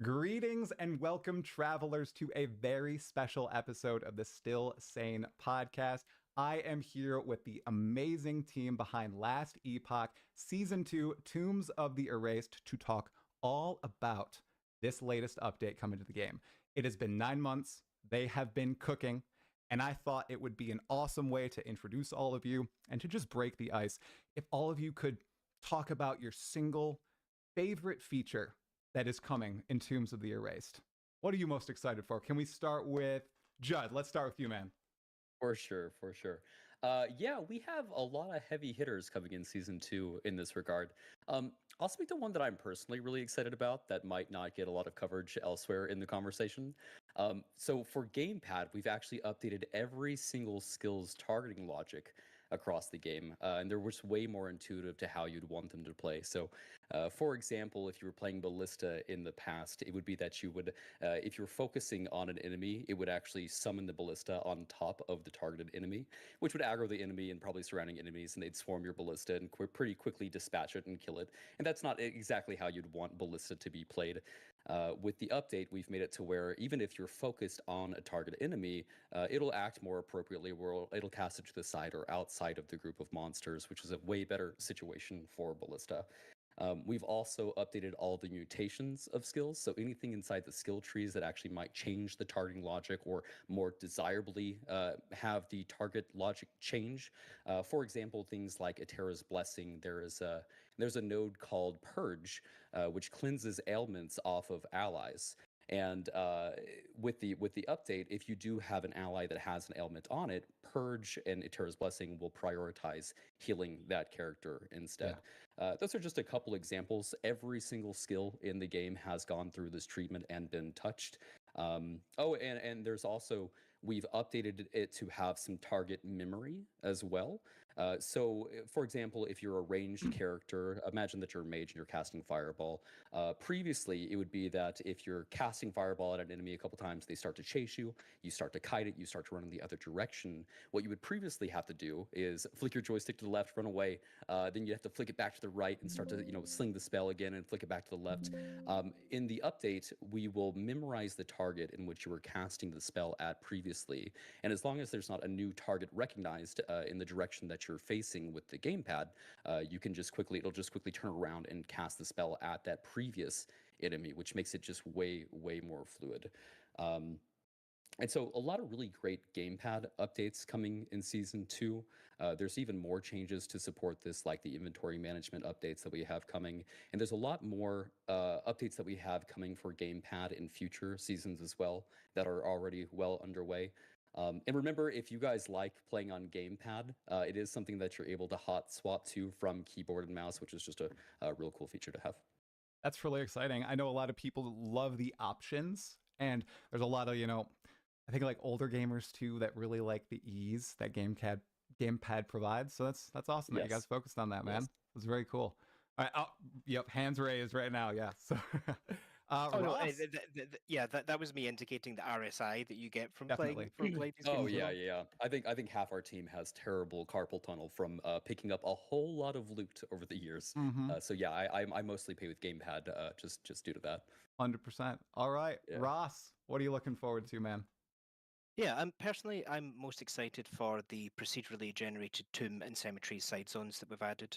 Greetings and welcome, travelers, to a very special episode of the Still Sane podcast. I am here with the amazing team behind Last Epoch, Season 2, Tombs of the Erased, to talk all about this latest update coming to the game. It has been 9 months, they have been cooking, and I thought it would be an awesome way to introduce all of you and to just break the ice if all of you could talk about your single favorite feature that is coming in Tombs of the Erased. What are you most excited for? Can we start with Judd? Let's start with you, man. For sure, for sure. Yeah, we have a lot of heavy hitters coming in season two in this regard. I'll speak to one that I'm personally really excited about that might not get a lot of coverage elsewhere in the conversation. So for Gamepad, we've actually updated every single skill's targeting logic across the game, and they're just way more intuitive to how you'd want them to play. So, for example, if you were playing Ballista in the past, it would be that you would, if you're focusing on an enemy, it would actually summon the Ballista on top of the targeted enemy, which would aggro the enemy and probably surrounding enemies, and they'd swarm your Ballista and pretty quickly dispatch it and kill it. And that's not exactly how you'd want Ballista to be played. With the update, we've made it to where even if you're focused on a target enemy, it'll act more appropriately, where it'll cast it to the side or outside of the group of monsters, which is a way better situation for Ballista. We've also updated all the mutations of skills, so anything inside the skill trees that actually might change the targeting logic or more desirably have the target logic change. For example, things like Atera's Blessing, there's a node called Purge, which cleanses ailments off of allies. And with the update, if you do have an ally that has an ailment on it, Purge and Atera's Blessing will prioritize healing that character instead. Those are just a couple examples. Every single skill in the game has gone through this treatment and been touched. And there's also, we've updated it to have some target memory as well. For example, if you're a ranged character, imagine that you're a mage and you're casting Fireball. Previously, it would be that if you're casting Fireball at an enemy a couple times, they start to chase you, you start to kite it, you start to run in the other direction. What you would previously have to do is flick your joystick to the left, run away, then you have to flick it back to the right and start to, sling the spell again and flick it back to the left. In the update, we will memorize the target in which you were casting the spell at previously. And as long as there's not a new target recognized in the direction that you're facing with the gamepad, it'll just quickly turn around and cast the spell at that previous enemy, which makes it just way, way more fluid. And so a lot of really great gamepad updates coming in season two. There's even more changes to support this, like the inventory management updates that we have coming. And there's a lot more updates that we have coming for gamepad in future seasons as well that are already well underway. And remember, if you guys like playing on gamepad, it is something that you're able to hot swap to from keyboard and mouse, which is just a real cool feature to have. That's really exciting. I know a lot of people love the options, and there's a lot of, I think like older gamers too that really like the ease that gamepad provides. So that's awesome that you guys Yes. focused on that, man. Yes. It's very cool. All right, yep, hands raised right now. Yeah. So, Oh no, Ross, yeah, that was me indicating the RSI that you get from definitely. playing these Oh games. yeah, yeah. I think half our team has terrible carpal tunnel from picking up a whole lot of loot over the years. Mm-hmm. So yeah, I mostly play with gamepad just due to that. 100%. All right, Yeah. Ross, what are you looking forward to, man? Yeah, I'm most excited for the procedurally generated tomb and cemetery side zones that we've added.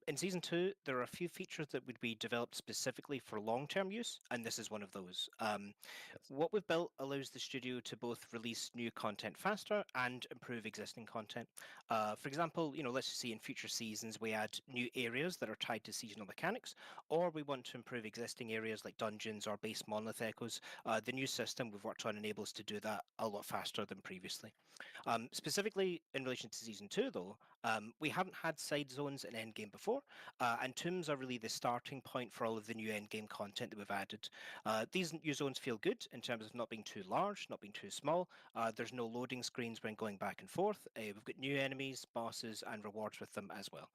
In season two, there are a few features that would be developed specifically for long-term use, and this is one of those. Yes. What we've built allows the studio to both release new content faster and improve existing content. For example, let's just say in future seasons we add new areas that are tied to seasonal mechanics, or we want to improve existing areas like dungeons or base monolith echoes. The new system we've worked on enables us to do that a lot faster than previously. Specifically in relation to season two, though, we haven't had side zones in endgame before, and tombs are really the starting point for all of the new endgame content that we've added. These new zones feel good in terms of not being too large, not being too small. There's no loading screens when going back and forth. We've got new enemies, bosses, and rewards with them as well.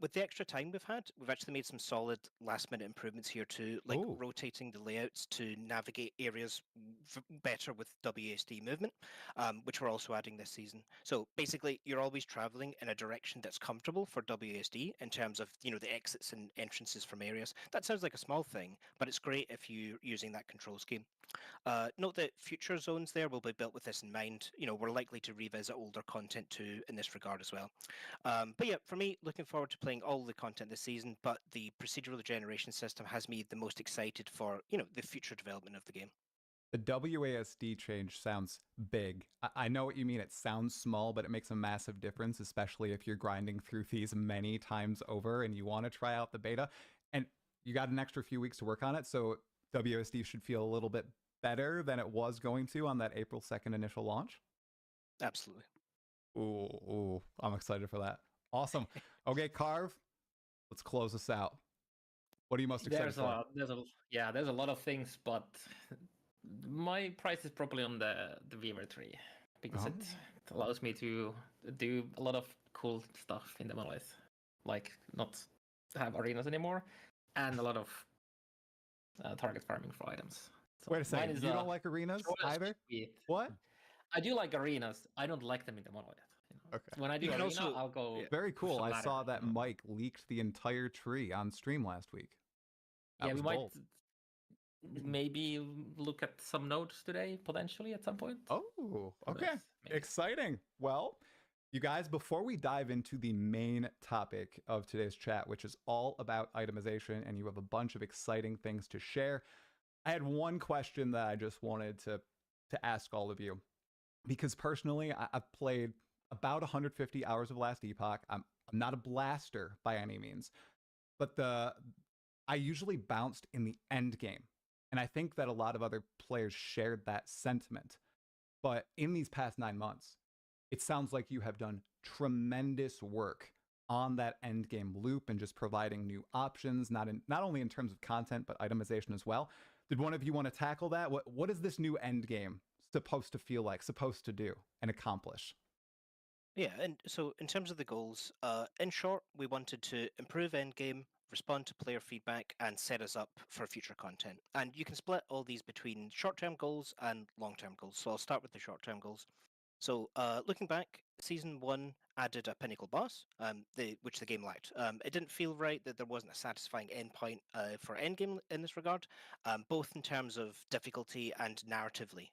With the extra time we've had, we've actually made some solid last-minute improvements here too, like Ooh. rotating the layouts to navigate areas better with WASD movement, which we're also adding this season. So basically, you're always traveling in in a direction that's comfortable for WASD in terms of the exits and entrances from areas. That sounds like a small thing, but it's great if you're using that control scheme. Note that future zones there will be built with this in mind. We're likely to revisit older content too in this regard as well. But yeah, for me, looking forward to playing all the content this season, but the procedural generation system has me the most excited for, the future development of the game. The WASD change sounds big. I know what you mean. It sounds small, but it makes a massive difference, especially if you're grinding through these many times over and you want to try out the beta. And you got an extra few weeks to work on it, so WASD should feel a little bit better than it was going to on that April 2nd initial launch. Absolutely. Ooh, I'm excited for that. Awesome. Okay, Carve, let's close this out. What are you most excited for? There's a lot of things, but my price is probably on the Weaver tree because it allows me to do a lot of cool stuff in the monolith, like not have arenas anymore, and a lot of target farming for items. So wait a second, you don't like arenas either? What? I do like arenas. I don't like them in the monolith. Okay. When I do arena, I'll go. Very cool. I saw that Mike leaked the entire tree on stream last week. That we might maybe look at some nodes today, potentially at some point. Oh, okay. Exciting. Well, you guys, before we dive into the main topic of today's chat, which is all about itemization, and you have a bunch of exciting things to share, I had one question that I just wanted to ask all of you. Because personally, I've played about 150 hours of Last Epoch. I'm not a blaster by any means, but I usually bounced in the end game. And I think that a lot of other players shared that sentiment. But in these past 9 months, it sounds like you have done tremendous work on that end game loop and just providing new options, not only in terms of content, but itemization as well. Did one of you want to tackle that? What is this new end game supposed to feel like, supposed to do and accomplish? Yeah, and so in terms of the goals, in short, we wanted to improve endgame, respond to player feedback, and set us up for future content. And you can split all these between short-term goals and long-term goals. So I'll start with the short-term goals. So looking back, Season 1 added a pinnacle boss, which the game lacked. It didn't feel right that there wasn't a satisfying endpoint for endgame in this regard, both in terms of difficulty and narratively.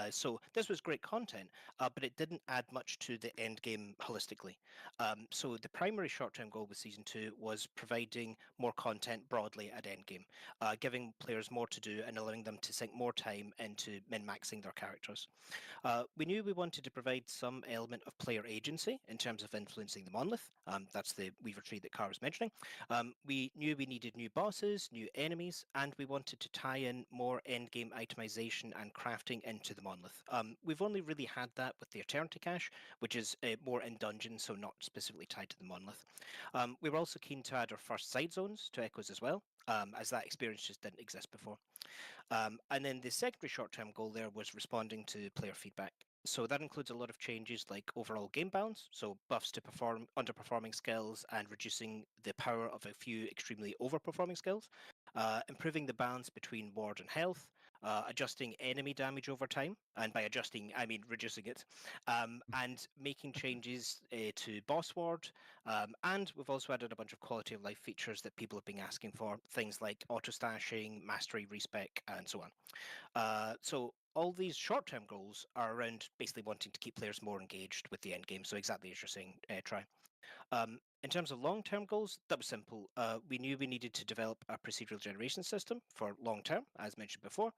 So this was great content, but it didn't add much to the endgame holistically. So the primary short-term goal with Season 2 was providing more content broadly at endgame, giving players more to do and allowing them to sink more time into min-maxing their characters. We knew we wanted to provide some element of player agency in terms of influencing the monolith. That's the Weaver tree that Car was mentioning. We knew we needed new bosses, new enemies, and we wanted to tie in more endgame itemization and crafting into the monolith. We've only really had that with the Eternity Cache, which is more in dungeon, so not specifically tied to the monolith. We were also keen to add our first side zones to Echoes as well, as that experience just didn't exist before. And then the secondary short-term goal there was responding to player feedback. So that includes a lot of changes like overall game balance, so buffs to underperforming skills and reducing the power of a few extremely overperforming skills, improving the balance between ward and health, adjusting enemy damage over time, and by adjusting I mean reducing it, and making changes to boss ward, and we've also added a bunch of quality of life features that people have been asking for, things like auto stashing, mastery respec, and so on. So all these short-term goals are around basically wanting to keep players more engaged with the end game. So exactly as you're saying, Try. In terms of long-term goals, that was simple. We knew we needed to develop a procedural generation system for long-term, as mentioned before,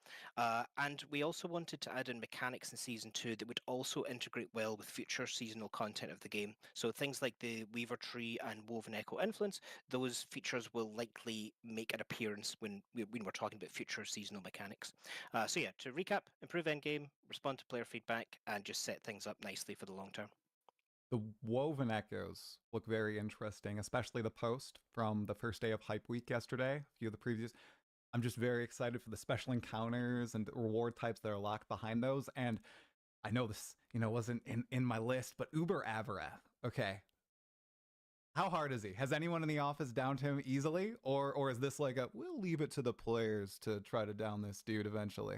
and we also wanted to add in mechanics in Season 2 that would also integrate well with future seasonal content of the game. So things like the Weaver Tree and Woven Echo Influence, those features will likely make an appearance when we're talking about future seasonal mechanics. So yeah, to recap, improve endgame, respond to player feedback, and just set things up nicely for the long term. The Woven Echoes look very interesting, especially the post from the first day of Hype Week yesterday, a few of the previews. I'm just very excited for the special encounters and the reward types that are locked behind those. And I know this, wasn't in my list, but Uber Avarath. Okay. How hard is he? Has anyone in the office downed him easily? Or is this like we'll leave it to the players to try to down this dude eventually?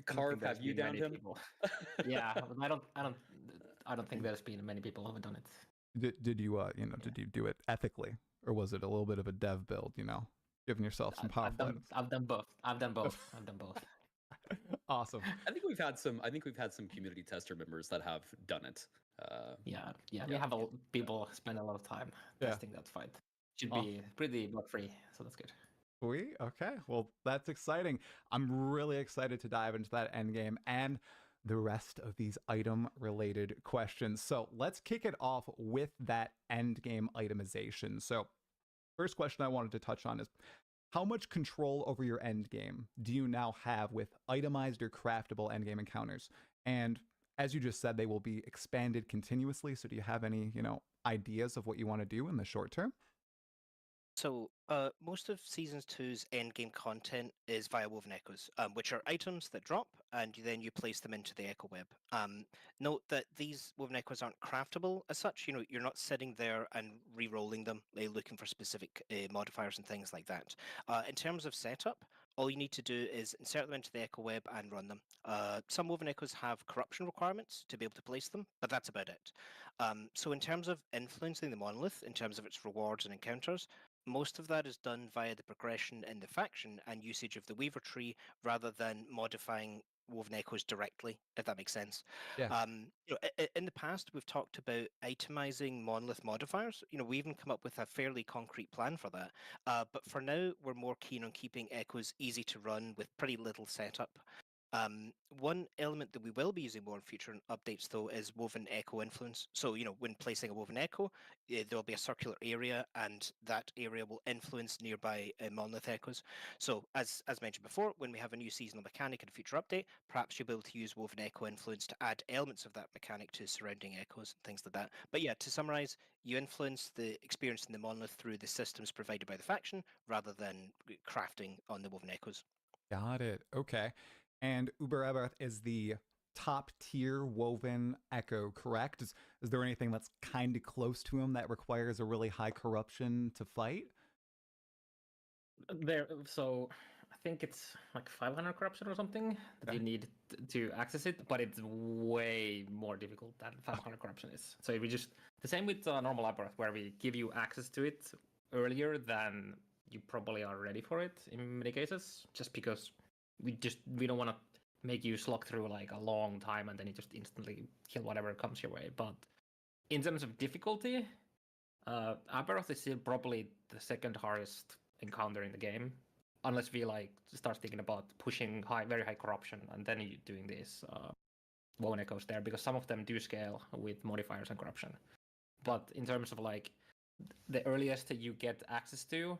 Carve, have you downed him? Yeah, I don't. I don't think there's been many people who have done it. Did you did you do it ethically, or was it a little bit of a dev build? Giving yourself some powerful items. I've done both. I've done both. Awesome. I think we've had some community tester members that have done it. Yeah. We have people spend a lot of time testing that fight. Should be pretty bug free, so that's good. Sweet. Okay. Well, that's exciting. I'm really excited to dive into that end game and the rest of these item related questions. So let's kick it off with that end game itemization. So first question I wanted to touch on is, how much control over your end game do you now have with itemized or craftable end game encounters? And as you just said, they will be expanded continuously. So do you have any, ideas of what you want to do in the short term? So most of Season 2's endgame content is via Woven Echoes, which are items that drop, and then you place them into the Echo Web. Note that these Woven Echoes aren't craftable as such. You're not sitting there and re-rolling them, looking for specific modifiers and things like that. In terms of setup, all you need to do is insert them into the Echo Web and run them. Some Woven Echoes have corruption requirements to be able to place them, but that's about it. So in terms of influencing the monolith, in terms of its rewards and encounters, most of that is done via the progression in the faction and usage of the Weaver tree rather than modifying Woven Echoes directly, if that makes sense. Yeah. In the past, we've talked about itemizing monolith modifiers. We even come up with a fairly concrete plan for that. But for now, we're more keen on keeping Echoes easy to run with pretty little setup. One element that we will be using more in future updates, though, is Woven Echo influence. So, when placing a Woven Echo, there'll be a circular area, and that area will influence nearby monolith echoes. So, as mentioned before, when we have a new seasonal mechanic in a future update, perhaps you'll be able to use Woven Echo influence to add elements of that mechanic to surrounding echoes and things like that. But yeah, to summarize, you influence the experience in the monolith through the systems provided by the faction rather than crafting on the Woven Echoes. Got it. Okay. And Uber Eberth is the top tier Woven Echo, correct? Is there anything that's kind of close to him that requires a really high corruption to fight? So I think it's like 500 corruption or something that you need to access it, but it's way more difficult than 500 corruption is. So if we just the same with normal Aberrath, where we give you access to it earlier than you probably are ready for it in many cases, just because we don't want to make you slog through like a long time and then you just instantly kill whatever comes your way. But in terms of difficulty, Aberrath is still probably the second hardest encounter in the game, unless we like start thinking about pushing very high corruption and then you doing these Woven Echoes there, because some of them do scale with modifiers and corruption. But in terms of like the earliest you get access to,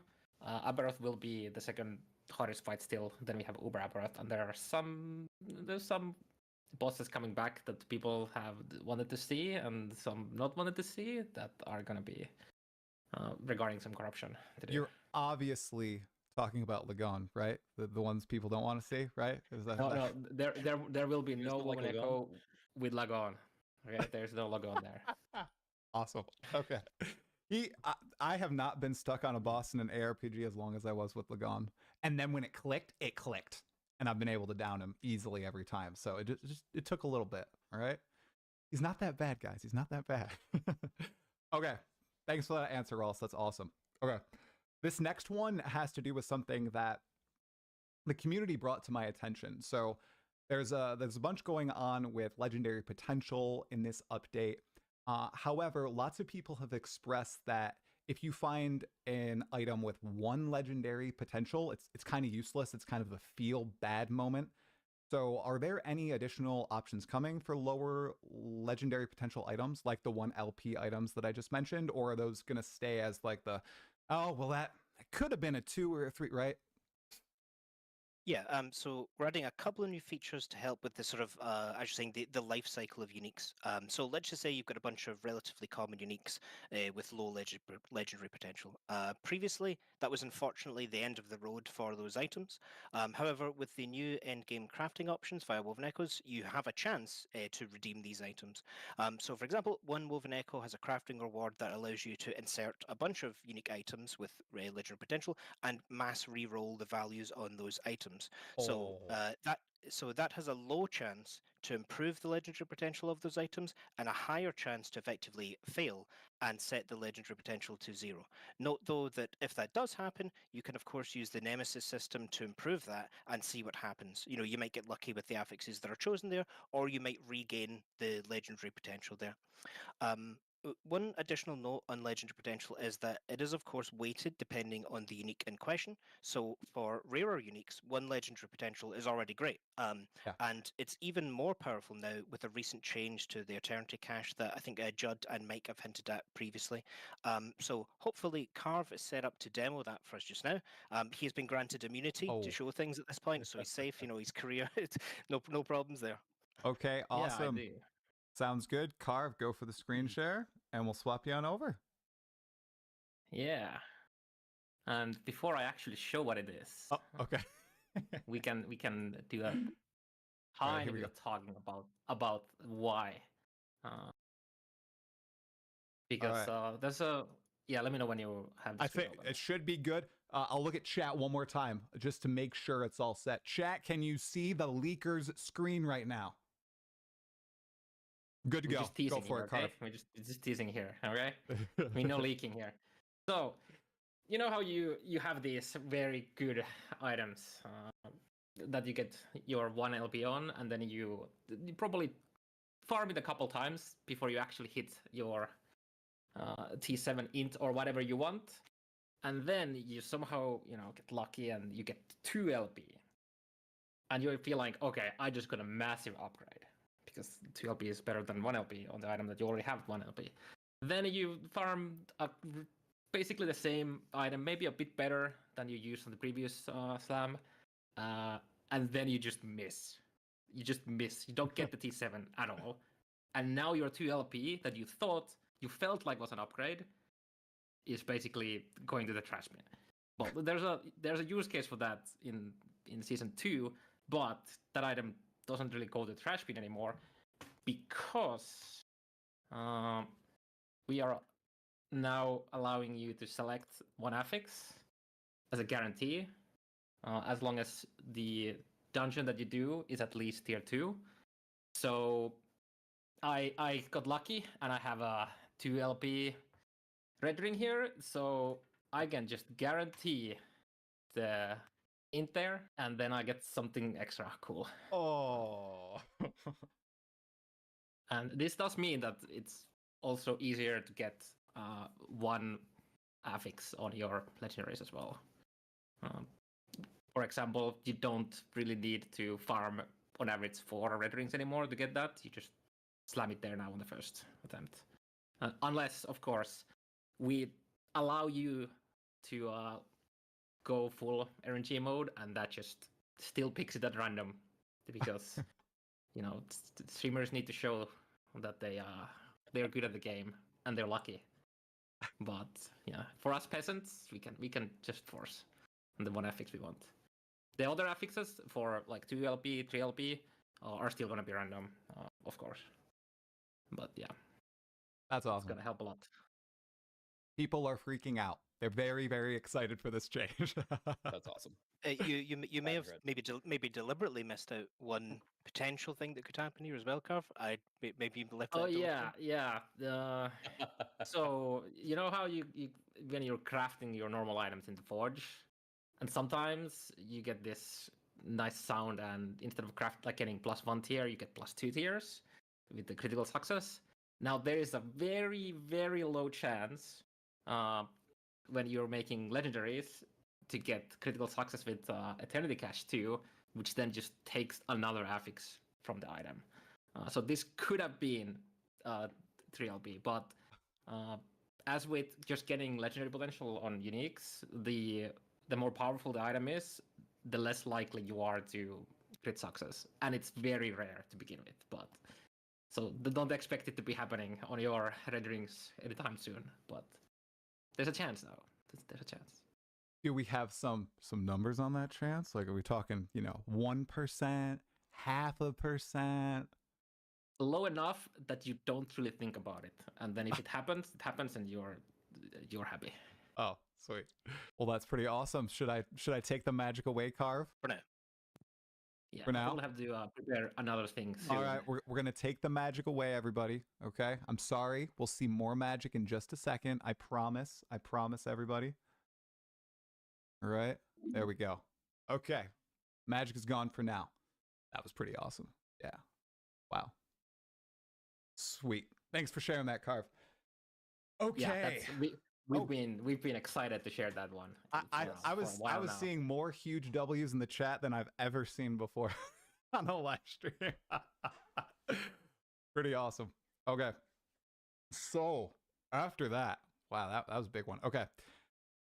Aberrath will be the second hardest fight still. Then we have Uber Aberrath, and there's some bosses coming back that people have wanted to see and some not wanted to see that are gonna be regarding some corruption to do. You're obviously talking about Lagon, right? The ones people don't want to see, right? No, there will be no Woven Echo with Lagon. Okay, there's no Lagon there. Awesome. Okay. I have not been stuck on a boss in an ARPG as long as I was with Lagon. And then when it clicked, and I've been able to down him easily every time. So it took a little bit. All right. He's not that bad, guys. He's not that bad. Okay. Thanks for that answer, Ross. That's awesome. Okay. This next one has to do with something that the community brought to my attention. So there's a bunch going on with legendary potential in this update. However, lots of people have expressed that if you find an item with one legendary potential, it's kind of useless. It's kind of a feel bad moment. So are there any additional options coming for lower legendary potential items, like the 1 LP items that I just mentioned? Or are those going to stay as like that could have been a 2 or a 3, right? Yeah, so we're adding a couple of new features to help with the sort of, as you're saying, the life cycle of uniques. So let's just say you've got a bunch of relatively common uniques with low legendary potential. Previously, that was unfortunately the end of the road for those items. However, with the new endgame crafting options via Woven Echoes, you have a chance to redeem these items. So for example, one Woven Echo has a crafting reward that allows you to insert a bunch of unique items with legendary potential and mass re-roll the values on those items. So that so that has a low chance to improve the legendary potential of those items and a higher chance to effectively fail and set the legendary potential to 0. Note though that if that does happen, you can of course use the Nemesis system to improve that and see what happens. You might get lucky with the affixes that are chosen there, or you might regain the legendary potential there. One additional note on legendary potential is that it is of course weighted depending on the unique in question. So for rarer uniques, one legendary potential is already great. Yeah. And it's even more powerful now with a recent change to the Eternity Cache that I think Judd and Mike have hinted at previously. So hopefully Carve is set up to demo that for us just now. He has been granted immunity Oh. to show things at this point, so he's safe. His career, no problems there. Okay, awesome. Yeah, I do. Sounds good. Carve, go for the screen share, and we'll swap you on over. Yeah. And before I actually show what it is, Oh, okay. we can do a All right, tiny here we bit go. of talking about why. Because there's a let me know when you have the I screen think open. it should be good. I'll look at chat one more time just to make sure it's all set. Chat, can you see the leaker's screen right now? Good to We're go. just teasing Go for here, it, Carve. okay? We're just teasing here, okay? We no leaking here. So, you know how you have these very good items that you get your 1 LP on, and then you probably farm it a couple times before you actually hit your T7 int or whatever you want, and then you somehow get lucky and you get 2 LP, and you feel like, okay, I just got a massive upgrade because 2 LP is better than 1 LP on the item that you already have 1 LP. Then you farm basically the same item, maybe a bit better than you used on the previous slam, and then you just miss. You just miss. You don't get the T7 at all, and now your 2 LP that you felt like was an upgrade is basically going to the trash bin. Well, there's a use case for that in season 2, but that item doesn't really go to the trash bin anymore because we are now allowing you to select one affix as a guarantee, as long as the dungeon that you do is at least tier 2. So I got lucky and I have a 2 LP red ring here, so I can just guarantee the int there, and then I get something extra cool. Oh. And this does mean that it's also easier to get one affix on your legendaries as well. For example, you don't really need to farm on average 4 red rings anymore to get that. You just slam it there now on the first attempt. Unless, of course, we allow you to go full RNG mode, and that just still picks it at random because streamers need to show that they're good at the game and they're lucky. But yeah, for us peasants, we can just force on the one affix we want. The other affixes for like 2 LP, 3 LP are still gonna be random, of course. But yeah, That's it's awesome. gonna help a lot. People are freaking out. They're very, very excited for this change. That's awesome. You may have maybe deliberately missed out one potential thing that could happen here as well, Carve. Maybe you left that. Oh door yeah. So you know how you when you're crafting your normal items in the forge, and sometimes you get this nice sound, and instead of getting +1 tier, you get +2 tiers with the critical success. Now there is a very, very low chance when you're making legendaries to get critical success with Eternity Cache 2, which then just takes another affix from the item. So this could have been 3LB, but as with just getting legendary potential on uniques, the more powerful the item is, the less likely you are to crit success, and it's very rare to begin with. But so don't expect it to be happening on your red rings anytime soon. But there's a chance now. There's a chance. Do we have some numbers on that chance? Like, are we talking 1%, 0.5%? Low enough that you don't really think about it, and then if it happens, it happens, and you're happy. Oh, sweet. Well, that's pretty awesome. Should I take the magic away, Carve? for now. Yeah, For now? we'll have to prepare another thing soon. All right, we're going to take the magic away, everybody. Okay? I'm sorry. We'll see more magic in just a second. I promise. I promise, everybody. All right. There we go. Okay. Magic is gone for now. That was pretty awesome. Yeah. Wow. Sweet. Thanks for sharing that, Carve. Okay. Yeah, we've been excited to share that one. I was seeing more huge W's in the chat than I've ever seen before on a live stream. Pretty awesome. Okay. So after that, wow, that was a big one. Okay.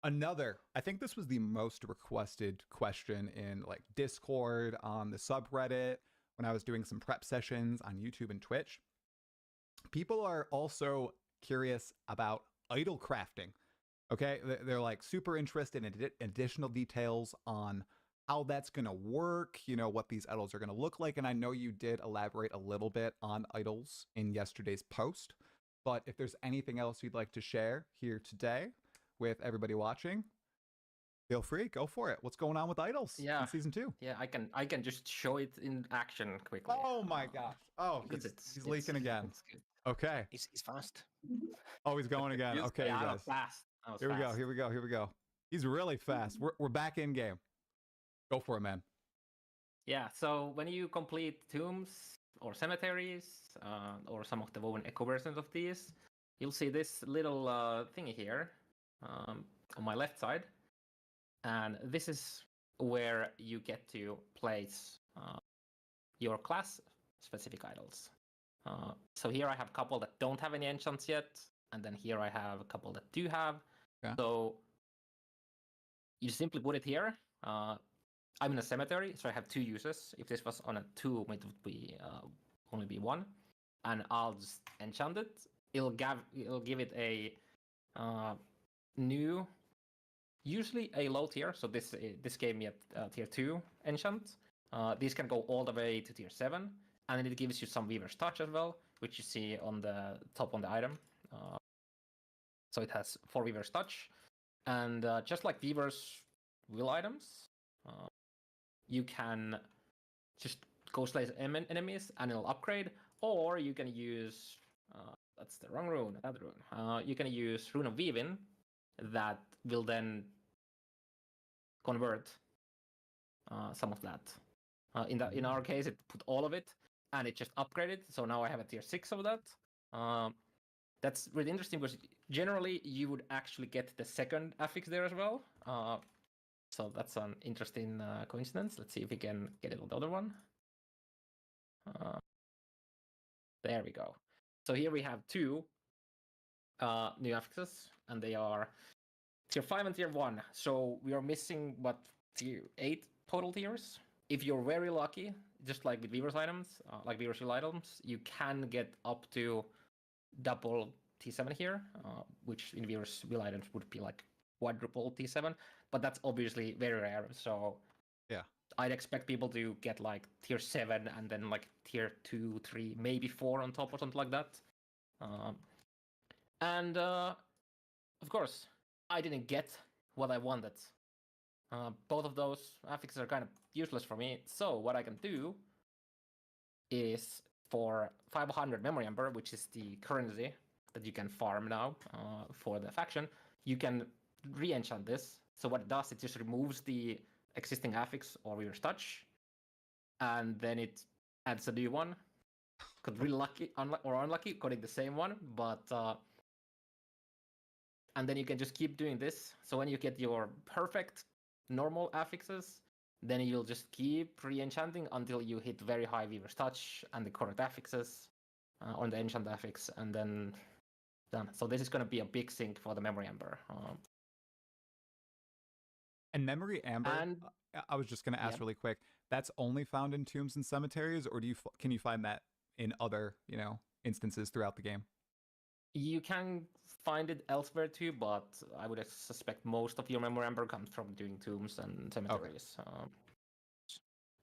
I think this was the most requested question in like Discord, on the subreddit, when I was doing some prep sessions on YouTube and Twitch. People are also curious about idol crafting. Okay, they're like super interested in additional details on how that's going to work, what these idols are going to look like. And I know you did elaborate a little bit on idols in yesterday's post, but if there's anything else you'd like to share here today with everybody watching, feel free, go for it. What's going on with idols in season 2? Yeah, I can just show it in action quickly. Oh my gosh. Oh, he's leaking again. It's good. Okay. He's fast. Oh, he's going again. Okay, yeah, you guys. Fast. Here we go. He's really fast. We're back in game. Go for it, man. Yeah, so when you complete tombs or cemeteries, or some of the woven echo versions of these, you'll see this little thingy here on my left side. And this is where you get to place your class-specific idols. So here I have a couple that don't have any enchants yet, and then here I have a couple that do have. Okay. So you simply put it here. I'm in a cemetery, so I have 2 uses. If this was on a tomb, it would be only be 1, and I'll just enchant it. It'll give it a new, usually a low tier. So this gave me a tier 2 enchant. These can go all the way to tier 7. And then it gives you some Weaver's Touch as well, which you see on the top on the item. So it has 4 Weaver's Touch. And just like Weaver's Will items, you can just go slay enemies and it'll upgrade. Or you can use, that's the wrong rune, another rune. You can use Rune of Weaving that will then convert some of that. In our case, it put all of it. And it just upgraded, so now I have a tier 6 of that. That's really interesting because generally you would actually get the second affix there as well. So that's an interesting coincidence. Let's see if we can get it on the other one. There we go. So here we have 2 new affixes, and they are tier 5 and tier 1. So we are missing, tier 8 total tiers? If you're very lucky, just like with Weaver's items, like Weaver's Will items, you can get up to double T7 here, which in Weaver's Will items would be like quadruple T7, but that's obviously very rare. So yeah, I'd expect people to get like tier 7 and then like tier 2, 3, maybe 4 on top or something like that. And of course, I didn't get what I wanted. Both of those affixes are kind of useless for me. So what I can do is for 500 Memory Ember, which is the currency that you can farm now for the faction, you can re-enchant this. So what it does, it just removes the existing affix or Weaver's Touch, and then it adds a new one. Could really lucky or unlucky getting the same one, but and then you can just keep doing this. So when you get your perfect normal affixes, then you'll just keep re-enchanting until you hit very high Weaver's Touch and the correct affixes on the enchant affix, and then done. So this is going to be a big sink for the Memory Ember. And Memory Amber, I was just going to ask really quick, that's only found in tombs and cemeteries, or can you find that in other, instances throughout the game? You can find it elsewhere too, but I would suspect most of your Memory Ember comes from doing tombs and cemeteries. Okay.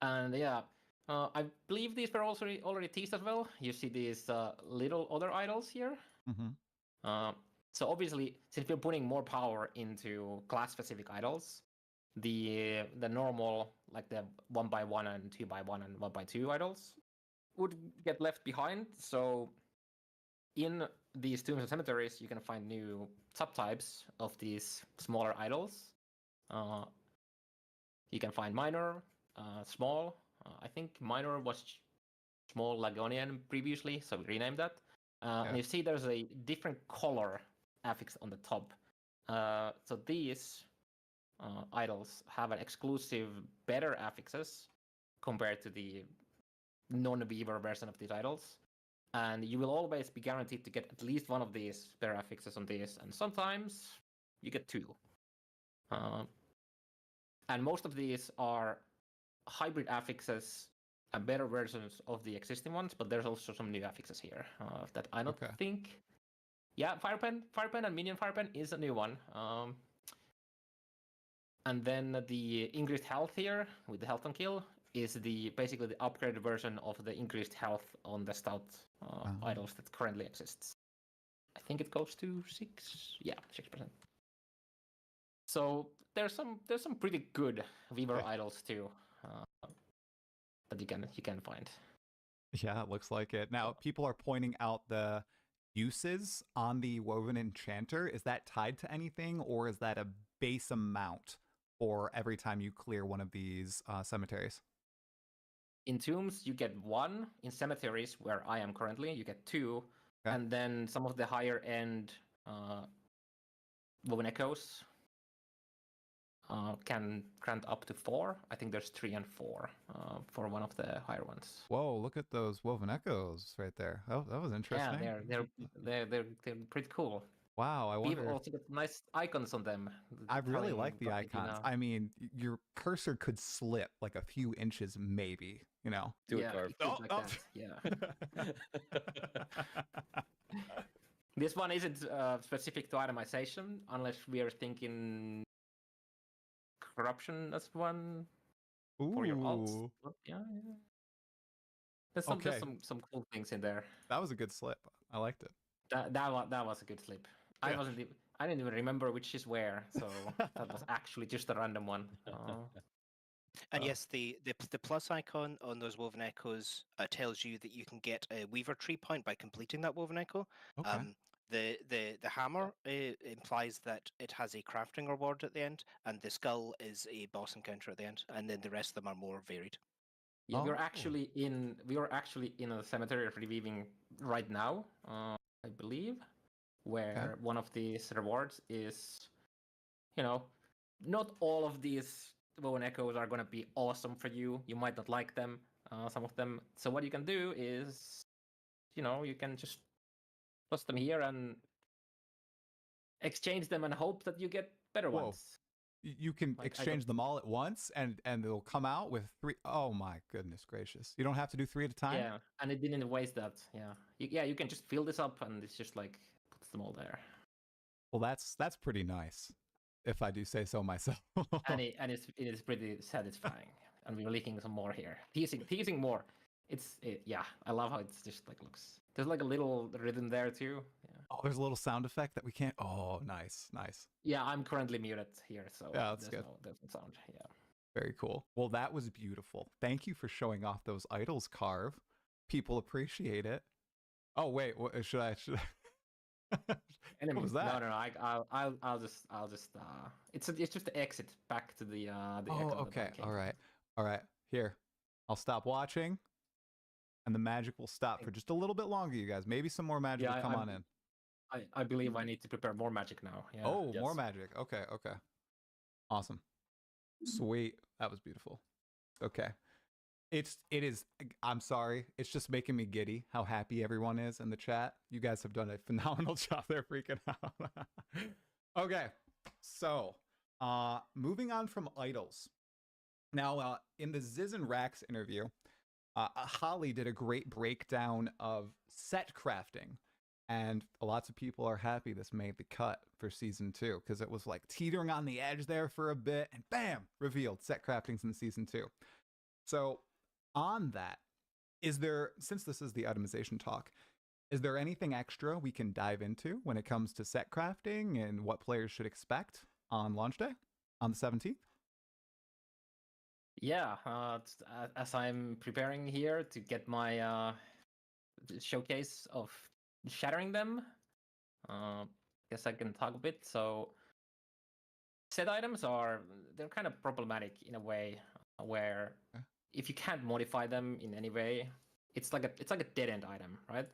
And yeah, I believe these were also already teased as well. You see these little other idols here. Mm-hmm. So obviously, since we're putting more power into class-specific idols, the normal, like the 1x1 and 2x1 and 1x2 idols would get left behind. So in these tombs and cemeteries, you can find new subtypes of these smaller idols. You can find minor, small. I think minor was small Lagonian previously, so we renamed that. And you see there's a different color affix on the top. So these idols have an exclusive better affixes compared to the non-Weaver version of these idols. And you will always be guaranteed to get at least one of these better affixes on these, and sometimes you get two. And most of these are hybrid affixes and better versions of the existing ones, but there's also some new affixes here that I don't think. Yeah, Firepen and Minion Firepen is a new one. And then the increased health here with the health on kill is basically the upgraded version of the increased health on the stout idols that currently exists. I think it goes to 6%. So there's some pretty good Weaver idols too that you can find. Yeah, it looks like it. Now people are pointing out the uses on the Woven Enchanter. Is that tied to anything, or is that a base amount for every time you clear one of these cemeteries? In tombs, you get 1. In cemeteries, where I am currently, you get 2. Okay. And then some of the higher end Woven Echoes can grant up to 4. I think there's 3 and 4 for one of the higher ones. Whoa! Look at those Woven Echoes right there. Oh, that was interesting. Yeah, they're pretty cool. Wow, I wonder. People also get nice icons on them. I really like the icons. I mean, your cursor could slip like a few inches, maybe. You know. Do it, Carve. This one isn't specific to itemization, unless we are thinking corruption as one for your alts. Yeah. There's some cool things in there. That was a good slip. I liked it. That was a good slip. Yeah. I didn't even remember which is where, so that was actually just a random one. And yes, the plus icon on those Woven Echoes tells you that you can get a Weaver tree point by completing that Woven Echo. Okay. The hammer implies that it has a crafting reward at the end, and the skull is a boss encounter at the end, and then the rest of them are more varied. Yeah, we are actually in a cemetery of reweaving right now, I believe, where one of these rewards is, not all of these Woven Echoes are going to be awesome for you. You might not like them, some of them. So what you can do is, you can just toss them here and exchange them and hope that you get better ones. You can exchange them all at once, and they'll come out with 3. Oh my goodness gracious! You don't have to do 3 at a time. Yeah, and it didn't waste that. Yeah, you can just fill this up, and it's just like puts them all there. Well, that's pretty nice, if I do say so myself. and it is pretty satisfying, and we're leaking some more here, teasing more. I love how it's just like looks. There's like a little rhythm there too. Yeah. Oh, there's a little sound effect that we can't. Oh, nice. Yeah, I'm currently muted here, so that's good. There's no sound. Yeah. Very cool. Well, that was beautiful. Thank you for showing off those idols, Carve. People appreciate it. Oh wait, should I? What was that? No. I'll just. It's just the exit back to the. Oh, okay. All right. Here, I'll stop watching. And the magic will stop for just a little bit longer, you guys. Maybe some more magic will come on in. I believe I need to prepare more magic now. Yeah. Oh, yes. More magic. Okay. Awesome. Sweet. That was beautiful. Okay. It is. I'm sorry. It's just making me giddy how happy everyone is in the chat. You guys have done a phenomenal job. They're freaking out. Okay. So, moving on from idols. Now, in the Ziz and Rax interview, Holly did a great breakdown of set crafting, and lots of people are happy this made the cut for season 2 because it was like teetering on the edge there for a bit, and bam, revealed set crafting's in season 2. So on that, since this is the itemization talk, is there anything extra we can dive into when it comes to set crafting and what players should expect on launch day on the 17th? Yeah, as I'm preparing here to get my showcase of shattering them, guess I can talk a bit. So set items they're kind of problematic in a way where if you can't modify them in any way, it's like a dead end item, right?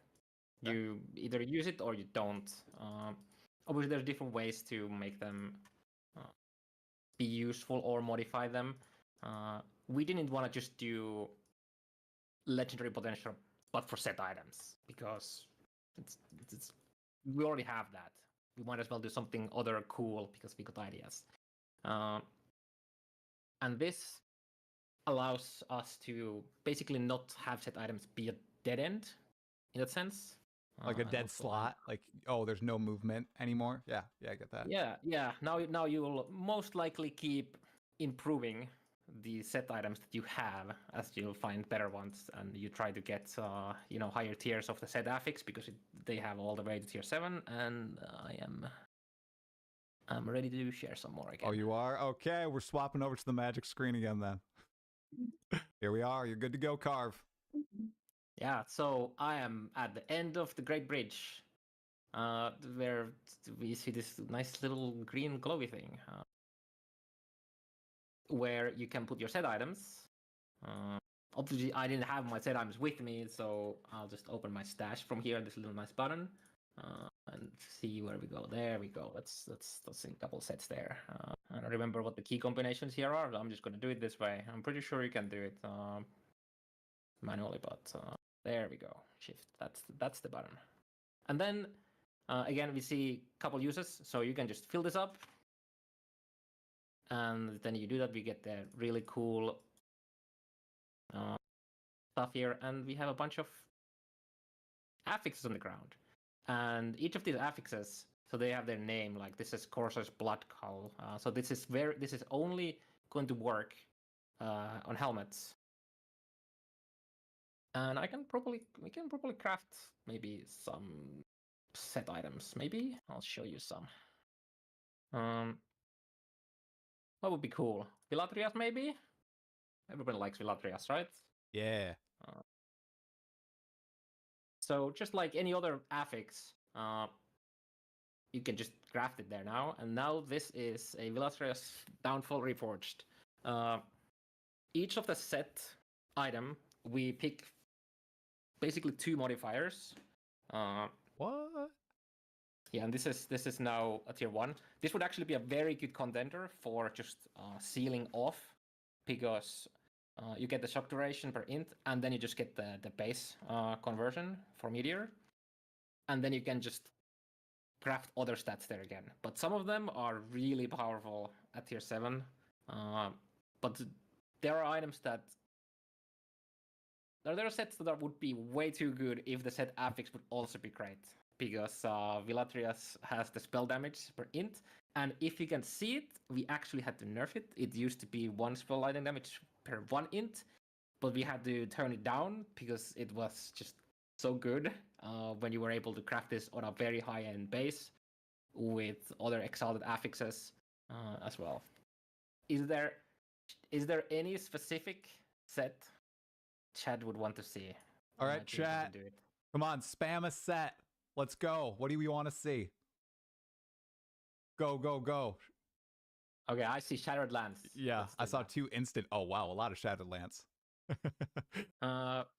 You either use it or you don't. Obviously, there's different ways to make them be useful or modify them. We didn't want to just do legendary potential, but for set items because we already have that. We might as well do something other cool because we got ideas. And this allows us to basically not have set items be a dead end in that sense. Like a dead slot, like, oh, there's no movement anymore. Yeah, I get that. Yeah. Now you will most likely keep improving the set items that you have as you'll find better ones, and you try to get higher tiers of the set affix because they have all the way to tier 7, and I'm ready to share some more again. Oh, you are? Okay, we're swapping over to the magic screen again then. Here we are. You're good to go, Carve. Yeah, so I am at the end of the Great Bridge, where we see this nice little green glowy thing, where you can put your set items. Obviously, I didn't have my set items with me, so I'll just open my stash from here, this little nice button, and see where we go. There we go. That's in couple sets there. I don't remember what the key combinations here are. I'm just going to do it this way. I'm pretty sure you can do it manually, but there we go. Shift. That's the button. And then again, we see a couple uses, so you can just fill this up, and then you do that. We get the really cool stuff here, and we have a bunch of affixes on the ground, and each of these affixes, so they have their name. Like this is Corsair's Blood Cull. So this is only going to work on helmets. And we can probably craft maybe some set items. Maybe I'll show you some. What would be cool? Villatrias, maybe? Everybody likes Villatrias, right? Yeah. So just like any other affix, you can just craft it there now. And now this is a Villatrias Downfall Reforged. Each of the set item, we pick basically 2 modifiers. What? Yeah, and this is now a tier 1. This would actually be a very good contender for just sealing off, because you get the shock duration per int, and then you just get the base conversion for Meteor. And then you can just craft other stats there again. But some of them are really powerful at tier 7. But there are items that there are sets that would be way too good if the set affix would also be great, because Villatrias has the spell damage per int, and if you can see it, we actually had to nerf it. It used to be 1 spell lightning damage per 1 int, but we had to turn it down because it was just so good when you were able to craft this on a very high-end base with other exalted affixes as well. Is there any specific set Chad would want to see? All right, chat. Come on, spam a set. Let's go. What do we want to see? Go. Okay, I see Shattered Lance. Yeah, I saw 2 instant. Oh, wow, a lot of Shattered Lance.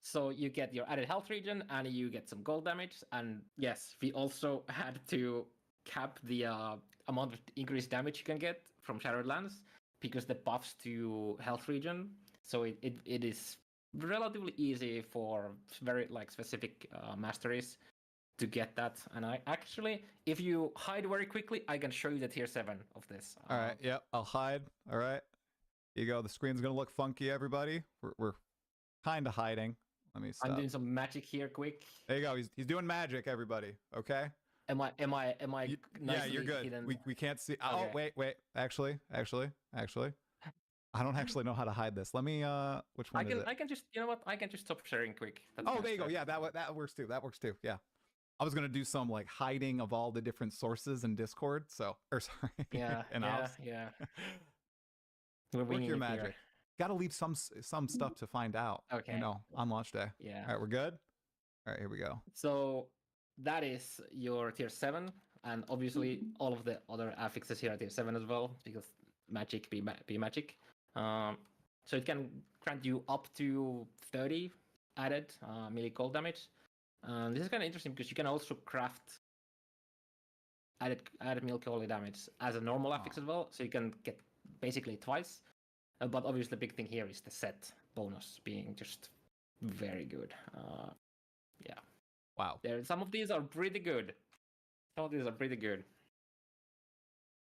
So you get your added health regen, and you get some gold damage. And yes, we also had to cap the amount of increased damage you can get from Shattered Lance, because the buffs to health regen. So it is relatively easy for very specific masteries to get that. And I actually, if you hide very quickly, I can show you the tier 7 of this. All right, yep, I'll hide. All right, here you go. The screen's gonna look funky, everybody. We're kind of hiding. Let me stop. I'm doing some magic here, quick. There you go. He's doing magic, everybody. Okay. Am I? Yeah, you're good. Hidden? We can't see. Okay. Oh, wait. Actually, I don't actually know how to hide this. Let me. Which one is it? I can just. You know what? I can just stop sharing quick. That's there you go. Yeah, that works too. That works too. Yeah. I was gonna do some hiding of all the different sources in Discord. So, or sorry. Yeah. and yeah. Work your magic. Here. got to leave some stuff to find out. Okay. You know, on launch day. Yeah. All right, we're good. All right, here we go. So that is your tier 7, and obviously all of the other affixes here are tier 7 as well, because magic be magic. So it can grant you up to 30 added melee cold damage. This is kind of interesting because you can also craft added melee cold damage as a normal affix as well, so you can get basically twice. But obviously the big thing here is the set bonus being just very good. Yeah. Wow. Some of these are pretty good.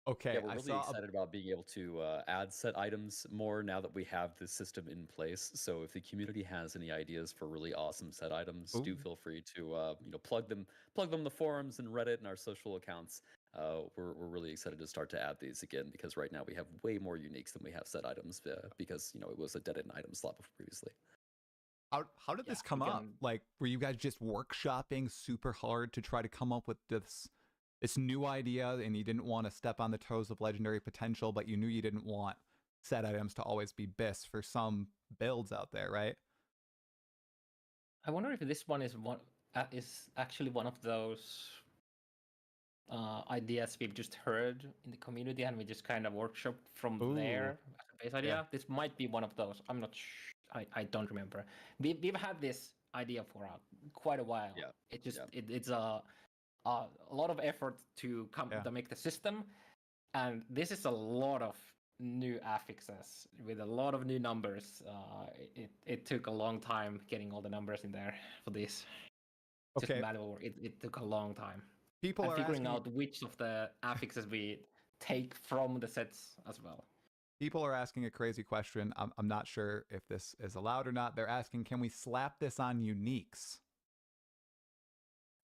Okay, Yeah, we're really excited about being able to add set items more now that we have this system in place. So if the community has any ideas for really awesome set items, do feel free to plug them in the forums and Reddit and our social accounts. We're really excited to start to add these again, because right now we have way more uniques than we have set items, because it was a dead-end item slot previously. How did this come up? Like, were you guys just workshopping super hard to try to come up with this new idea, and you didn't want to step on the toes of legendary potential, but you knew you didn't want set items to always be BIS for some builds out there, right? I wonder if this one is actually one of those ideas we've just heard in the community, and we just kind of workshopped from there as a base idea. Yeah. This might be one of those. I'm not sure. I don't remember. We've had this idea for quite a while. Yeah. It's a lot of effort to make the system, and this is a lot of new affixes with a lot of new numbers. It took a long time getting all the numbers in there for this. Okay. Just manual work. It took a long time. People are figuring out which of the affixes we take from the sets as well. People are asking a crazy question. I'm not sure if this is allowed or not. They're asking, can we slap this on uniques?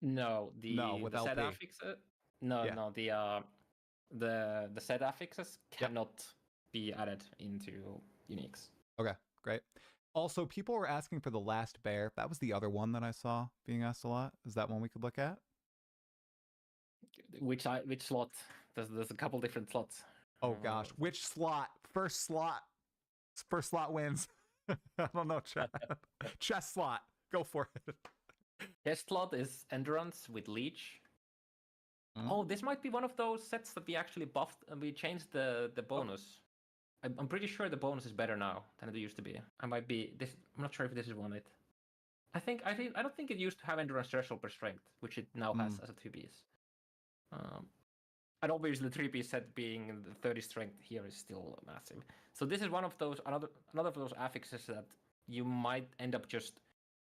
No, the set affixes. No, the set affixes cannot be added into uniques. Okay, great. Also, people were asking for the last bear. That was the other one that I saw being asked a lot. Is that one we could look at? Which slot? There's a couple different slots. Oh gosh, which slot? First slot wins. I don't know, chat. Chest slot. Go for it. Chest slot is Endurance with Leech. Oh, this might be one of those sets that we actually buffed and we changed the bonus. I'm pretty sure the bonus is better now than it used to be. I'm not sure if this is one it. I don't think it used to have Endurance threshold per strength, which it now has as a 2-piece. And obviously the 3-piece set being the 30 strength here is still massive. So this is one of those another of those affixes that you might end up just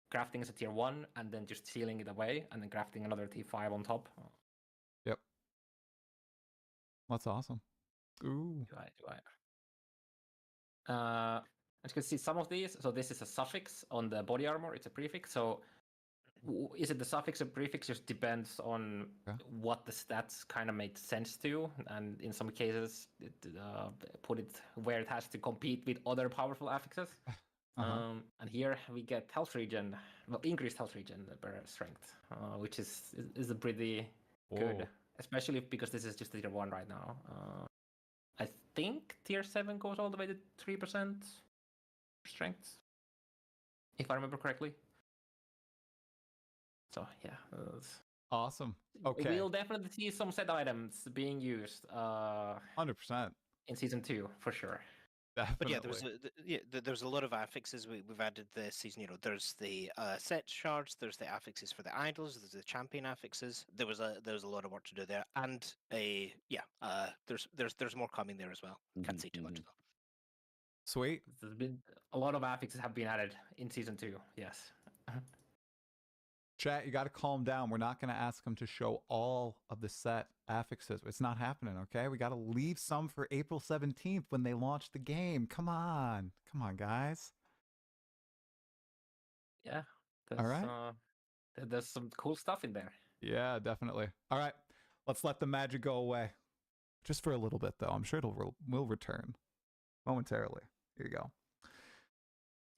crafting as a tier 1 and then just sealing it away and then crafting another T5 on top. Yep. That's awesome. Ooh. Do I? As you can see, some of these. So this is a suffix on the body armor. It's a prefix. So is it the suffix or prefix? Just depends on what the stats kind of make sense to, and in some cases, put it where it has to compete with other powerful affixes. And here we get health regen, increased health regen per strength, which is a pretty good, especially because this is just tier 1 right now. I think tier 7 goes all the way to 3% strength, if I remember correctly. So yeah, awesome. Okay, we'll definitely see some set items being used. 100% in season 2 for sure. Definitely. But there's a lot of affixes we've added this season. There's the set shards, there's the affixes for the idols, there's the champion affixes. There was a lot of work to do there, and there's more coming there as well. Can't say too much though. Sweet. There's been a lot of affixes have been added in season 2. Yes. Chat, you got to calm down. We're not going to ask them to show all of the set affixes. It's not happening, okay? We got to leave some for April 17th when they launch the game. Come on, guys. Yeah. All right. There's some cool stuff in there. Yeah, definitely. All right. Let's let the magic go away. Just for a little bit, though. I'm sure will return momentarily. Here you go.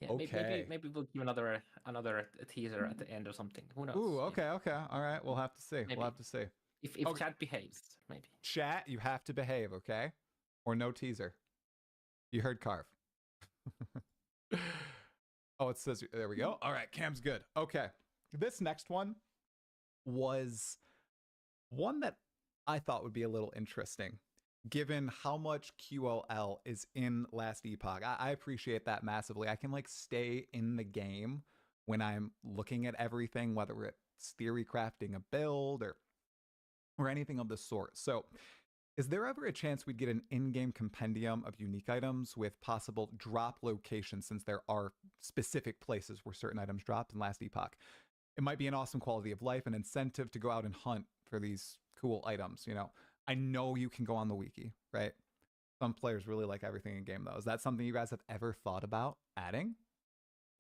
Yeah, okay. Maybe we'll give another teaser at the end or something. Who knows? Ooh, okay. All right, we'll have to see. Maybe. We'll have to see. If chat behaves, maybe. Chat, you have to behave, okay? Or no teaser. You heard Carve. Oh, it says there we go. All right, Cam's good. Okay. This next one was one that I thought would be a little interesting given how much QOL is in Last Epoch. I appreciate that massively. I can like stay in the game when I'm looking at everything, whether it's theory crafting a build or anything of the sort. So is there ever a chance we'd get an in-game compendium of unique items with possible drop locations, since there are specific places where certain items dropped in Last Epoch? It might be an awesome quality of life, an incentive to go out and hunt for these cool items. You know, I know you can go on the wiki, right? Some players really like everything in game, though. Is that something you guys have ever thought about adding?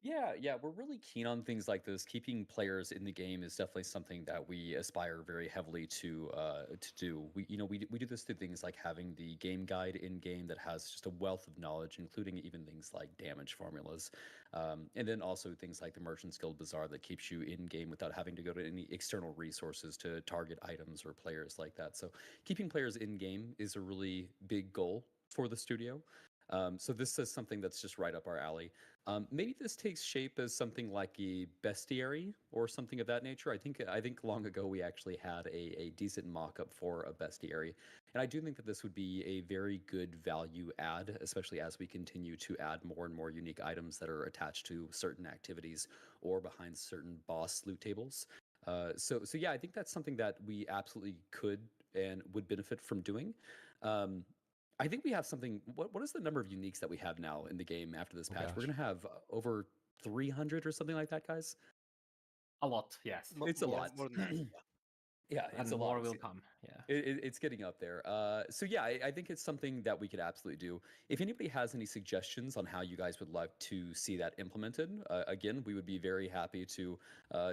Yeah, we're really keen on things like this. Keeping players in the game is definitely something that we aspire very heavily to do. We do this through things like having the game guide in game that has just a wealth of knowledge, including even things like damage formulas, and then also things like the Merchant's Guild Bazaar that keeps you in game without having to go to any external resources to target items or players like that. So keeping players in game is a really big goal for the studio. So this is something that's just right up our alley. Maybe this takes shape as something like a bestiary or something of that nature. I think long ago we actually had a decent mock-up for a bestiary, and I do think that this would be a very good value add, especially as we continue to add more and more unique items that are attached to certain activities or behind certain boss loot tables. So yeah, I think that's something that we absolutely could and would benefit from doing. Um, I think we have something. What is the number of uniques that we have now in the game after this Oh, patch? We're gosh. gonna have over 300 or something like that, guys. A lot, yes. It's a More, lot. more than that. Yeah, it's And a lot. more will come. Yeah. It's getting up there. So yeah, I think it's something that we could absolutely do. If anybody has any suggestions on how you guys would like to see that implemented, again, we would be very happy to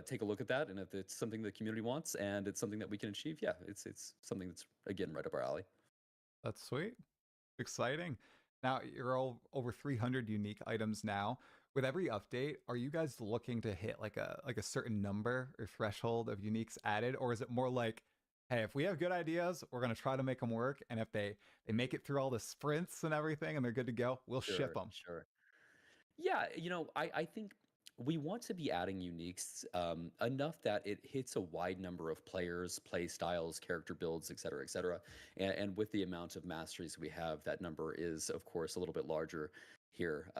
take a look at that. And if it's something the community wants and it's something that we can achieve, yeah, it's something that's again right up our alley. That's sweet. Exciting. Now you're all over 300 unique items now. With every update, are you guys looking to hit like a certain number or threshold of uniques added, or is it more like, hey, if we have good ideas, we're gonna try to make them work, and if they make it through all the sprints and everything and they're good to go, we'll ship them. Sure. Yeah, I think we want to be adding uniques enough that it hits a wide number of players, play styles, character builds, et cetera, et cetera. And with the amount of masteries we have, that number is, of course, a little bit larger here.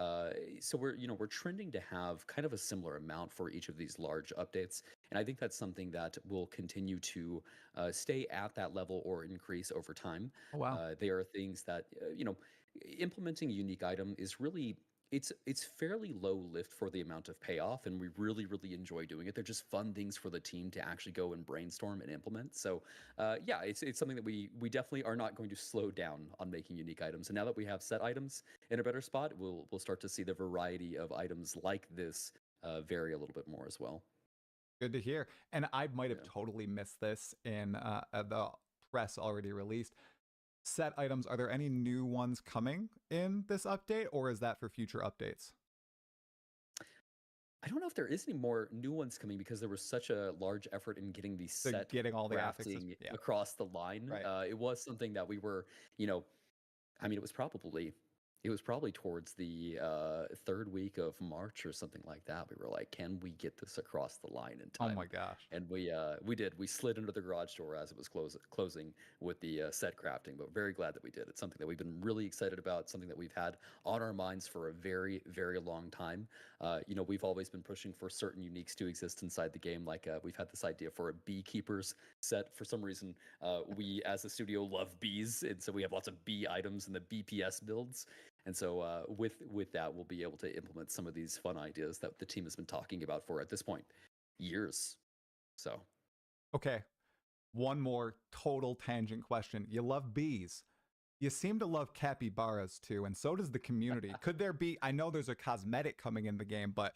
So we're trending to have kind of a similar amount for each of these large updates. And I think that's something that will continue to stay at that level or increase over time. Oh wow. There are things that, implementing a unique item is really it's fairly low lift for the amount of payoff, and we really enjoy doing it. They're just fun things for the team to actually go and brainstorm and implement. So yeah, it's something that we definitely are not going to slow down on making unique items. And now that we have set items in a better spot, we'll start to see the variety of items like this vary a little bit more as well. Good to hear. And I might have Yeah. totally missed this in the press already released. Set items, are there any new ones coming in this update, or is that for future updates? I don't know if there is any more new ones coming because there was such a large effort in getting the So set getting all the affixes. crafting Yeah. across the line. Right. It was something that we were, I mean, it was probably towards the third week of March or something like that. We were like, can we get this across the line in Oh time? my gosh. And we did. We slid into the garage door as it was closing with the set crafting, but very glad that we did. It's something that we've been really excited about, something that we've had on our minds for a very long time. We've always been pushing for certain uniques to exist inside the game. Like we've had this idea for a beekeepers set. For some reason, we as a studio love bees, and so we have lots of bee items in the BPS builds. And so with that, we'll be able to implement some of these fun ideas that the team has been talking about for at this point years. So Okay. One more total tangent question. You love bees. You seem to love capybaras too, and so does the community. Could there be, I know there's a cosmetic coming in the game, but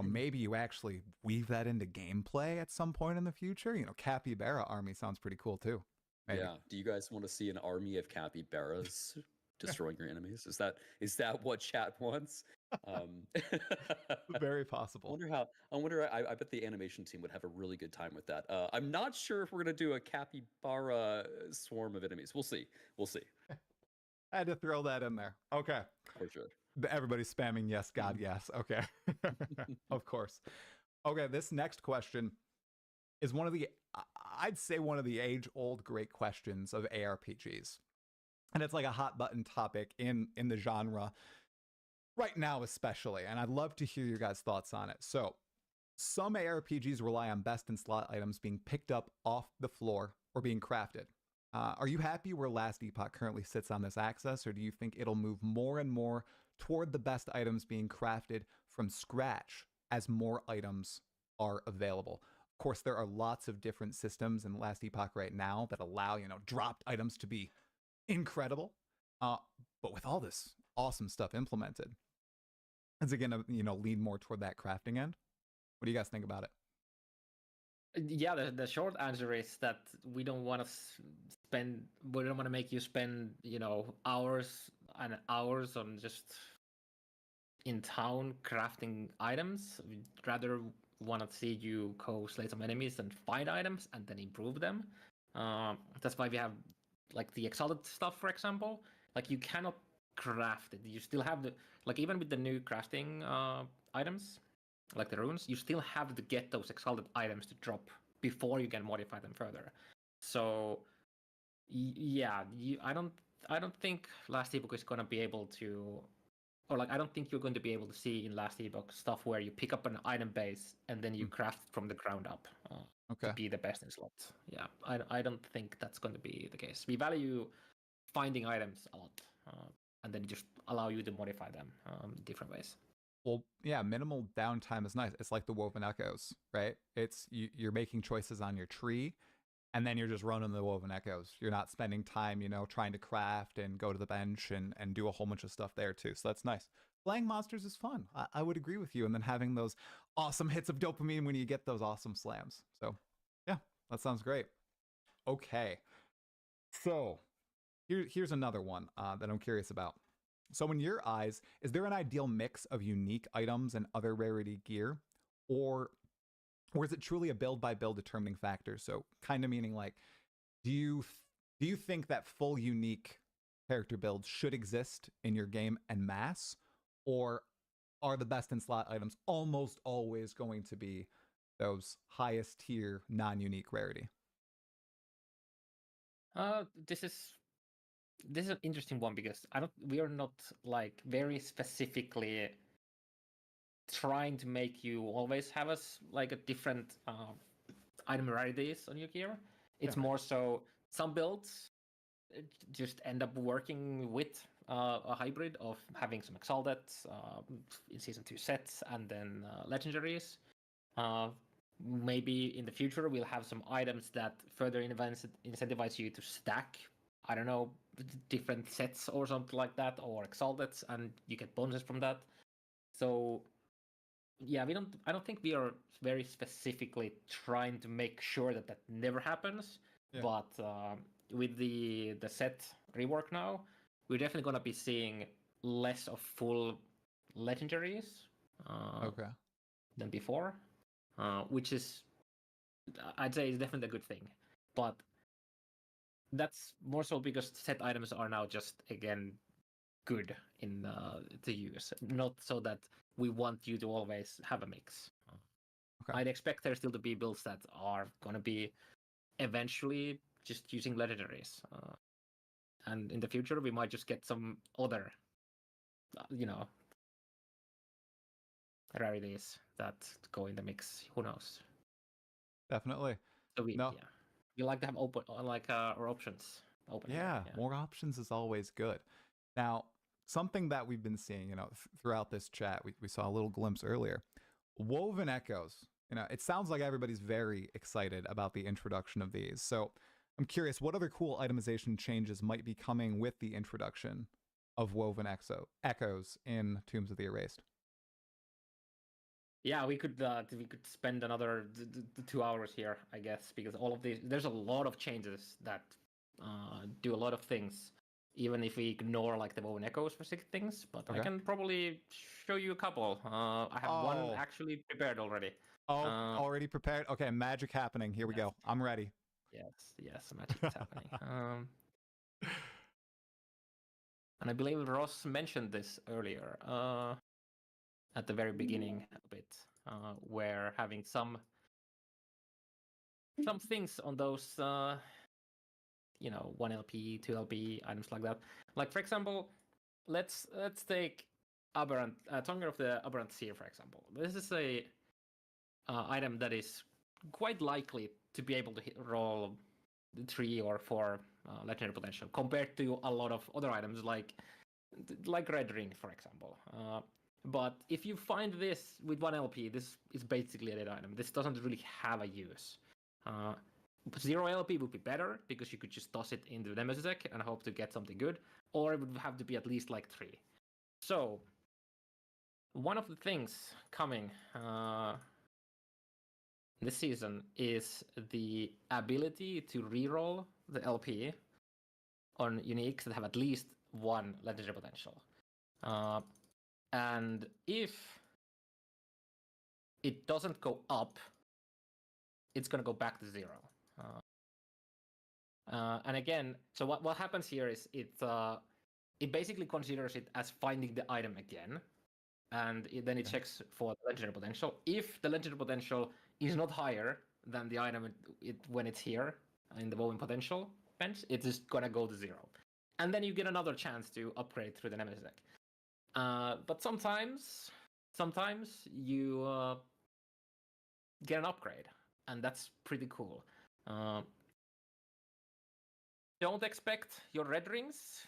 maybe you actually weave that into gameplay at some point in the future? Capybara army sounds pretty cool too. Maybe. yeah, do you guys want to see an army of capybaras destroying your enemies? Is that what chat wants? Um, Very I possible. wonder how. I bet the animation team would have a really good time with that. I'm not sure if we're gonna do a capybara swarm of enemies. We'll see. We'll see. I had to throw that in there. Okay. For sure. Everybody's spamming yes, God, yes. Okay. Of course. Okay, this next question is I'd say one of the age-old great questions of ARPGs. And it's like a hot button topic in the genre right now, especially. And I'd love to hear your guys' thoughts on it. So, some ARPGs rely on best in slot items being picked up off the floor or being crafted. Are you happy where Last Epoch currently sits on this axis, or do you think it'll move more and more toward the best items being crafted from scratch as more items are available? Of course, there are lots of different systems in Last Epoch right now that allow, dropped items to be incredible. But with all this awesome stuff implemented, is it going to, lead more toward that crafting end? What do you guys think about it? Yeah, the short answer is that we don't want to make you spend, hours and hours on just in town crafting items. We'd rather want to see you go slay some enemies and find items and then improve them. That's why we have like the exalted stuff, for example. Like you cannot craft it. You still have even with the new crafting items, like the runes, you still have to get those exalted items to drop before you can modify them further. So yeah, I don't think Last Epoch is gonna be able to, or I don't think you're going to be able to see in Last Epoch stuff where you pick up an item base and then you craft it from the ground up to be the best in slot. Yeah, I don't think that's going to be the case. We value finding items a lot, and then just allow you to modify them different ways. Well, yeah, minimal downtime is nice. It's like the Woven Echoes, right? It's you're making choices on your tree, and then you're just running the Woven Echoes. You're not spending time, trying to craft and go to the bench and do a whole bunch of stuff there too. So that's nice. Playing monsters is fun. I would agree with you. And then having those awesome hits of dopamine when you get those awesome slams. So yeah, that sounds great. Okay. So here's another one that I'm curious about. So in your eyes, is there an ideal mix of unique items and other rarity gear? Or is it truly a build by build determining factor? So kind of meaning do you think that full unique character builds should exist in your game en masse? Or are the best in slot items almost always going to be those highest tier non-unique rarity? This is an interesting one because we are not very specifically trying to make you always have a different item rarities on your gear. It's more so some builds just end up working with a hybrid of having some exalted in season 2 sets and then legendaries. Maybe in the future we'll have some items that further incentivize you to stack, I don't know, different sets or something like that, or exalted, and you get bonuses from that. So yeah, I don't think we are very specifically trying to make sure that never happens. Yeah. But with the set rework now, we're definitely gonna be seeing less of full legendaries than before, which is, I'd say, is definitely a good thing. But that's more so because set items are now just, again, good in to use, not so that we want you to always have a mix. I'd expect there still to be builds that are going to be eventually just using legendaries. And in the future, we might just get some other, rarities that go in the mix. Who knows? Definitely. So we like to have open, our options open. Yeah, more options is always good. Now, something that we've been seeing, throughout this chat, we saw a little glimpse earlier. Woven Echoes. It sounds like everybody's very excited about the introduction of these. So I'm curious, what other cool itemization changes might be coming with the introduction of Woven Echoes in Tombs of the Erased? Yeah, we could spend another 2 hours here, I guess, because all of these, there's a lot of changes that do a lot of things, even if we ignore the Woven Echoes for 6 things. But I can probably show you a couple. I have one actually prepared already. Already prepared? Okay, magic happening. Here we go. I'm ready. Yes, magic is happening. and I believe Ross mentioned this earlier at the very beginning a bit, where having some things on those 1 LP, 2 LP items like that. Like for example, let's take Aberrant Tongue of the Aberrant Seer, for example. This is a item that is quite likely to be able to roll 3 or 4 legendary potential compared to a lot of other items like Red Ring, for example. But if you find this with 1 LP, this is basically a dead item. This doesn't really have a use. 0 LP would be better because you could just toss it into the Nemesis deck and hope to get something good, or it would have to be at least like 3. So, one of the things coming this season is the ability to reroll the LP on uniques that have at least 1 legendary potential. And if it doesn't go up, it's going to go back to 0. And again, so what happens here is it basically considers it as finding the item again, and then it checks for the legendary potential. If the legendary potential is not higher than the item when it's here in the Woven Potential bench, it is going to go to 0. And then you get another chance to upgrade through the Nemesis deck. But sometimes you get an upgrade, and that's pretty cool. Don't expect your Red Rings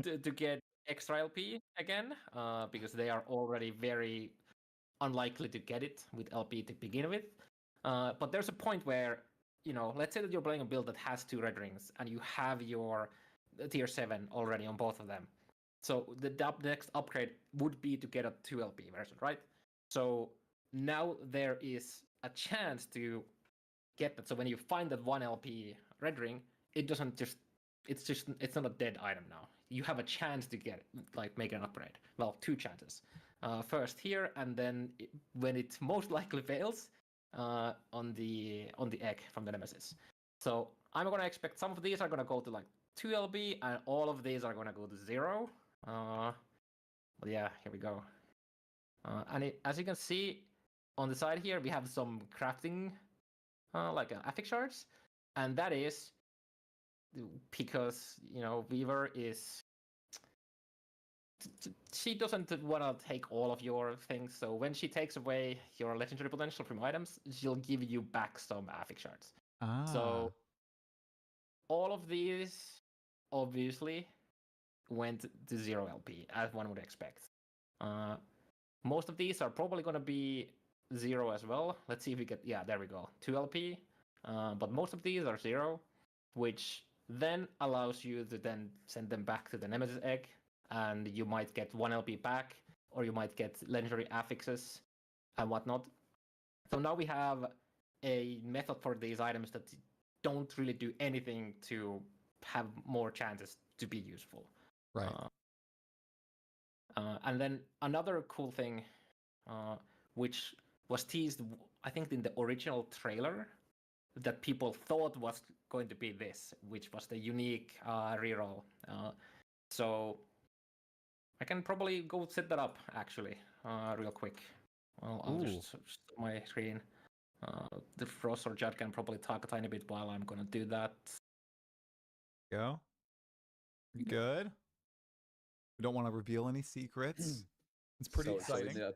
to get extra LP again, because they are already very unlikely to get it with LP to begin with. But there's a point where, let's say that you're playing a build that has 2 Red Rings, and you have your tier 7 already on both of them. So the next upgrade would be to get a 2 LP version, right? So now there is a chance to get that. So when you find that 1 LP Red Ring, it's not a dead item now. You have a chance to get it, make an upgrade. Well, 2 chances. First here, and then when it most likely fails, on the egg from the Nemesis. So I'm gonna expect some of these are gonna go to 2 LP, and all of these are gonna go to 0. But yeah, here we go. And as you can see on the side here, we have some crafting, affix shards, and that is because Weaver is. She doesn't want to take all of your things, so when she takes away your legendary potential from items, she'll give you back some affix shards. So all of these obviously went to 0 LP, as one would expect. Most of these are probably going to be 0 as well. Let's see if we get, there we go, 2 LP. But most of these are 0, which then allows you to then send them back to the Nemesis egg, and you might get 1 LP back, or you might get legendary affixes and whatnot. So now we have a method for these items that don't really do anything to have more chances to be useful. Right. And then another cool thing, which was teased, I think, in the original trailer, that people thought was going to be this, which was the unique reroll. So I can probably go set that up, actually, real quick. Well, I'll just stop my screen. The Ross or Judd can probably talk a tiny bit while I'm going to do that. Go. You good? We don't want to reveal any secrets. It's pretty exciting. So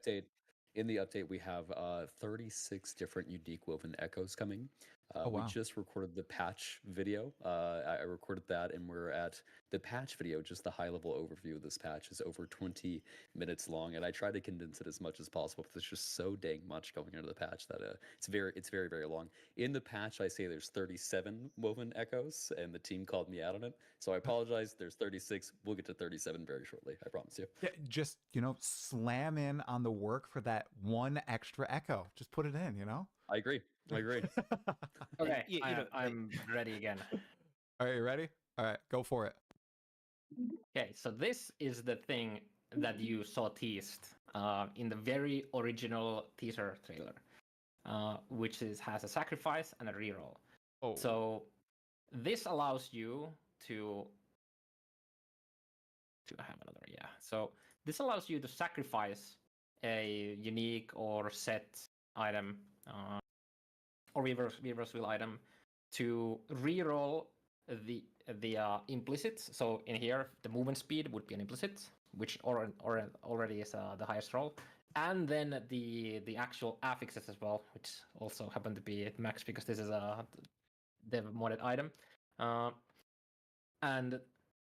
in the update, we have 36 different unique woven echoes coming. Wow. We just recorded the patch video. I recorded that, and we're at the patch video. Just the high-level overview of this patch is over 20 minutes long, and I try to condense it as much as possible. But there's just so dang much going into the patch that it's very, very long. In the patch, I say there's 37 woven echoes, and the team called me out on it. So I apologize. There's 36. We'll get to 37 very shortly. I promise you. Yeah, just slam in on the work for that 1 extra echo. Just put it in. I agree. Okay, I'm ready again. All right, you ready? All right, go for it. Okay, so this is the thing that you saw teased in the very original teaser trailer, which has a sacrifice and a reroll. Oh. So this allows you to Do I have another? Yeah. So this allows you to sacrifice a unique or set item or Weaver's Wheel item to reroll the implicit. So in here, the movement speed would be an implicit, which already is the highest roll, and then the actual affixes as well, which also happen to be at max because this is a dev modded item. And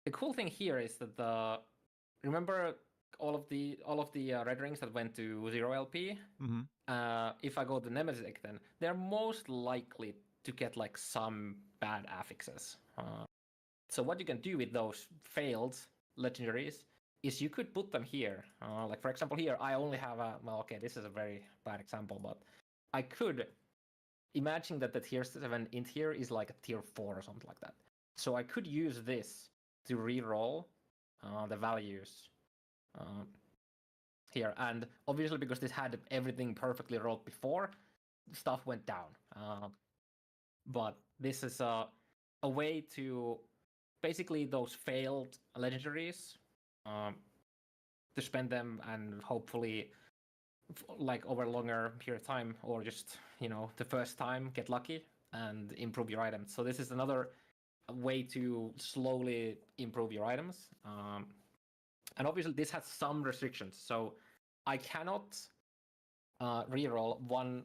the cool thing here is that remember all of the red rings that went to 0 LP. Mm-hmm. If I go to Nemesis Egg, then they're most likely to get like some bad affixes. So what you can do with those failed legendaries is you could put them here. Like for example, here I only have a this is a very bad example, but I could imagine that the tier 7 int here is like a tier 4 or something like that. So I could use this to re-roll the values here, and obviously because this had everything perfectly rolled before, stuff went down. But this is a way to basically those failed legendaries to spend them and hopefully like over a longer period of time, or just the first time get lucky and improve your items. So this is another way to slowly improve your items. And obviously this has some restrictions. So I cannot reroll 1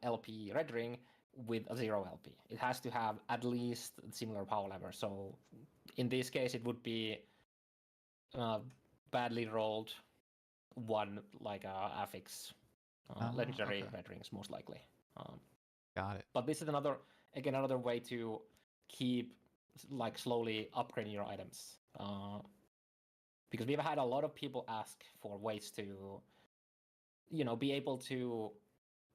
LP red ring with a 0 LP. It has to have at least similar power level. So in this case, it would be badly rolled 1 like affix legendary red rings, most likely. Got it. But this is another way to keep like slowly upgrading your items. Because we've had a lot of people ask for ways to, be able to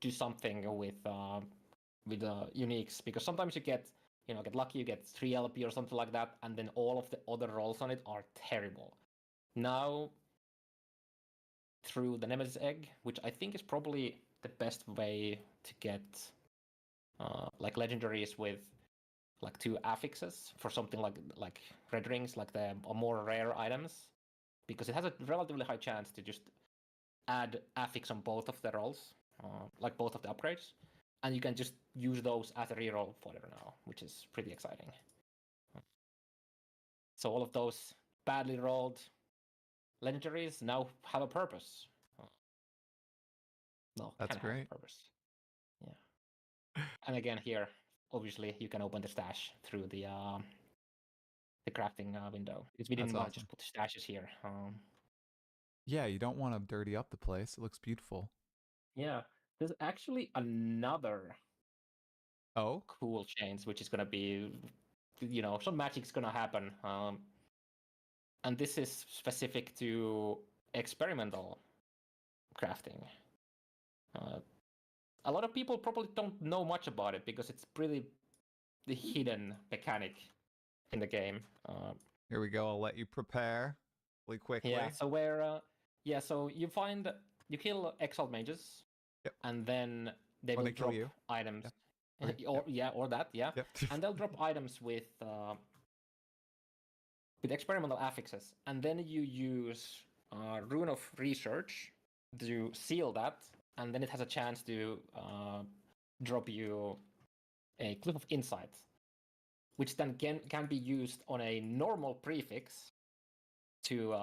do something with uniques. Because sometimes you get lucky, you get 3 LP or something like that, and then all of the other rolls on it are terrible. Now, through the Nemesis Egg, which I think is probably the best way to get like legendaries with like 2 affixes for something like red rings, like the more rare items, because it has a relatively high chance to just add affix on both of the rolls, like both of the upgrades, and you can just use those as a reroll forever now, which is pretty exciting. So all of those badly rolled legendaries now have a purpose. That's great. Have a purpose. Yeah. And again, here, obviously, you can open the stash through the crafting window. Because we didn't want to just put the stashes here. Yeah, you don't want to dirty up the place. It looks beautiful. Yeah, there's actually another cool change, which is going to be, some magic's going to happen. And this is specific to experimental crafting. A lot of people probably don't know much about it because it's pretty the hidden mechanic in the game. Here we go. I'll let you prepare really quickly. Yeah. So so you kill exiled mages, and then they will drop items. Yeah. Or that. Yeah. Yep. And they'll drop items with experimental affixes, and then you use Rune of Research to seal that. And then it has a chance to drop you a Cliff of Insight, which then can be used on a normal prefix to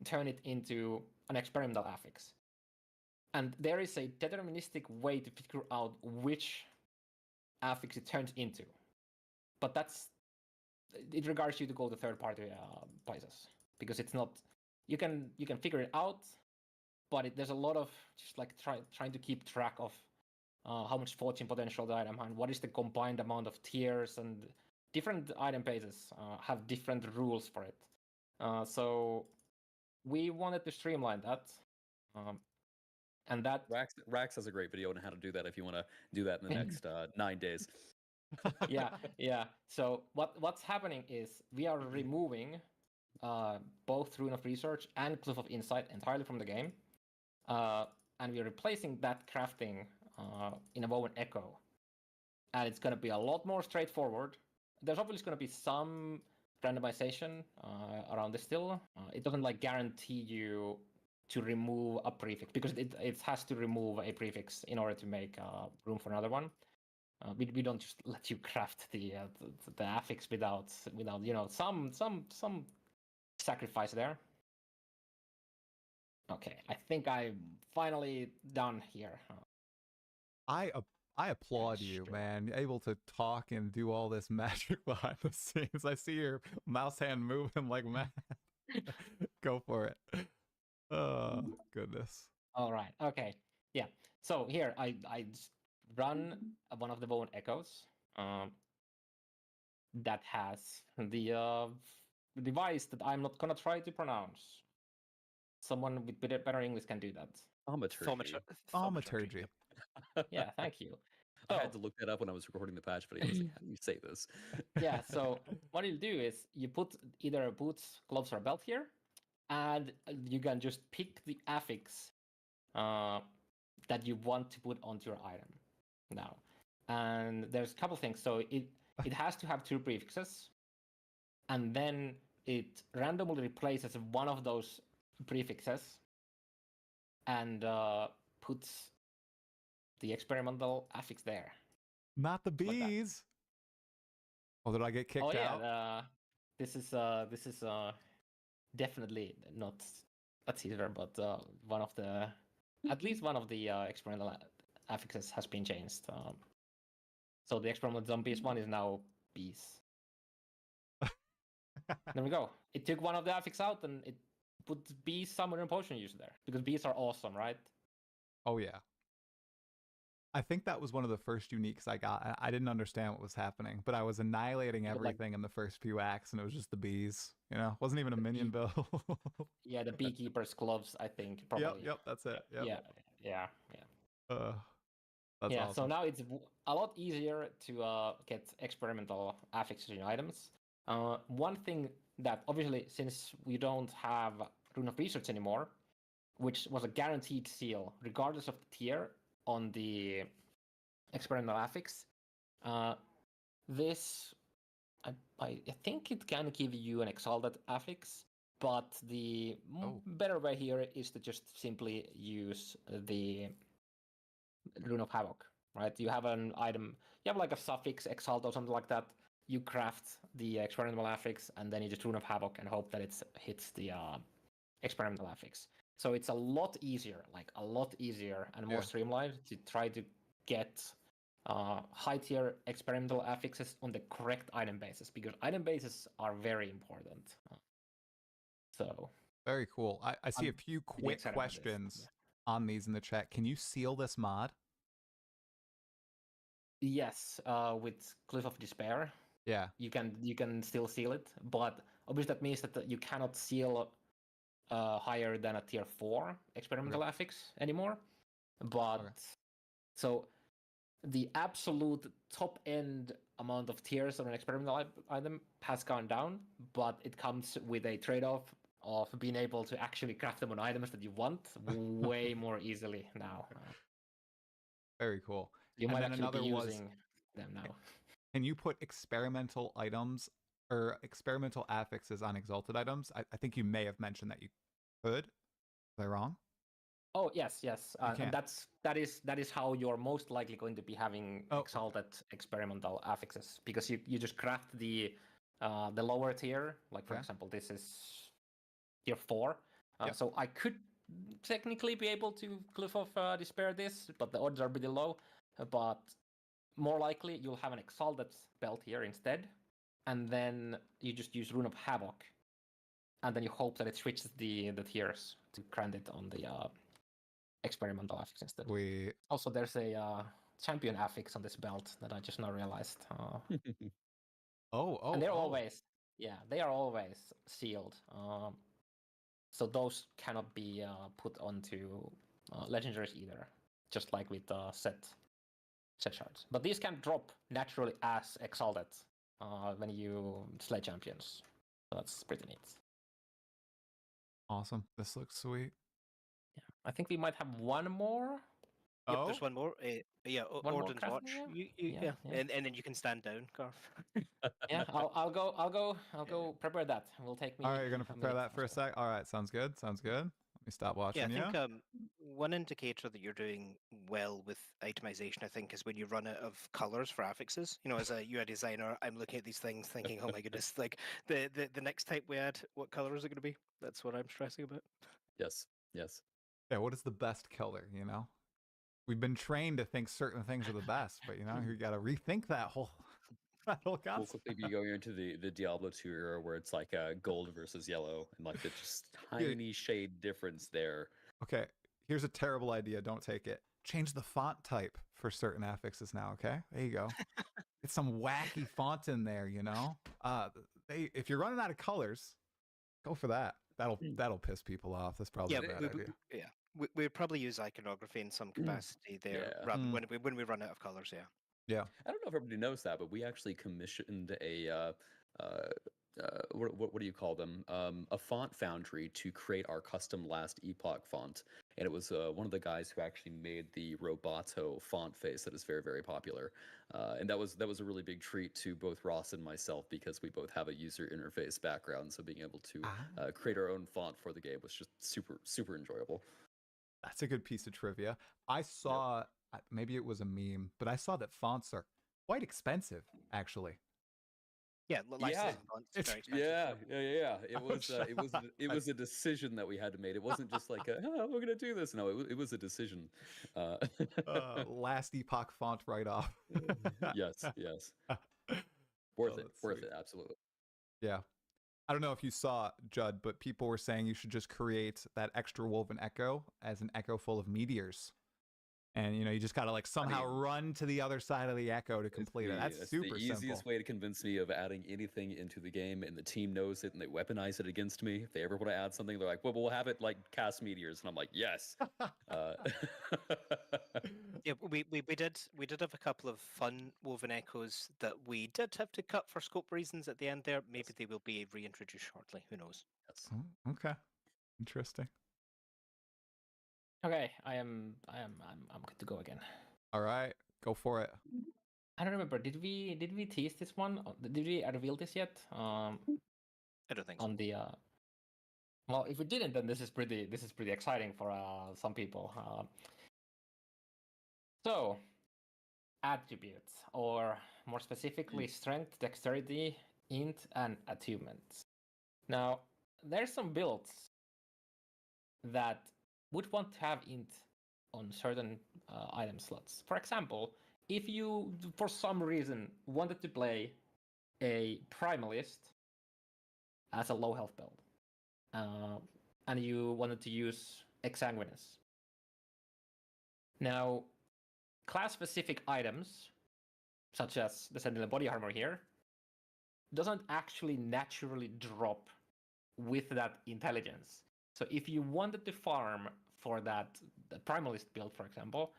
turn it into an experimental affix. And there is a deterministic way to figure out which affix it turns into. But it requires you to go to third-party places, because it's not. You can figure it out. But there's a lot of just like trying to keep track of how much fortune potential the item has, what is the combined amount of tiers, and different item pages have different rules for it. So we wanted to streamline that. And that Rax has a great video on how to do that if you want to do that in the next 9 days. Yeah. So what's happening is we are removing both Rune of Research and Cliff of Insight entirely from the game. And we're replacing that crafting in a Woven Echo. And it's going to be a lot more straightforward. There's obviously going to be some randomization around the still. It doesn't like guarantee you to remove a prefix because it has to remove a prefix in order to make room for another one. We don't just let you craft the affix without some sacrifice there. Okay, I think I'm finally done here. I applaud you, sure. man. Able to talk and do all this magic behind the scenes. I see your mouse hand moving like mad. Go for it. Oh, goodness. All right. Okay. Yeah. So here I just run one of the bone echoes that has the device that I'm not gonna try to pronounce. Someone with better English can do that. Thaumaturgy. Thaumaturgy. Yeah. Thank you. I had to look that up when I was recording the patch, but I was like, how do you say this? Yeah. So what you'll do is you put either boots, gloves, or belt here, and you can just pick the affix that you want to put onto your item now. And there's a couple things. So it has to have 2 prefixes, and then it randomly replaces one of those prefixes and puts the experimental affix there. Not the Like that. bees. Oh, did I get kicked Oh yeah, out? this is definitely not a teaser, but at least one of the experimental affixes has been changed. So the experimental zombies one is now bees. There we go. It took one of the affix out and it put bees summoner and potion use there because bees are awesome, right? Oh, yeah. I think that was one of the first uniques I got. I didn't understand what was happening, but I was annihilating everything in the first few acts, and it was just the bees. You know, wasn't even a minion build. Yeah, the beekeeper's gloves, I think. Probably. Yep, that's it. Yep. Yeah. That's awesome. So now it's a lot easier to get experimental affixes in items. One thing that obviously, since we don't have Rune of Research anymore, which was a guaranteed seal, regardless of the tier on the experimental affix, this I think it can give you an exalted affix, but the better way here is to just simply use the Rune of Havoc, right? You have an item, you have like a suffix, exalt or something like that. You craft the experimental affix, and then you just Rune of Havoc and hope that it hits the experimental affix. So it's a lot easier and more streamlined to try to get high tier experimental affixes on the correct item basis, because item bases are very important. So very cool. I see a few quick questions on these in the chat. Can you seal this mod? Yes, with Cliff of Despair. Yeah, you can still seal it, but obviously that means that you cannot seal higher than a tier 4 experimental affix anymore. But so the absolute top end amount of tiers on an experimental item has gone down, but it comes with a trade-off of being able to actually craft them on items that you want way more easily now. Very cool. You might actually be using them now. Can you put experimental items or experimental affixes on exalted items? I think you may have mentioned that you could. Am I wrong? Oh yes. And that is how you're most likely going to be having exalted experimental affixes, because you just craft the lower tier. Like for example, this is tier 4. So I could technically be able to Cliff of Despair this, but the odds are pretty low. But more likely you'll have an exalted belt here instead, and then you just use Rune of Havoc, and then you hope that it switches the tiers to grant it on the experimental affix instead. Also, there's a champion affix on this belt that I just now realized. And they're always they are always sealed. So those cannot be put onto legendaries either, just like with set shards. But these can drop naturally as exalted when you slay champions. So that's pretty neat. Awesome. This looks sweet. Yeah, I think we might have one more. Yep, there's one more. Yeah, One more Orden's crafting Watch. area? Yeah. Yeah. And then you can stand down, Garth. Yeah, I'll go prepare that. It will take me. All right, you're gonna a prepare minute that for or a so. sec. All right, sounds good. Sounds good. Let me stop Yeah, watching I think you. one indicator that you're doing well with itemization, I think, is when you run out of colors for affixes. You know, as a UI designer, I'm looking at these things thinking, oh my goodness, like the next type we add, what color is it going to be? That's what I'm stressing about. Yes. Yes. Yeah, what is the best color? You know, we've been trained to think certain things are the best, but you know, you got to rethink that whole We'll concept. quickly be going into the Diablo 2 era where it's like gold versus yellow and like the just Yeah. tiny shade difference there. Okay, here's a terrible idea. Don't take it. Change the font type for certain affixes now. Okay, there you go. Get some wacky font in there. You know, if you're running out of colors, go for that. That'll piss people off. That's probably Yeah, a bad idea. we'd probably use iconography in some capacity there Yeah. rather when we run out of colors. Yeah. Yeah. I don't know if everybody knows that, but we actually commissioned a what do you call them? A font foundry to create our custom Last Epoch font, and it was one of the guys who actually made the Roboto font face that is very, very popular. And that was a really big treat to both Ross and myself because we both have a user interface background, so being able to create our own font for the game was just super, super enjoyable. That's a good piece of trivia. I saw, maybe it was a meme, but I saw that fonts are quite expensive, actually. Yeah, Yeah. It's very expensive. Yeah. It Oh, was shut up. it was a decision that we had to make. It wasn't just like oh, we're gonna do this. No, it was a decision. Last Epoch font write-off. Yes. Worth Oh, it. that's Worth sweet. it. Absolutely. Yeah. I don't know if you saw, Judd, but people were saying you should just create that extra woven echo as an echo full of meteors. And you know, you just gotta like somehow run to the other side of the echo to complete it. That's super the easiest simple. way to convince me of adding anything into the game, and the team knows it, and they weaponize it against me. If they ever want to add something, they're like, "Well, we'll have it like cast meteors," and I'm like, "Yes." Yeah, we did have a couple of fun woven echoes that we did have to cut for scope reasons at the end there. Maybe they will be reintroduced shortly. Who knows? Yes. Oh, okay. Interesting. Okay, I'm good to go again. All right, go for it. I don't remember. Did we tease this one? Did we reveal this yet? I don't think so. On the well, if we didn't, then this is pretty exciting for some people. So, attributes, or more specifically, strength, dexterity, int, and attunements. Now, there's some builds that would want to have int on certain item slots. For example, if you, for some reason, wanted to play a Primalist as a low health build, and you wanted to use Exsanguinous. Now, class-specific items, such as the Sentinel body armor here, doesn't actually naturally drop with that intelligence. So if you wanted to farm for the Primalist build, for example,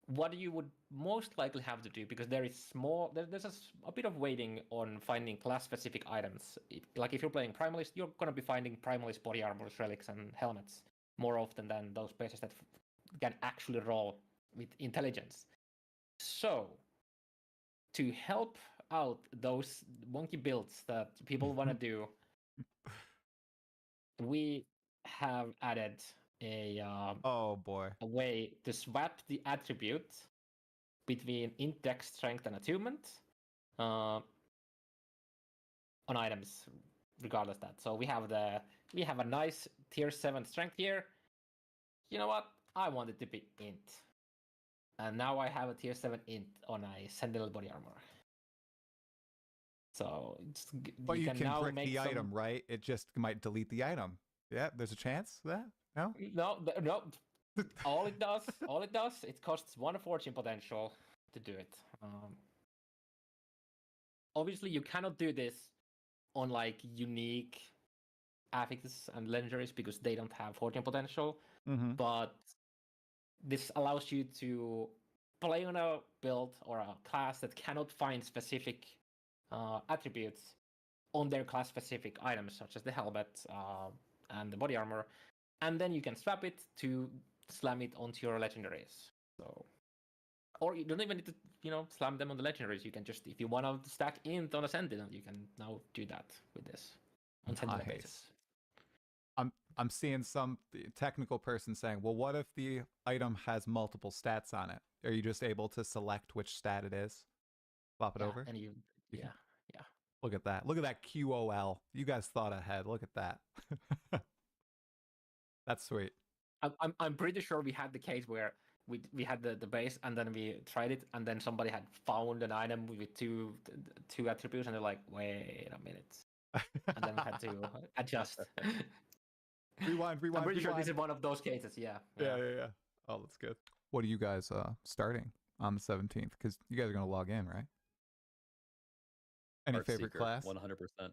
what you would most likely have to do, because there's a bit of waiting on finding class-specific items. If you're playing Primalist, you're going to be finding Primalist body armors, relics, and helmets more often than those bases that can actually roll with intelligence. So, to help out those wonky builds that people want to do, we have added a Oh boy. a way to swap the attribute between int, dex, strength, and attunement on items, regardless of that. So we have a nice tier 7 strength here. You know what? I want it to be int. And now I have a tier 7 int on a Sentinel body armor. So But you can now brick make the some... item, right? It just might delete the item. Yeah, there's a chance of that? No? No. All it does, it costs 1 fortune potential to do it. Obviously, you cannot do this on like unique affixes and legendaries because they don't have fortune potential. Mm-hmm. But this allows you to play on a build or a class that cannot find specific attributes on their class-specific items, such as the helmet and the body armor, and then you can swap it to slam it onto your legendaries. So, or you don't even need to, slam them on the legendaries. You can just, if you want to stack int on a Sentinel, you can now do that with this on Sentinel basis. I'm seeing some technical person saying, well, what if the item has multiple stats on it? Are you just able to select which stat it is? Swap it over? And you can- yeah. Look at that. Look at that QOL. You guys thought ahead. Look at that. That's sweet. I'm pretty sure we had the case where we had the base and then we tried it and then somebody had found an item with two attributes and they're like, wait a minute. And then we had to adjust. Rewind. I'm pretty sure this is one of those cases. Yeah. Oh, that's good. What are you guys starting on the 17th? Because you guys are going to log in, right? Any favorite class? 100%.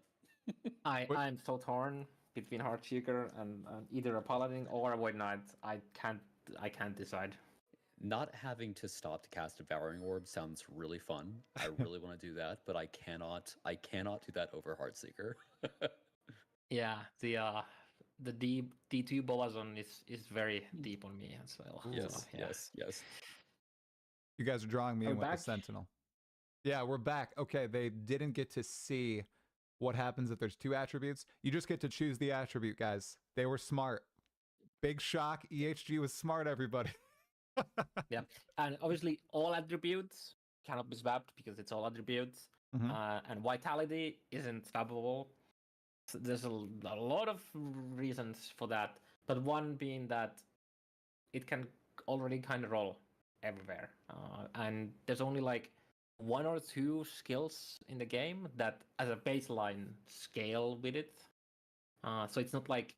I'm so torn between Heartseeker and either a Paladin or a Void Knight. I can't decide. Not having to stop to cast Devouring Orb sounds really fun. I really want to do that, but I cannot do that over Heartseeker. Yeah, the D2 Bolazon is very deep on me as well. Yes. You guys are drawing me in with back? the Sentinel. Yeah, we're back. Okay, they didn't get to see what happens if there's two attributes. You just get to choose the attribute, guys. They were smart. Big shock. EHG was smart, everybody. Yeah, and obviously all attributes cannot be swapped because it's all attributes. And Vitality isn't swappable. So there's a lot of reasons for that, but one being that it can already kind of roll everywhere, and there's only like one or two skills in the game that, as a baseline, scale with it. So it's not like,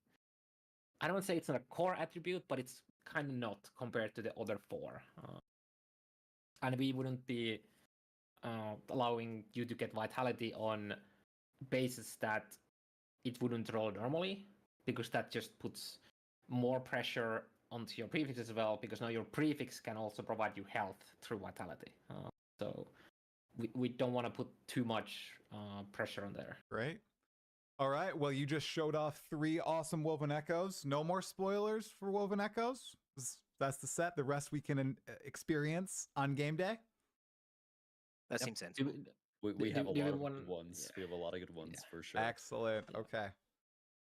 I don't want to say it's not a core attribute, but it's kind of not compared to the other four. And we wouldn't be allowing you to get Vitality on bases that it wouldn't roll normally, because that just puts more pressure onto your prefix as well, because now your prefix can also provide you health through Vitality. So we don't want to put too much pressure on there. Right. All right. Well, you just showed off 3 awesome Woven Echoes. No more spoilers for Woven Echoes. That's the set. The rest we can experience on game day. That seems sensible. We have a lot of good ones. Yeah. We have a lot of good ones for sure. Excellent. Yeah. Okay.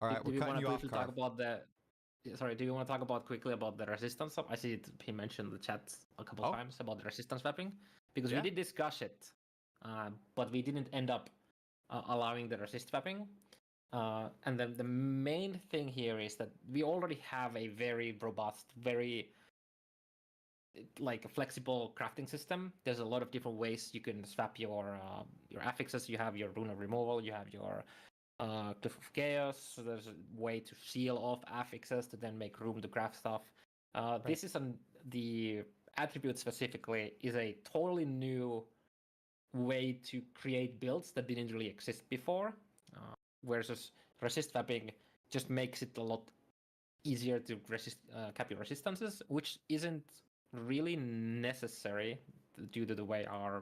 All right. Do We're cutting you off, talk about the? Sorry. Do you want to talk about quickly about the resistance stuff? I see he mentioned the chat a couple times about the resistance swapping, because we did discuss it, but we didn't end up allowing the resist swapping. And then the main thing here is that we already have a very robust, very flexible crafting system. There's a lot of different ways you can swap your affixes. You have your Rune of Removal, you have your Cliff of Chaos. So there's a way to seal off affixes to then make room to craft stuff. This is the attribute specifically is a totally new way to create builds that didn't really exist before. Versus resist swapping just makes it a lot easier to cap your resistances, which isn't really necessary due to the way our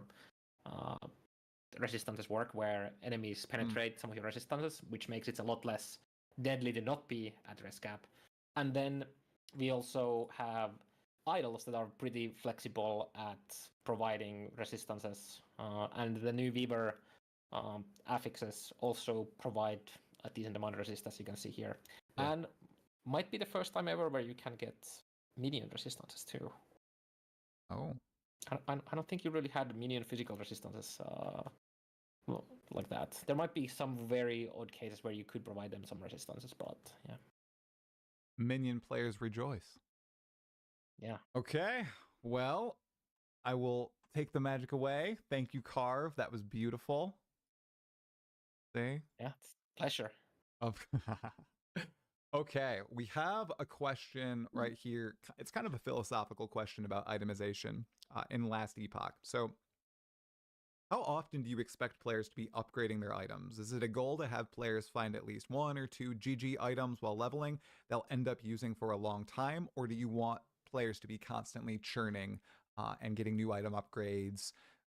resistances work, where enemies penetrate some of your resistances, which makes it a lot less deadly to not be at rest cap. And then we also have idols that are pretty flexible at providing resistances, and the new Weaver affixes also provide a decent amount of resistance, you can see here. And might be the first time ever where you can get minion resistances too. Oh. I don't think you really had minion physical resistances like that. There might be some very odd cases where you could provide them some resistances, but yeah. Minion players rejoice. Yeah. Okay. Well, I will take the magic away. Thank you, Carve. That was beautiful. See? Yeah, it's a pleasure. Okay, we have a question right here. It's kind of a philosophical question about itemization in Last Epoch. So, how often do you expect players to be upgrading their items? Is it a goal to have players find at least 1 or 2 GG items while leveling they'll end up using for a long time? Or do you want players to be constantly churning and getting new item upgrades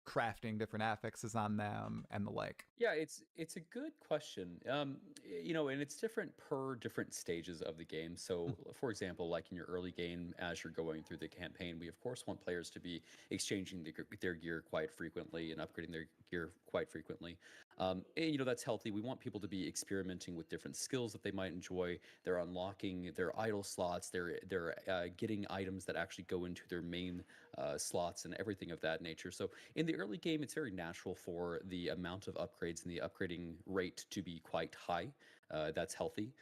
crafting different affixes on them and the like? Yeah, it's a good question. And it's different per different stages of the game. So, for example, like in your early game, as you're going through the campaign, we of course want players to be exchanging their gear quite frequently and upgrading their gear quite frequently. And that's healthy. We want people to be experimenting with different skills that they might enjoy. They're unlocking their idle slots. They're getting items that actually go into their main slots and everything of that nature. So in the early game, it's very natural for the amount of upgrades and the upgrading rate to be quite high. That's healthy.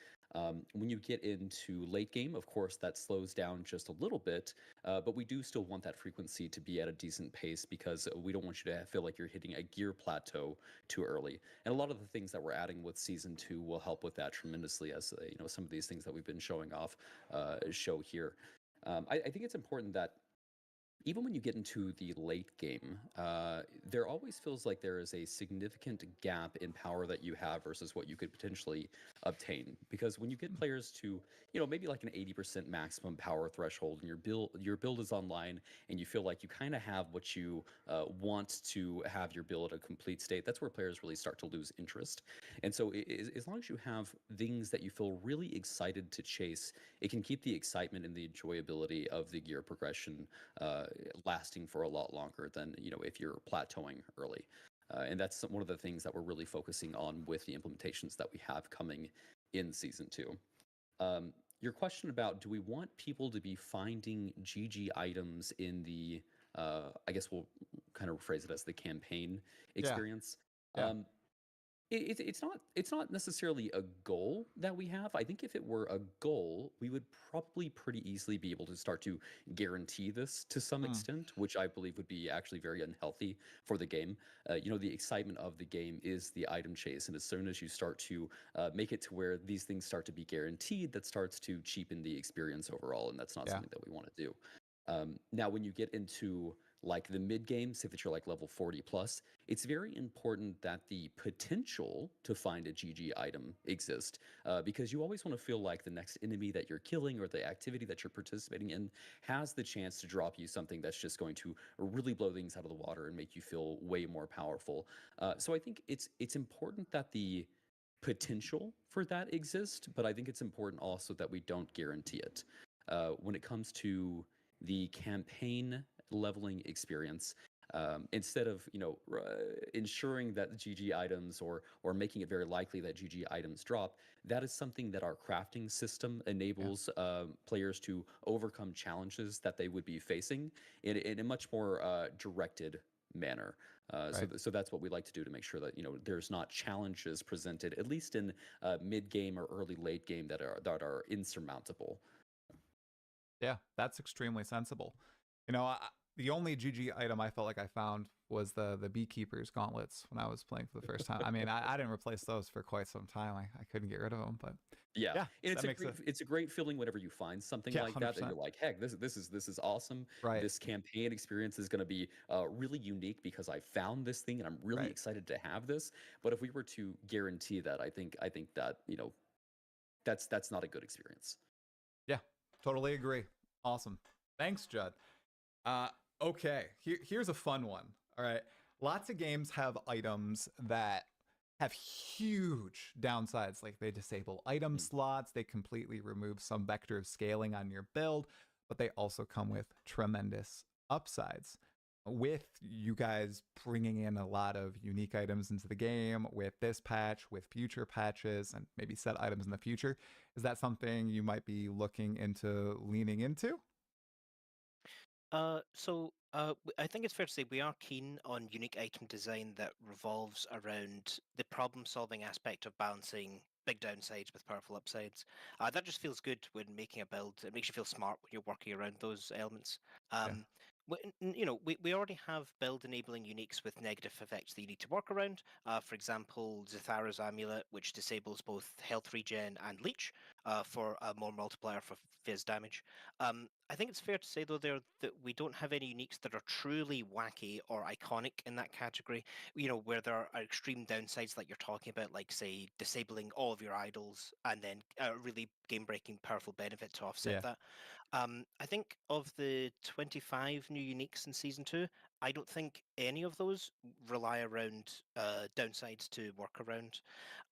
When you get into late game, of course, that slows down just a little bit, but we do still want that frequency to be at a decent pace because we don't want you to feel like you're hitting a gear plateau too early. And a lot of the things that we're adding with season 2 will help with that tremendously, as some of these things that we've been showing off show here. I think it's important that even when you get into the late game, there always feels like there is a significant gap in power that you have versus what you could potentially obtain. Because when you get players to, maybe like an 80% maximum power threshold, and your build is online, and you feel like you kind of have what you want to have your build at a complete state, that's where players really start to lose interest. And so, as long as you have things that you feel really excited to chase, it can keep the excitement and the enjoyability of the gear progression lasting for a lot longer than if you're plateauing early. And that's one of the things that we're really focusing on with the implementations that we have coming in season 2. Your question about, do we want people to be finding GG items in the I guess we'll kind of rephrase it as the campaign experience. Yeah. It's not necessarily a goal that we have. I think if it were a goal, we would probably pretty easily be able to start to guarantee this to some extent, which I believe would be actually very unhealthy for the game. The excitement of the game is the item chase, and as soon as you start to make it to where these things start to be guaranteed, that starts to cheapen the experience overall, and that's not something that we want to do. Now, when you get into like the mid game, say that you're like level 40 plus, it's very important that the potential to find a GG item exists, because you always want to feel like the next enemy that you're killing or the activity that you're participating in has the chance to drop you something that's just going to really blow things out of the water and make you feel way more powerful. So I think it's important that the potential for that exists, but I think it's important also that we don't guarantee it. When it comes to the campaign leveling experience, instead of ensuring that the GG items or making it very likely that GG items drop, that is something that our crafting system enables players to overcome challenges that they would be facing in a much more directed manner. So that's what we like to do to make sure that there's not challenges presented, at least in mid game or early late game, that are insurmountable. Yeah, that's extremely sensible. The only GG item I felt like I found was the Beekeeper's gauntlets when I was playing for the first time. I mean, I didn't replace those for quite some time. I couldn't get rid of them, but yeah, and it's a great feeling whenever you find something like that 100%. That you're like, heck, this is awesome. Right. This campaign experience is going to be really unique because I found this thing and I'm really excited to have this. But if we were to guarantee that, I think that that's not a good experience. Yeah, totally agree. Awesome. Thanks, Judd. Okay, here's a fun one. All right. Lots of games have items that have huge downsides, like they disable item slots, they completely remove some vector of scaling on your build, but they also come with tremendous upsides. With you guys bringing in a lot of unique items into the game with this patch, with future patches, and maybe set items in the future, is that something you might be looking into leaning into? I think it's fair to say we are keen on unique item design that revolves around the problem-solving aspect of balancing big downsides with powerful upsides. That just feels good when making a build. It makes you feel smart when you're working around those elements. We already have build enabling uniques with negative effects that you need to work around. For example, Zithara's amulet, which disables both health regen and leech for a more multiplier for fizz damage. I think it's fair to say though there that we don't have any uniques that are truly wacky or iconic in that category. Where there are extreme downsides like you're talking about, like say disabling all of your idols and then a really game-breaking powerful benefit to offset that. I think of the 25 new uniques in season 2, I don't think any of those rely around downsides to work around.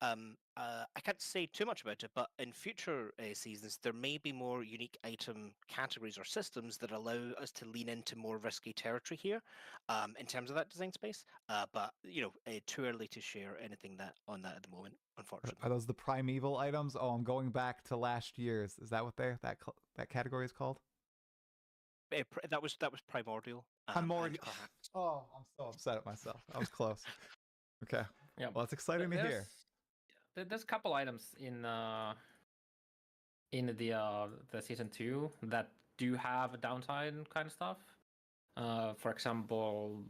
I can't say too much about it, but in future seasons, there may be more unique item categories or systems that allow us to lean into more risky territory here, in terms of that design space. But too early to share anything on that at the moment, unfortunately. Are those the primeval items? Oh, I'm going back to last year's. Is that what that category is called? That was primordial. Primordial. And perhaps Oh, I'm so upset at myself. I was close. Okay. Yeah. Well, it's exciting to hear. There's a couple items in the season 2 that do have a downside kind of stuff. For example,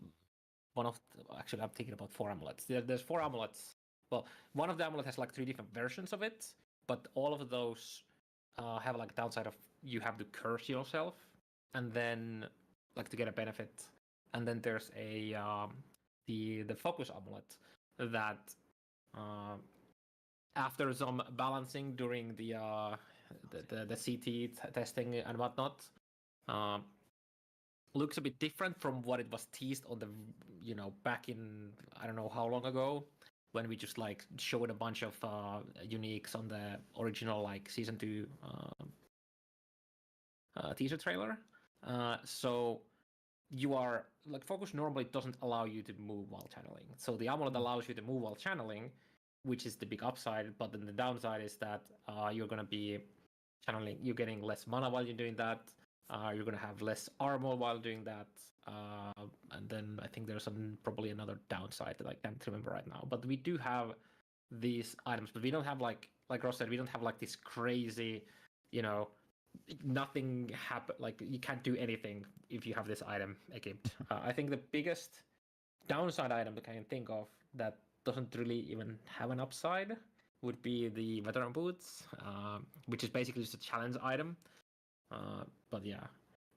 actually I'm thinking about 4 amulets. There's 4 amulets. Well, one of the amulets has like 3 different versions of it, but all of those have like a downside of you have to curse yourself, and then like to get a benefit. And then there's the focus amulet that after some balancing during the CT testing and whatnot, looks a bit different from what it was teased on the back in I don't know how long ago, when we just like showed a bunch of uniques on the original like season 2 teaser trailer. So you are like focus normally doesn't allow you to move while channeling. So the amulet allows you to move while channeling, which is the big upside. But then the downside is that you're gonna be channeling. You're getting less mana while you're doing that. You're gonna have less armor while doing that. And then I think there's probably another downside that I can't remember right now. But we do have these items, but we don't have like Ross said, we don't have like this crazy, nothing happen. Like you can't do anything if you have this item equipped. I think the biggest downside item that I can think of that doesn't really even have an upside would be the veteran boots, which is basically just a challenge item. But yeah,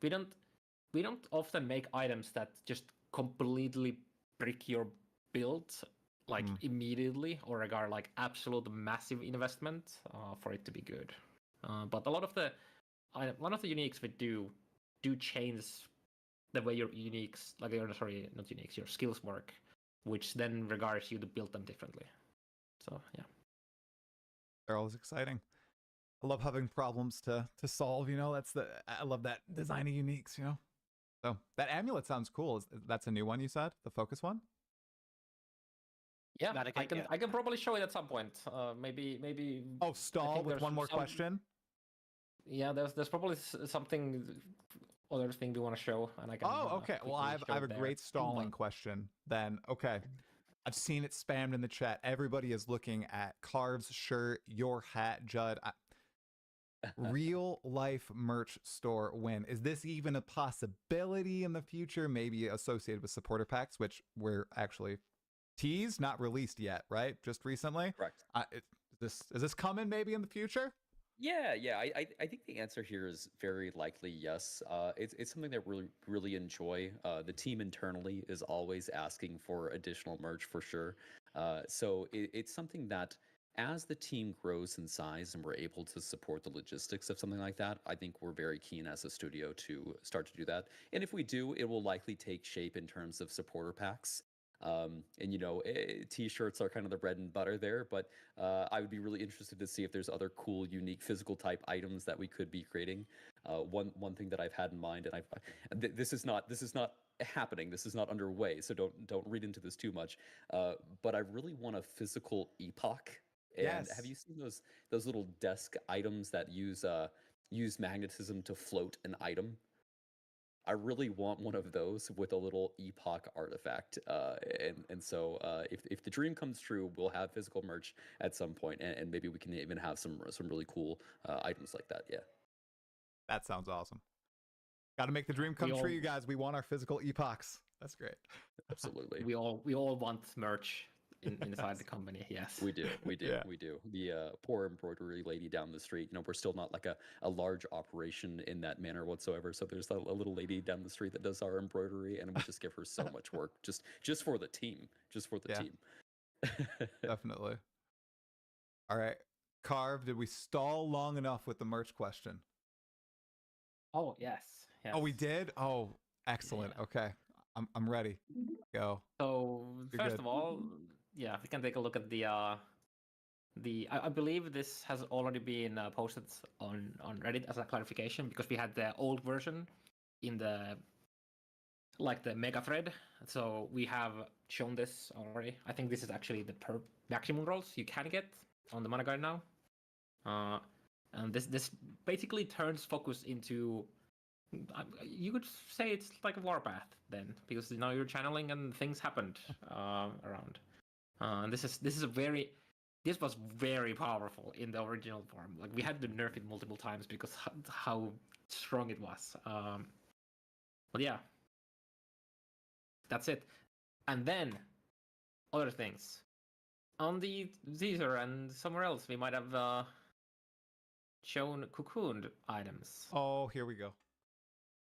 we don't often make items that just completely brick your build like immediately or regard like absolute massive investment for it to be good. But a lot of the uniques we do change the way your uniques, like not uniques, your skills work, which then requires you to build them differently. So yeah, They're always exciting. I love having problems to solve. I love that designing uniques. So that amulet sounds cool. That's a new one you said, the focus one? Yeah, I can probably show it at some point. Maybe. Oh, stall with one more question. Yeah, there's probably something other thing we want to show, and I can. Oh, okay. Well, I have a great stalling question then. Okay, I've seen it spammed in the chat. Everybody is looking at Carve's shirt, your hat, Judd. Real life merch store win. Is this even a possibility in the future? Maybe associated with supporter packs, which were actually teased, not released yet, right? Just recently. Correct. Is this coming maybe in the future? Yeah. I think the answer here is very likely yes. It's something that we really enjoy. The team internally is always asking for additional merch for sure. So it's something that as the team grows in size and we're able to support the logistics of something like that, I think we're very keen as a studio to start to do that. And if we do, it will likely take shape in terms of supporter packs. T-shirts are kind of the bread and butter there, but I would be really interested to see if there's other cool, unique physical type items that we could be creating. One thing that I've had in mind, and this is not happening, this is not underway, so don't read into this too much. But I really want a physical epoch. And yes. Have you seen those little desk items that use magnetism to float an item? I really want one of those with a little epoch artifact. So if the dream comes true, we'll have physical merch at some point, and maybe we can even have some really cool items like that. Yeah. That sounds awesome. Got to make the dream come true, you guys. We want our physical epochs. That's great. Absolutely. We all want merch inside the company. Yes, we do. Yeah. We do. The poor embroidery lady down the street. We're still not like a large operation in that manner whatsoever. So there's a little lady down the street that does our embroidery, and we just give her so much work just for the team, team. Definitely. All right, Carve. Did we stall long enough with the merch question? Oh yes. Oh, we did. Oh, excellent. Yeah. Okay. I'm ready. Go. So You're first good. of all, yeah, we can take a look at the I believe this has already been posted on Reddit as a clarification, because we had the old version in the mega thread. So we have shown this already. I think this is actually the maximum rolls you can get on the mana guide now. And this basically turns focus into, you could say it's like a warpath then, because now you're channeling and things happened around. And this was very powerful in the original form. Like, we had to nerf it multiple times because how strong it was. But yeah, that's it. And then other things on the teaser and somewhere else, we might have shown cocooned items. Oh, here we go.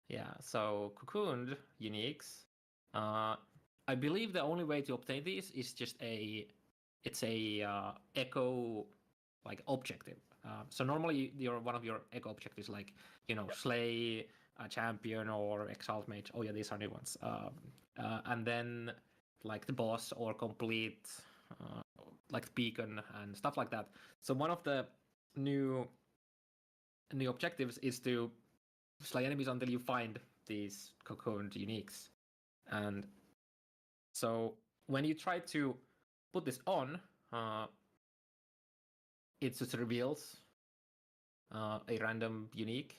Yeah, so cocooned uniques. I believe the only way to obtain these is just it's a echo like objective. So normally one of your echo objectives, like, slay a champion or exalt mage. Oh yeah, these are new ones. And then like the boss or complete like beacon and stuff like that. So one of the new objectives is to slay enemies until you find these cocooned uniques. And so when you try to put this on, it just reveals a random unique.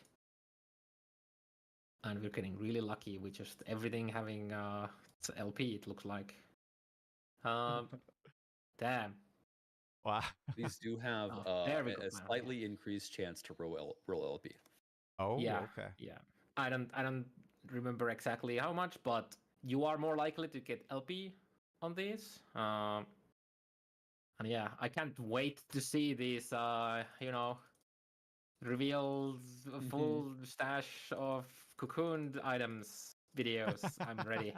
And we're getting really lucky with just everything having it's LP, it looks like. Damn. Wow. These do have there we go. a slightly increased chance to roll LP. Oh, yeah, okay. Yeah. I don't remember exactly how much, but you are more likely to get LP on these. And yeah, I can't wait to see these reveals full stash of cocooned items videos. I'm ready.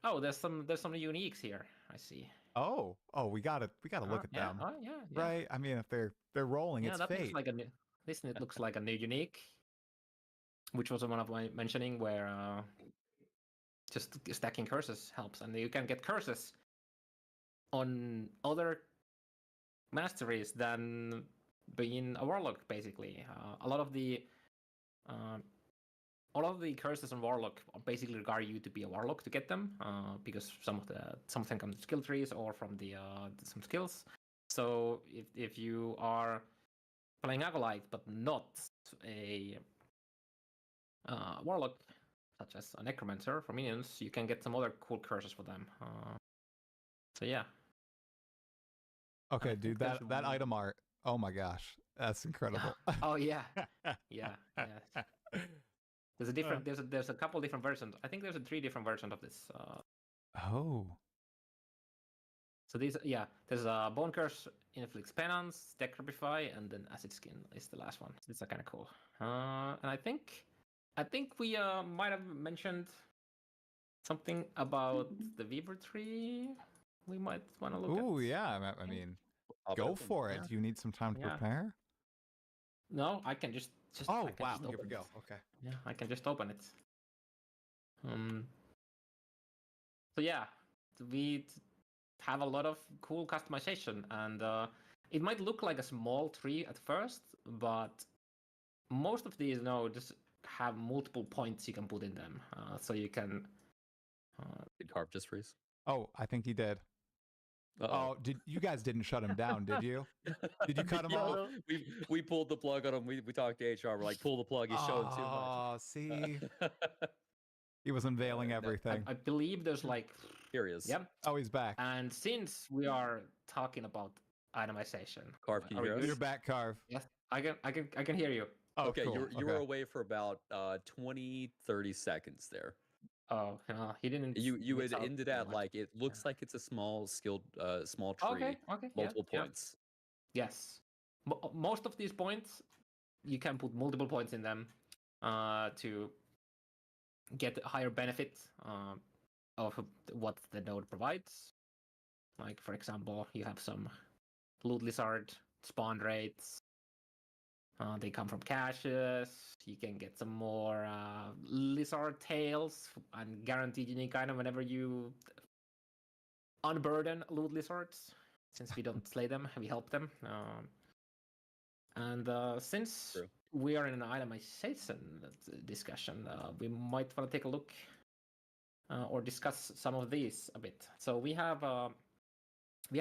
Oh, there's some uniques here. I see. Oh, we gotta look at them. Oh, yeah. Right? I mean, if they're rolling, Yeah, it's that fate. looks like it looks like a new unique, which was one of my mentioning, where just stacking curses helps, and you can get curses on other masteries than being a warlock. Basically, a lot of the curses on warlock basically require you to be a warlock to get them, because some of them come to skill trees or from the some skills. So if you are playing acolyte but not a warlock, such as a necromancer for minions, you can get some other cool curses for them. So yeah. Okay, dude, that item art. Oh my gosh, that's incredible. Oh yeah. Yeah. There's a different. There's a couple different versions. I think there's 3 different versions of this. Oh. So these, yeah, there's a Bone Curse, Inflicts Penance, Decrepify, and then Acid Skin is the last one. These are kind of cool. And I think we might have mentioned something about the Weaver tree. We might want to look at. Oh yeah, I mean, go for it. Yeah. Do you need some time to prepare? No, I can just. Oh I can wow, just here we open go. it. Okay. Yeah, I can just open it. So yeah, we have a lot of cool customization, and it might look like a small tree at first, but most of these nodes have multiple points you can put in them, so you can. Did Carp just freeze? Oh, I think he did. Oh, you guys didn't shut him down, did you? Did you cut him off? We pulled the plug on him. We talked to HR. We're like, pull the plug. He's showing too much. Oh, see, he was unveiling everything. I believe there's like. Here he is. Yep. Oh, he's back. And since we are talking about itemization, Carve, can you hear us? You're back, Carve. Yes, I can hear you. Oh, okay, cool. you were away for about 20-30 seconds there. Oh, he didn't. You had ended at like, it looks like it's a small skilled small tree. Okay. Multiple points. Yeah. Yes. Most of these points, you can put multiple points in them to get a higher benefit of what the node provides. Like, for example, you have some loot lizard spawn rates. They come from caches. You can get some more lizard tails and guaranteed unique item whenever you unburden loot lizards. Since we don't slay them, we help them. And since True. we are in an itemization discussion, we might want to take a look or discuss some of these a bit. So we have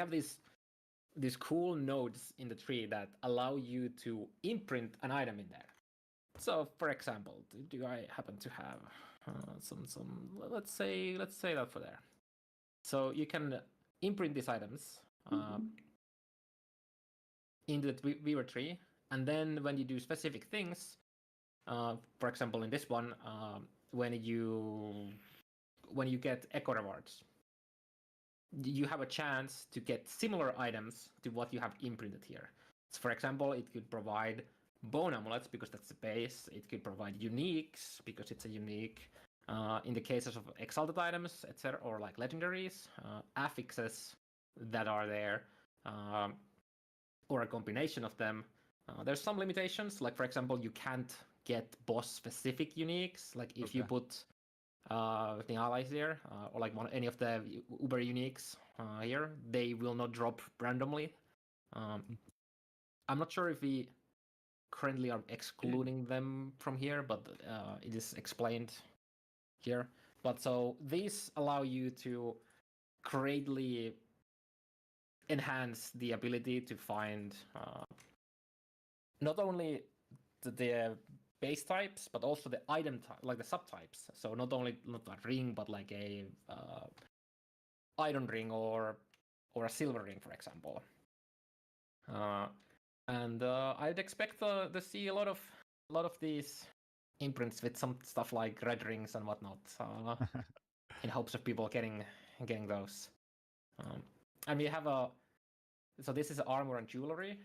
these cool nodes in the tree that allow you to imprint an item in there. So, for example, do I happen to have some? Let's say that for there. So you can imprint these items into the Weaver tree, and then when you do specific things, for example, in this one, when you get echo rewards, you have a chance to get similar items to what you have imprinted here. So for example, it could provide bone amulets because that's the base. It could provide uniques because it's a unique. In the cases of exalted items, etc., or like legendaries, affixes that are there, or a combination of them. There's some limitations, like for example, you can't get boss-specific uniques. Like if you put the allies here, or like any of the Uber uniques here, they will not drop randomly. I'm not sure if we currently are excluding them from here, but it is explained here. But so these allow you to greatly enhance the ability to find not only the base types, but also the item type, like the subtypes. So not only not a ring, but like a iron ring or a silver ring, for example. And I'd expect to see a lot of these imprints with some stuff like red rings and whatnot, in hopes of people getting those. And we have so this is armor and jewelry.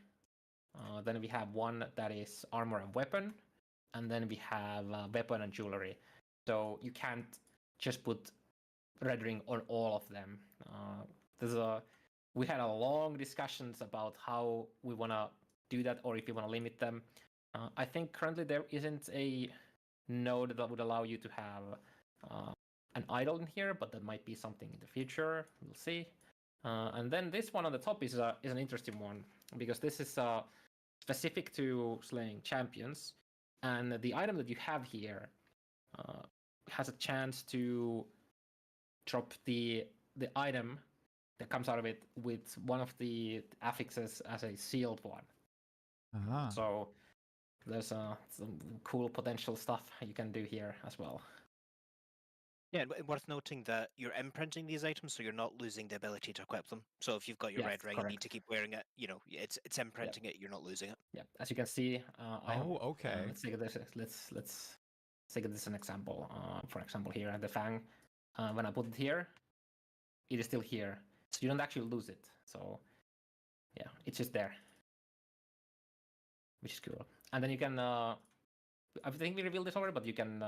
Then we have one that is armor and weapon, and then we have weapon and jewelry. So you can't just put red ring on all of them. We had a long discussions about how we want to do that, or if you want to limit them. I think currently there isn't a node that would allow you to have an idol in here, but that might be something in the future. We'll see. And then this one on the top is an interesting one, because this is specific to slaying champions, and the item that you have here has a chance to drop the item that comes out of it with one of the affixes as a sealed one. Uh-huh. So there's some cool potential stuff you can do here as well. Yeah, and worth noting that you're imprinting these items, so you're not losing the ability to equip them. So if you've got your Yes, red ring and need correct. to keep wearing it, it's imprinting it. You're not losing it. Yeah, as you can see, Okay. let's take this. Let's take this as an example. For example, here at the Fang, when I put it here, it is still here, so you don't actually lose it. So yeah, it's just there, which is cool. And then you can, I think we revealed this already, but you can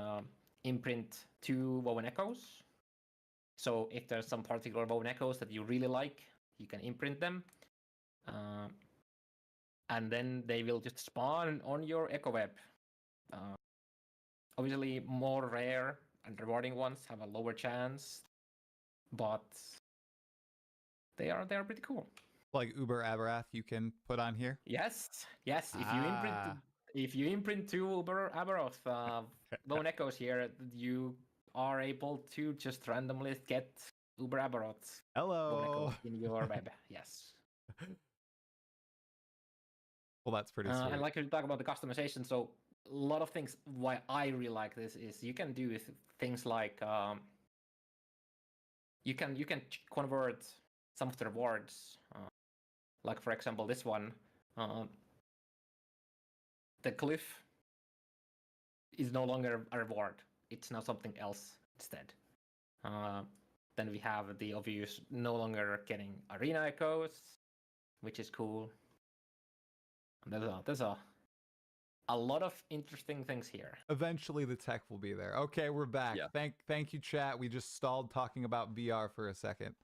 imprint 2 Woven Echoes. So if there's some particular Woven Echoes that you really like, you can imprint them. And then they will just spawn on your Echo Web. Obviously, more rare and rewarding ones have a lower chance, but they are pretty cool. Like Uber Aberath you can put on here? Yes. Ah. If you imprint 2 Uber Aberoth Bone Echoes here, you are able to just randomly get Uber Aberoth Bone Hello. Echo in your web. Yes. Well, that's pretty sweet. And like you talk about the customization, so a lot of things why I really like this is you can do things like you can convert some of the rewards, like for example this one, the glyph is no longer a reward, it's now something else instead. Then we have the obvious no longer getting arena echoes, which is cool. And there's a lot of interesting things here. Eventually the tech will be there. Okay, we're back. Yeah. Thank you, chat. We just stalled talking about VR for a second.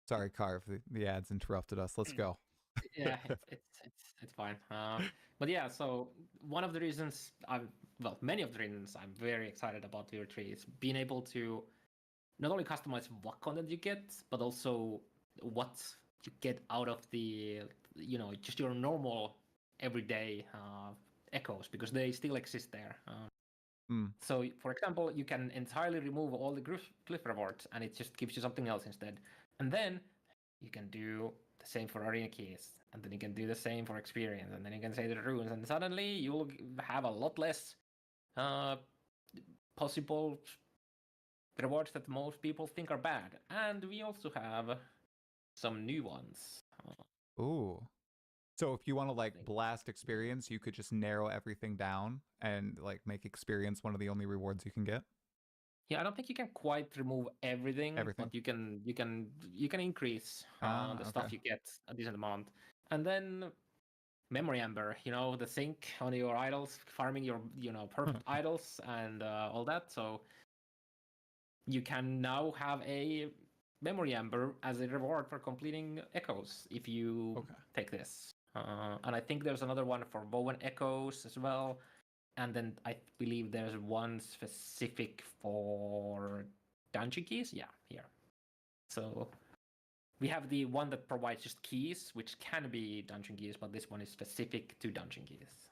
Sorry, Carve. The ads interrupted us. Let's go. Yeah, it's fine. But yeah, so one of the reasons well, many of the reasons I'm very excited about Weaver 3 is being able to not only customize what content you get, but also what you get out of the, just your normal everyday echoes, because they still exist there. So, for example, you can entirely remove all the glyph rewards, and it just gives you something else instead. And then you can do the same for arena keys, and then you can do the same for experience, and then you can say the runes, and suddenly you'll have a lot less possible rewards that most people think are bad. And we also have some new ones. Ooh. So if you want to like blast experience, you could just narrow everything down and like make experience one of the only rewards you can get. Yeah, I don't think you can quite remove everything. But you can increase the stuff you get a decent amount. And then Memory Amber, the sync on your idols, farming your perfect idols and all that. So you can now have a Memory Amber as a reward for completing echoes if you take this. And I think there's another one for Woven Echoes as well. And then I believe there's one specific for dungeon keys. Yeah, here. So we have the one that provides just keys, which can be dungeon keys, but this one is specific to dungeon keys.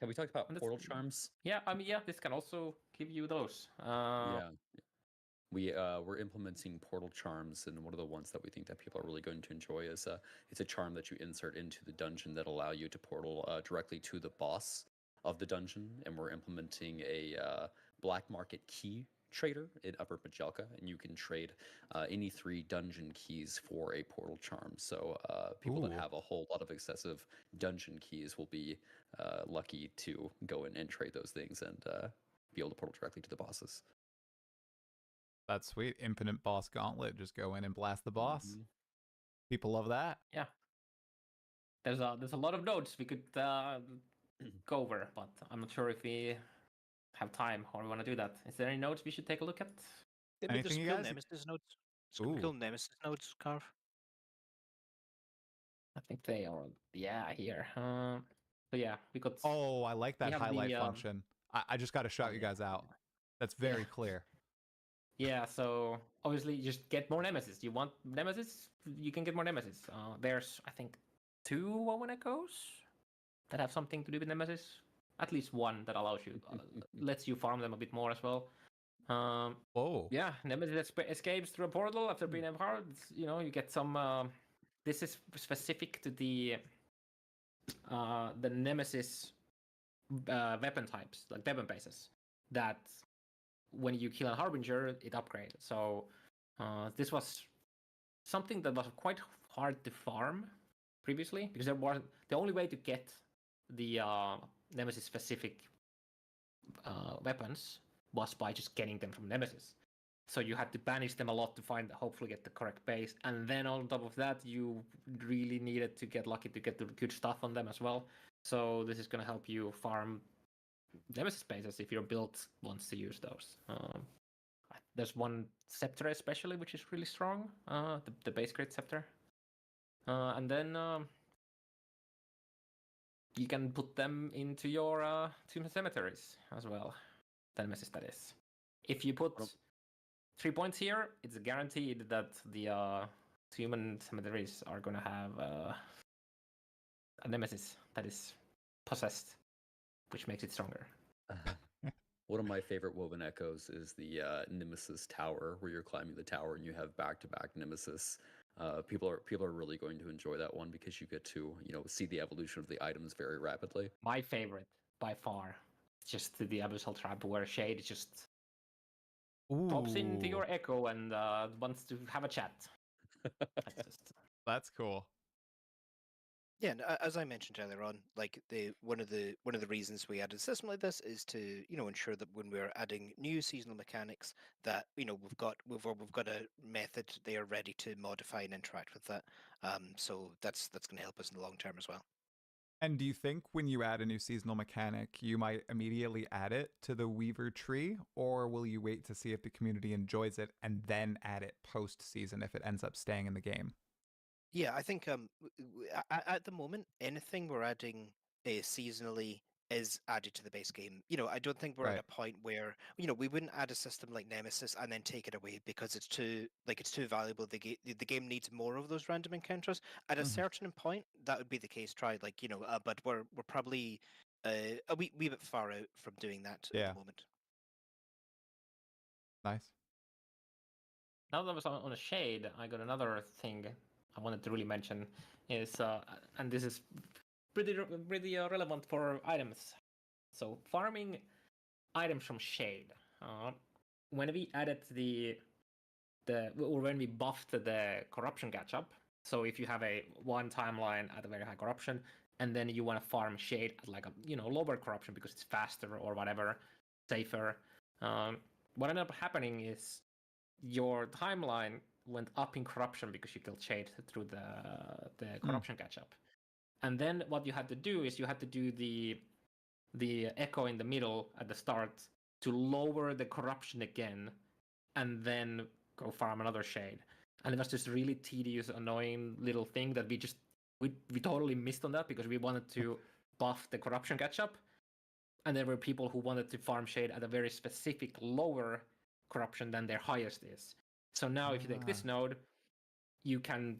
Have we talked about portal charms? Yeah, this can also give you those. Yeah. We're implementing portal charms, and one of the ones that we think that people are really going to enjoy is it's a charm that you insert into the dungeon that allow you to portal directly to the boss of the dungeon. And we're implementing a black market key trader in Upper Majelka, and you can trade any 3 dungeon keys for a portal charm. So people that have a whole lot of excessive dungeon keys will be lucky to go in and trade those things and be able to portal directly to the bosses. That's sweet. Infinite boss gauntlet. Just go in and blast the boss. People love that. Yeah. There's a lot of nodes we could go over, but I'm not sure if we have time or we want to do that. Is there any nodes we should take a look at? Anything you guys? Nemesis nodes. Kill Nemesis nodes, Carve. I think they are, here. So yeah, we got. Oh, I like that highlight function. I just got to shout you guys out. That's very clear. Yeah, so obviously just get more Nemesis. You want Nemesis? You can get more Nemesis. There's, I think, 2 Woven Echoes that have something to do with Nemesis. At least one that allows you, lets you farm them a bit more as well. Yeah, Nemesis escapes through a portal after being empowered. You get some. This is specific to the Nemesis weapon types, like weapon bases, that when you kill a Harbinger, it upgrades. So this was something that was quite hard to farm previously, because there wasn't the only way to get the Nemesis specific weapons was by just getting them from Nemesis. So you had to banish them a lot to hopefully get the correct base, and then on top of that, you really needed to get lucky to get the good stuff on them as well. So this is going to help you farm Nemesis bases if your build wants to use those. There's one Scepter especially, which is really strong, the base grade Scepter. And then you can put them into your Tomb Cemeteries as well. The Nemesis, that is. If you put 3 points here, it's guaranteed that the Human Cemeteries are going to have a Nemesis that is possessed, which makes it stronger. One of my favorite Woven Echoes is the Nemesis Tower, where you're climbing the tower and you have back-to-back Nemesis. People are really going to enjoy that one because you get to see the evolution of the items very rapidly. My favorite by far, just the Abyssal Trap, where Shade just pops into your Echo and wants to have a chat. That's cool. Yeah, and as I mentioned earlier on, like one of the reasons we added a system like this is to ensure that when we're adding new seasonal mechanics, that we've got a method they are ready to modify and interact with that. So that's going to help us in the long term as well. And do you think when you add a new seasonal mechanic, you might immediately add it to the Weaver tree, or will you wait to see if the community enjoys it and then add it post-season if it ends up staying in the game? Yeah, I think at the moment, anything we're adding seasonally is added to the base game. I don't think we're Right. at a point where we wouldn't add a system like Nemesis and then take it away because it's too valuable. The game needs more of those random encounters. At a Mhm. certain point, that would be the case. But we're probably a wee bit far out from doing that at Yeah. the moment. Nice. Now that I was on a shade, I got another thing I wanted to really mention is, and this is pretty relevant for items. So farming items from shade. When we added or when we buffed the corruption catch-up, so if you have a one timeline at a very high corruption, and then you want to farm shade at like a lower corruption because it's faster or whatever, safer. What ended up happening is your timeline went up in corruption because you killed shade through the corruption catch-up. And then what you had to do is you had to do the echo in the middle at the start to lower the corruption again, and then go farm another shade. And it was just really tedious, annoying little thing that we totally missed on that because we wanted to buff the corruption catch-up, and there were people who wanted to farm shade at a very specific lower corruption than their highest is. So now if you take this node, you can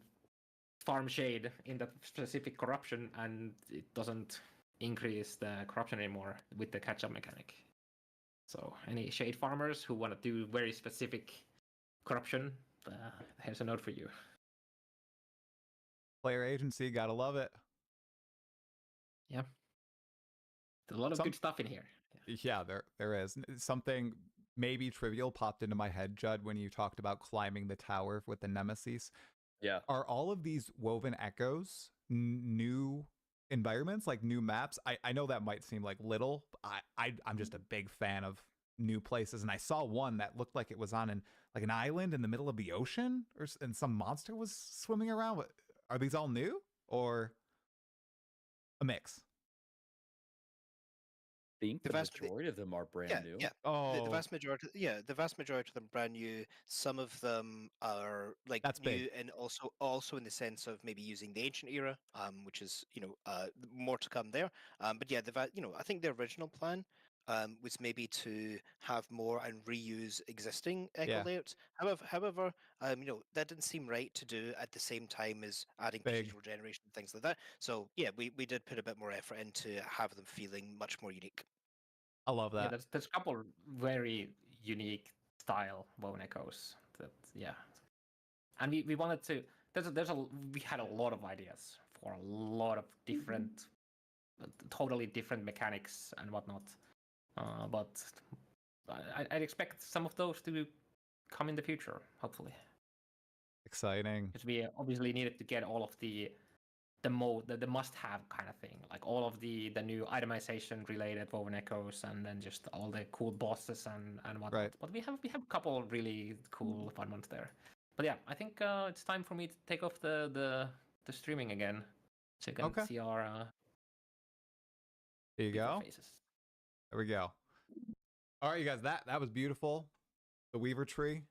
farm shade in that specific corruption and it doesn't increase the corruption anymore with the catch-up mechanic. So any shade farmers who want to do very specific corruption, here's a note for you. Player agency, gotta love it. Yeah. There's a lot of good stuff in here. Yeah, there is. Something maybe trivial popped into my head, Judd, when you talked about climbing the tower with the Nemesis. Yeah. Are all of these Woven Echoes new environments, like new maps? I know that might seem like little. I'm just a big fan of new places, and I saw one that looked like it was on an island in the middle of the ocean, and some monster was swimming around. Are these all new or a mix? I think the majority of them are brand new. Yeah. Oh, the vast majority. Yeah, the vast majority of them brand new. Some of them are like That's new, big. and also in the sense of maybe using the ancient era, which is more to come there. But yeah, I think the original plan was maybe to have more and reuse existing echo layouts. However, that didn't seem right to do at the same time as adding Big. procedural generation and things like that. So yeah, we did put a bit more effort into have them feeling much more unique. I love that. Yeah, there's a couple very unique style Woven Echoes. And we wanted to. We had a lot of ideas for a lot of different, totally different mechanics and whatnot. But I'd expect some of those to come in the future, hopefully. Exciting. Because we obviously needed to get all of the must-have kind of thing, like all of the new itemization related Woven Echoes, and then just all the cool bosses and whatnot. Right. But we have a couple of really cool fun ones there. But yeah, I think it's time for me to take off the streaming again, so you can see our there you go. faces. There we go. All right, you guys, that was beautiful. The Weaver Tree.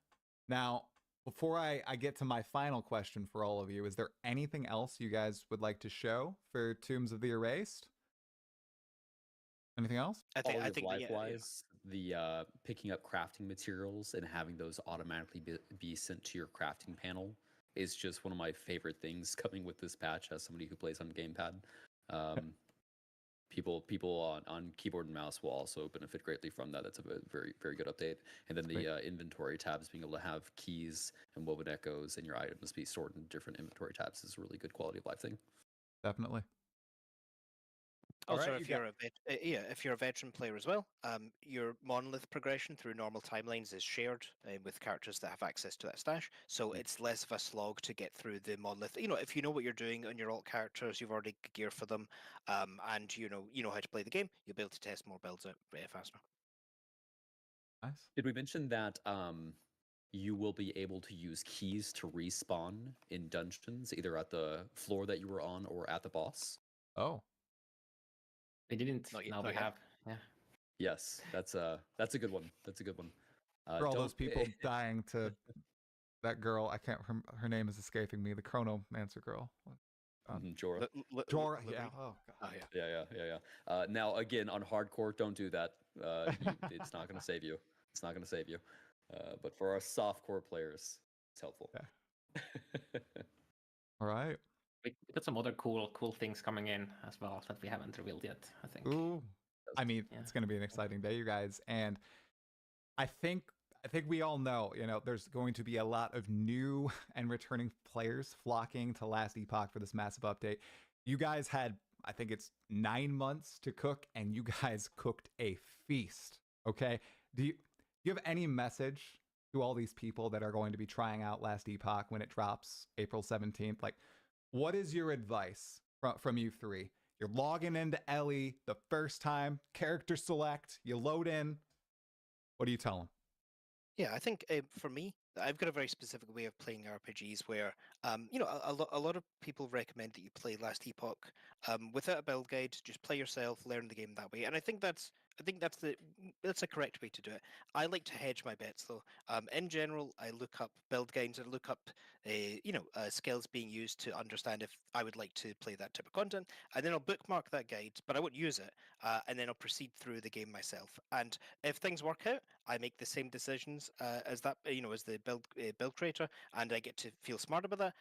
Now, before I get to my final question for all of you, is there anything else you guys would like to show for Tombs of the Erased? Anything else? I think life-wise, the picking up crafting materials and having those automatically be sent to your crafting panel is just one of my favorite things coming with this patch as somebody who plays on gamepad. People on keyboard and mouse will also benefit greatly from that. That's a very, very good update. And then the inventory tabs, being able to have keys and Woven Echoes and your items be stored in different inventory tabs is a really good quality of life thing. Definitely. Also, if you're a veteran player as well, your monolith progression through normal timelines is shared with characters that have access to that stash. So it's less of a slog to get through the monolith. If you know what you're doing on your alt characters, you've already gear for them, and you know how to play the game, you'll be able to test more builds out faster. Nice. Did we mention that you will be able to use keys to respawn in dungeons, either at the floor that you were on or at the boss? Oh. We didn't. Now we have. Yeah. Yes, that's a good one. That's a good one. For all those people dying to that girl, I can't. Her name is escaping me. The Chronomancer girl. Jorah. Jorah, yeah. Liberty. Oh god. Oh yeah. Yeah. Now, again, on hardcore, don't do that. It's not going to save you. It's not going to save you. But for our softcore players, it's helpful. Yeah. All right. We got some other cool things coming in as well that we haven't revealed yet, I think. Ooh. I mean, Yeah. it's going to be an exciting day, you guys. And I think we all know, there's going to be a lot of new and returning players flocking to Last Epoch for this massive update. You guys had, I think it's 9 months to cook, and you guys cooked a feast. Okay. Do you have any message to all these people that are going to be trying out Last Epoch when it drops April 17th? Like, what is your advice from you three? You're logging into Ellie the first time, character select, you load in. What do you tell them? Yeah, I think for me, I've got a very specific way of playing RPGs where, a lot of people recommend that you play Last Epoch without a build guide. Just play yourself, learn the game that way, and I think that's a correct way to do it. I like to hedge my bets though. In general, I look up build guides. I look up, skills being used to understand if I would like to play that type of content, and then I'll bookmark that guide, but I won't use it, and then I'll proceed through the game myself. And if things work out, I make the same decisions as that, as the build creator, and I get to feel smart about that.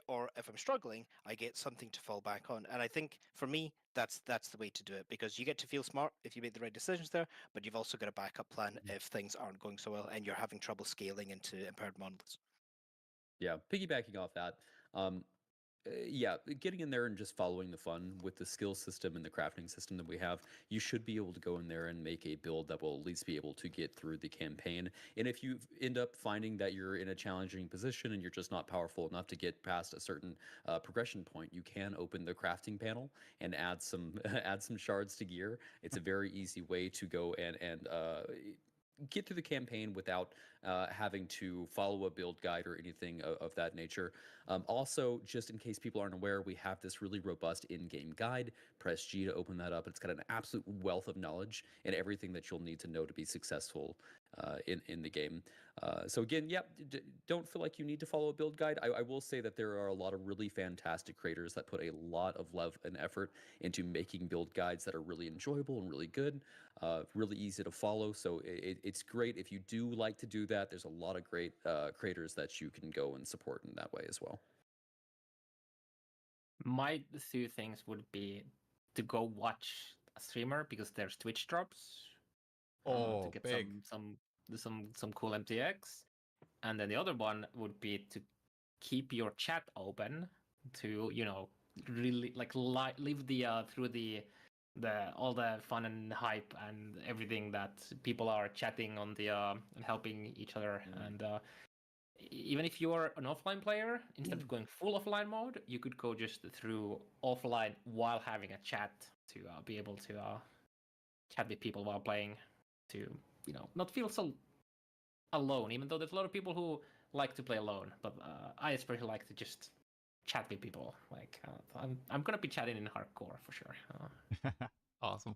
Or if I'm struggling, I get something to fall back on. And I think for me, that's the way to do it, because you get to feel smart if you make the right decisions there, but you've also got a backup plan if things aren't going so well and you're having trouble scaling into empowered monoliths. Yeah, piggybacking off that, yeah, getting in there and just following the fun with the skill system and the crafting system that we have, you should be able to go in there and make a build that will at least be able to get through the campaign. And if you end up finding that you're in a challenging position and you're just not powerful enough to get past a certain progression point, you can open the crafting panel and add some add some shards to gear. It's a very easy way to go and get through the campaign without having to follow a build guide or anything of that nature. Also, just in case people aren't aware, we have this really robust in-game guide. Press G to open that up. It's got an absolute wealth of knowledge and everything that you'll need to know to be successful in the game. So again, yeah, don't feel like you need to follow a build guide. I will say that there are a lot of really fantastic creators that put a lot of love and effort into making build guides that are really enjoyable and really good, really easy to follow. So it's great if you do like to do that. There's a lot of great creators that you can go and support in that way as well. My two things would be to go watch a streamer because there's Twitch drops. To get big. some cool MTX, and then the other one would be to keep your chat open to really live the through the all the fun and hype and everything that people are chatting on the and helping each other. And even if you're an offline player, instead of going full offline mode, you could go just through offline while having a chat to be able to chat with people while playing, to not feel so alone, even though there's a lot of people who like to play alone, but I especially like to just chat with people. Like I'm gonna be chatting in hardcore for sure. Awesome.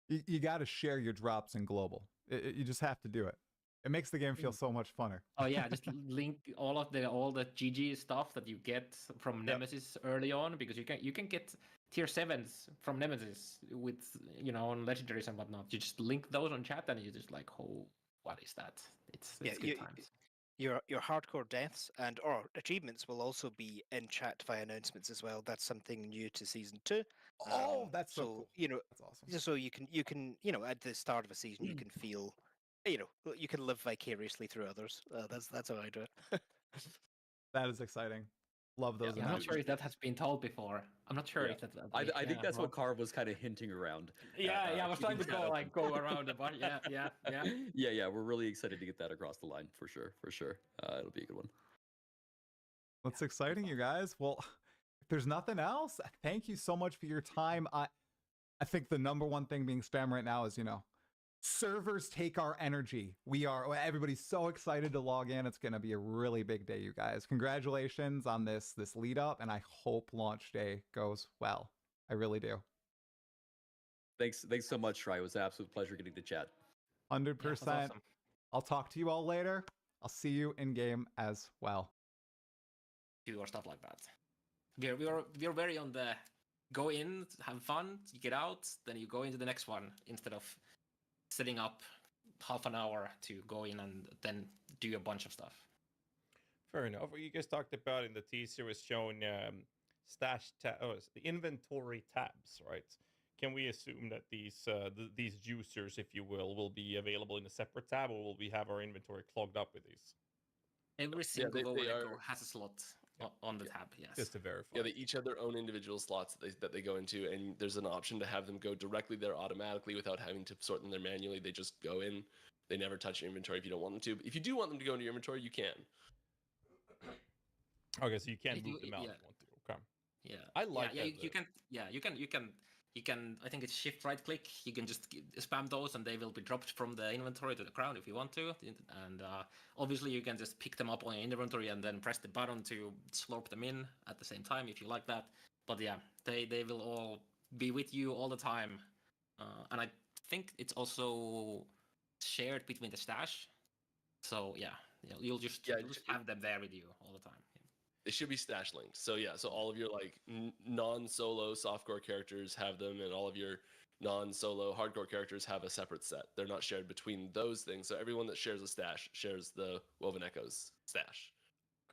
You got to share your drops in global. You just have to do it. It makes the game feel so much funner. Oh yeah, just link all the GG stuff that you get from Nemesis early on, because you can get tier 7s from Nemesis with on legendaries and whatnot. You just link those on chat and you just like, oh, what is that? It's good times. Your hardcore deaths or achievements will also be in chat via announcements as well. That's something new to season 2. Oh, that's so cool. That's awesome. So you can at the start of a season you can feel, you can live vicariously through others. That's how I do it. That is exciting. Love those. Yeah, I'm not sure if that has been told before. I'm not sure if that. I think that's what Carv was kind of hinting around. Yeah, I was trying to go around it, but yeah. Yeah. We're really excited to get that across the line for sure. It'll be a good one. That's exciting, you guys. Well, if there's nothing else, thank you so much for your time. I think the number one thing being spam right now is servers take our energy. Everybody's so excited to log in. It's going to be a really big day, you guys. Congratulations on this lead up, and I hope launch day goes well. I really do. Thanks so much, Try. It was an absolute pleasure getting to chat. 100%. Awesome. I'll talk to you all later. I'll see you in game as well. Do or stuff like that. we're very on the go in, have fun, you get out, then you go into the next one instead of setting up half an hour to go in and then do a bunch of stuff. Fair enough. What you guys talked about in the teaser was showing the inventory tabs, right? Can we assume that these juicers, if you will be available in a separate tab, or will we have our inventory clogged up with these? Every single they Echo are- has a slot on the tab, yes. Just to verify. Yeah, they each have their own individual slots that they go into, and there's an option to have them go directly there automatically without having to sort them there manually. They just go in. They never touch your inventory if you don't want them to. If you do want them to go into your inventory, you can. Okay, so you can If move you- them out yeah. if you want to. Okay. Yeah, I like yeah, that, you can. Yeah, you can. I think it's shift right click. You can just spam those, and they will be dropped from the inventory to the ground if you want to. And obviously, you can just pick them up on your inventory and then press the button to slurp them in at the same time if you like that. But yeah, they will all be with you all the time. And I think it's also shared between the stash. So yeah, you'll just have them there with you all the time. They should be stash linked. So yeah, so all of your like non-solo softcore characters have them, and all of your non-solo hardcore characters have a separate set. They're not shared between those things. So everyone that shares a stash shares the Woven Echoes stash.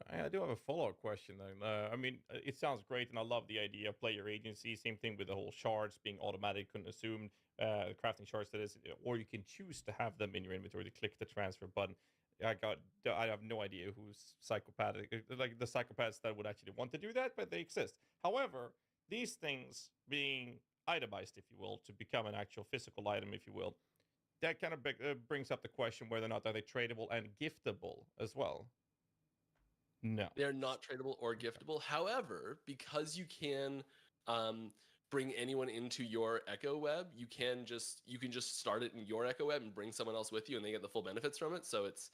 Okay, I do have a follow-up question then. I mean, it sounds great, and I love the idea of player agency. Same thing with the whole shards being automatic and assumed, crafting shards that is, or you can choose to have them in your inventory to click the transfer button. I have no idea who's psychopathic, like the psychopaths that would actually want to do that, but they exist. However, these things being itemized, if you will, to become an actual physical item, if you will, that kind of brings up the question whether or not are they tradable and giftable as well. No, They're not tradable or giftable. However, because you can bring anyone into your Echo Web, you can just start it in your Echo Web and bring someone else with you, and they get the full benefits from it. So it's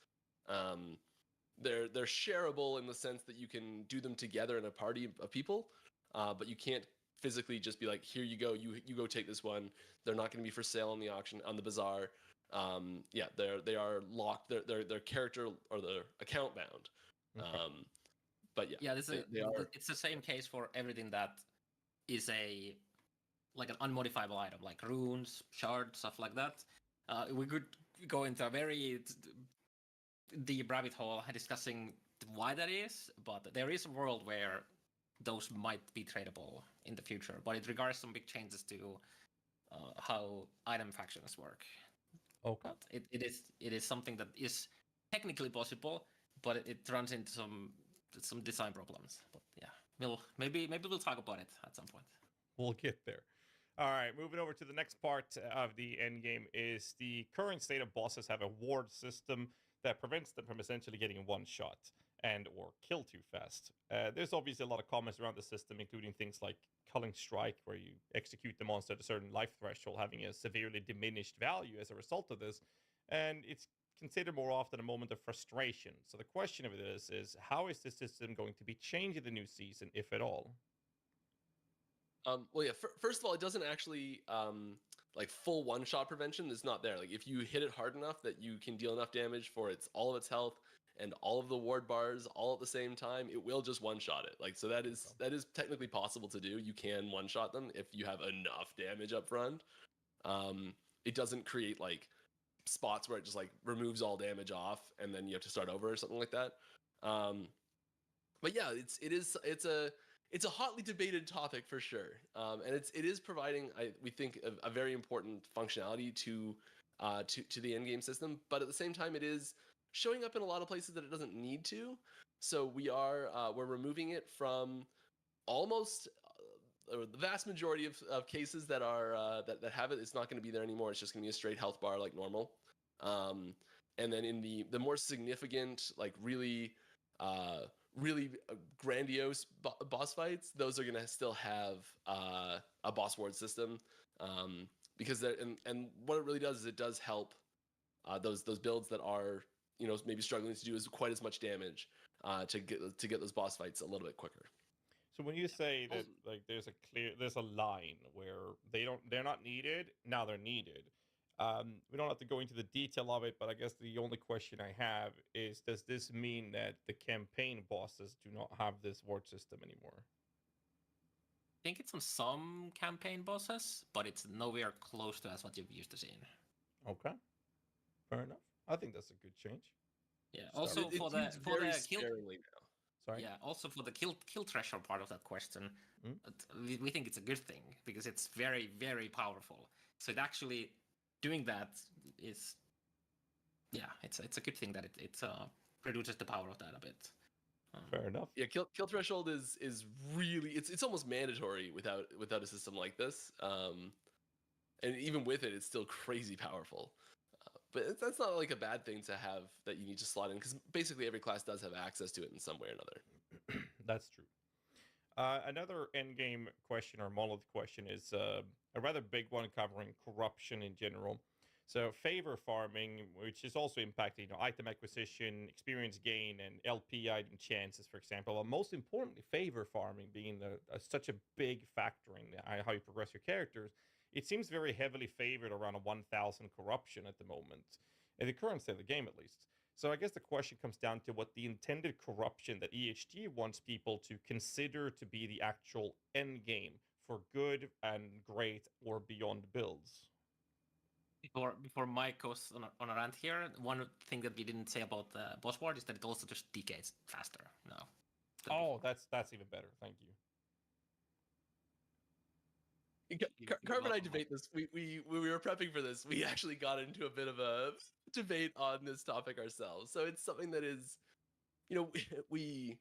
they're shareable in the sense that you can do them together in a party of people, but you can't physically just be like, here you go, you go take this one. They're not going to be for sale on the auction, on the bazaar. Yeah, they are locked. They're character or their account bound. Okay. But yeah, it's the same case for everything that is like an unmodifiable item, like runes, shards, stuff like that. We could go into a very deep rabbit hole discussing why that is, but there is a world where those might be tradable in the future, but it requires some big changes to how item factions work. Okay. But it is something that is technically possible, but it runs into some design problems. But yeah, maybe we'll talk about it at some point. We'll get there. All right, moving over to the next part of the end game is the current state of bosses have a ward system that prevents them from essentially getting one shot and or kill too fast. There's obviously a lot of comments around the system, including things like Culling Strike, where you execute the monster at a certain life threshold, having a severely diminished value as a result of this. And it's considered more often a moment of frustration. So the question of this is how is this system going to be changed in the new season, if at all? Well, yeah. First of all, it doesn't actually like full one-shot prevention is not there. Like if you hit it hard enough that you can deal enough damage for all of its health and all of the ward bars all at the same time, it will just one-shot it. Like so that is technically possible to do. You can one-shot them if you have enough damage up front. It doesn't create like spots where it just like removes all damage off and then you have to start over or something like that. But yeah, it's a hotly debated topic for sure, and it is providing, we think, a very important functionality to the end game system. But at the same time, it is showing up in a lot of places that it doesn't need to. So we're removing it from almost the vast majority of cases that are that have it. It's not going to be there anymore. It's just going to be a straight health bar like normal. And then in the more significant, like really grandiose boss fights, those are gonna still have a boss ward system, because and what it really does is it does help those builds that are maybe struggling to do quite as much damage to get those boss fights a little bit quicker. So when you say that like there's a line where they're not needed, now they're needed. We don't have to go into the detail of it, but I guess the only question I have is, does this mean that the campaign bosses do not have this ward system anymore? think it's on some campaign bosses, but it's nowhere close to as what you've used to seeing. Okay, fair enough. I think that's a good change. Yeah. Start Also with- It for seems the very kill. sparingly now. Sorry. Yeah. Also for the kill threshold part of that question, Mm. we think it's a good thing because it's very very powerful. So it actually doing that is, yeah, it's a good thing that it reduces the power of that a bit. Fair enough. Yeah, kill threshold is really it's almost mandatory without a system like this. And even with it, it's still crazy powerful. But that's not like a bad thing to have that you need to slot in because basically every class does have access to it in some way or another. That's true. Another endgame question or monolith question is a rather big one covering corruption in general. So favor farming, which is also impacting item acquisition, experience gain, and LP item chances, for example. But most importantly, favor farming being such a big factor in how you progress your characters. It seems very heavily favored around a 1,000 corruption at the moment, in the current state of the game at least. So I guess the question comes down to what the intended corruption that EHG wants people to consider to be the actual end game for good and great or beyond builds. Before Mike goes on a rant here, one thing that we didn't say about the boss ward is that it also just decays faster now. Oh, that's even better. Thank you. Carver and I debate this. We were prepping for this. We actually got into a bit of a debate on this topic ourselves. So it's something that is, we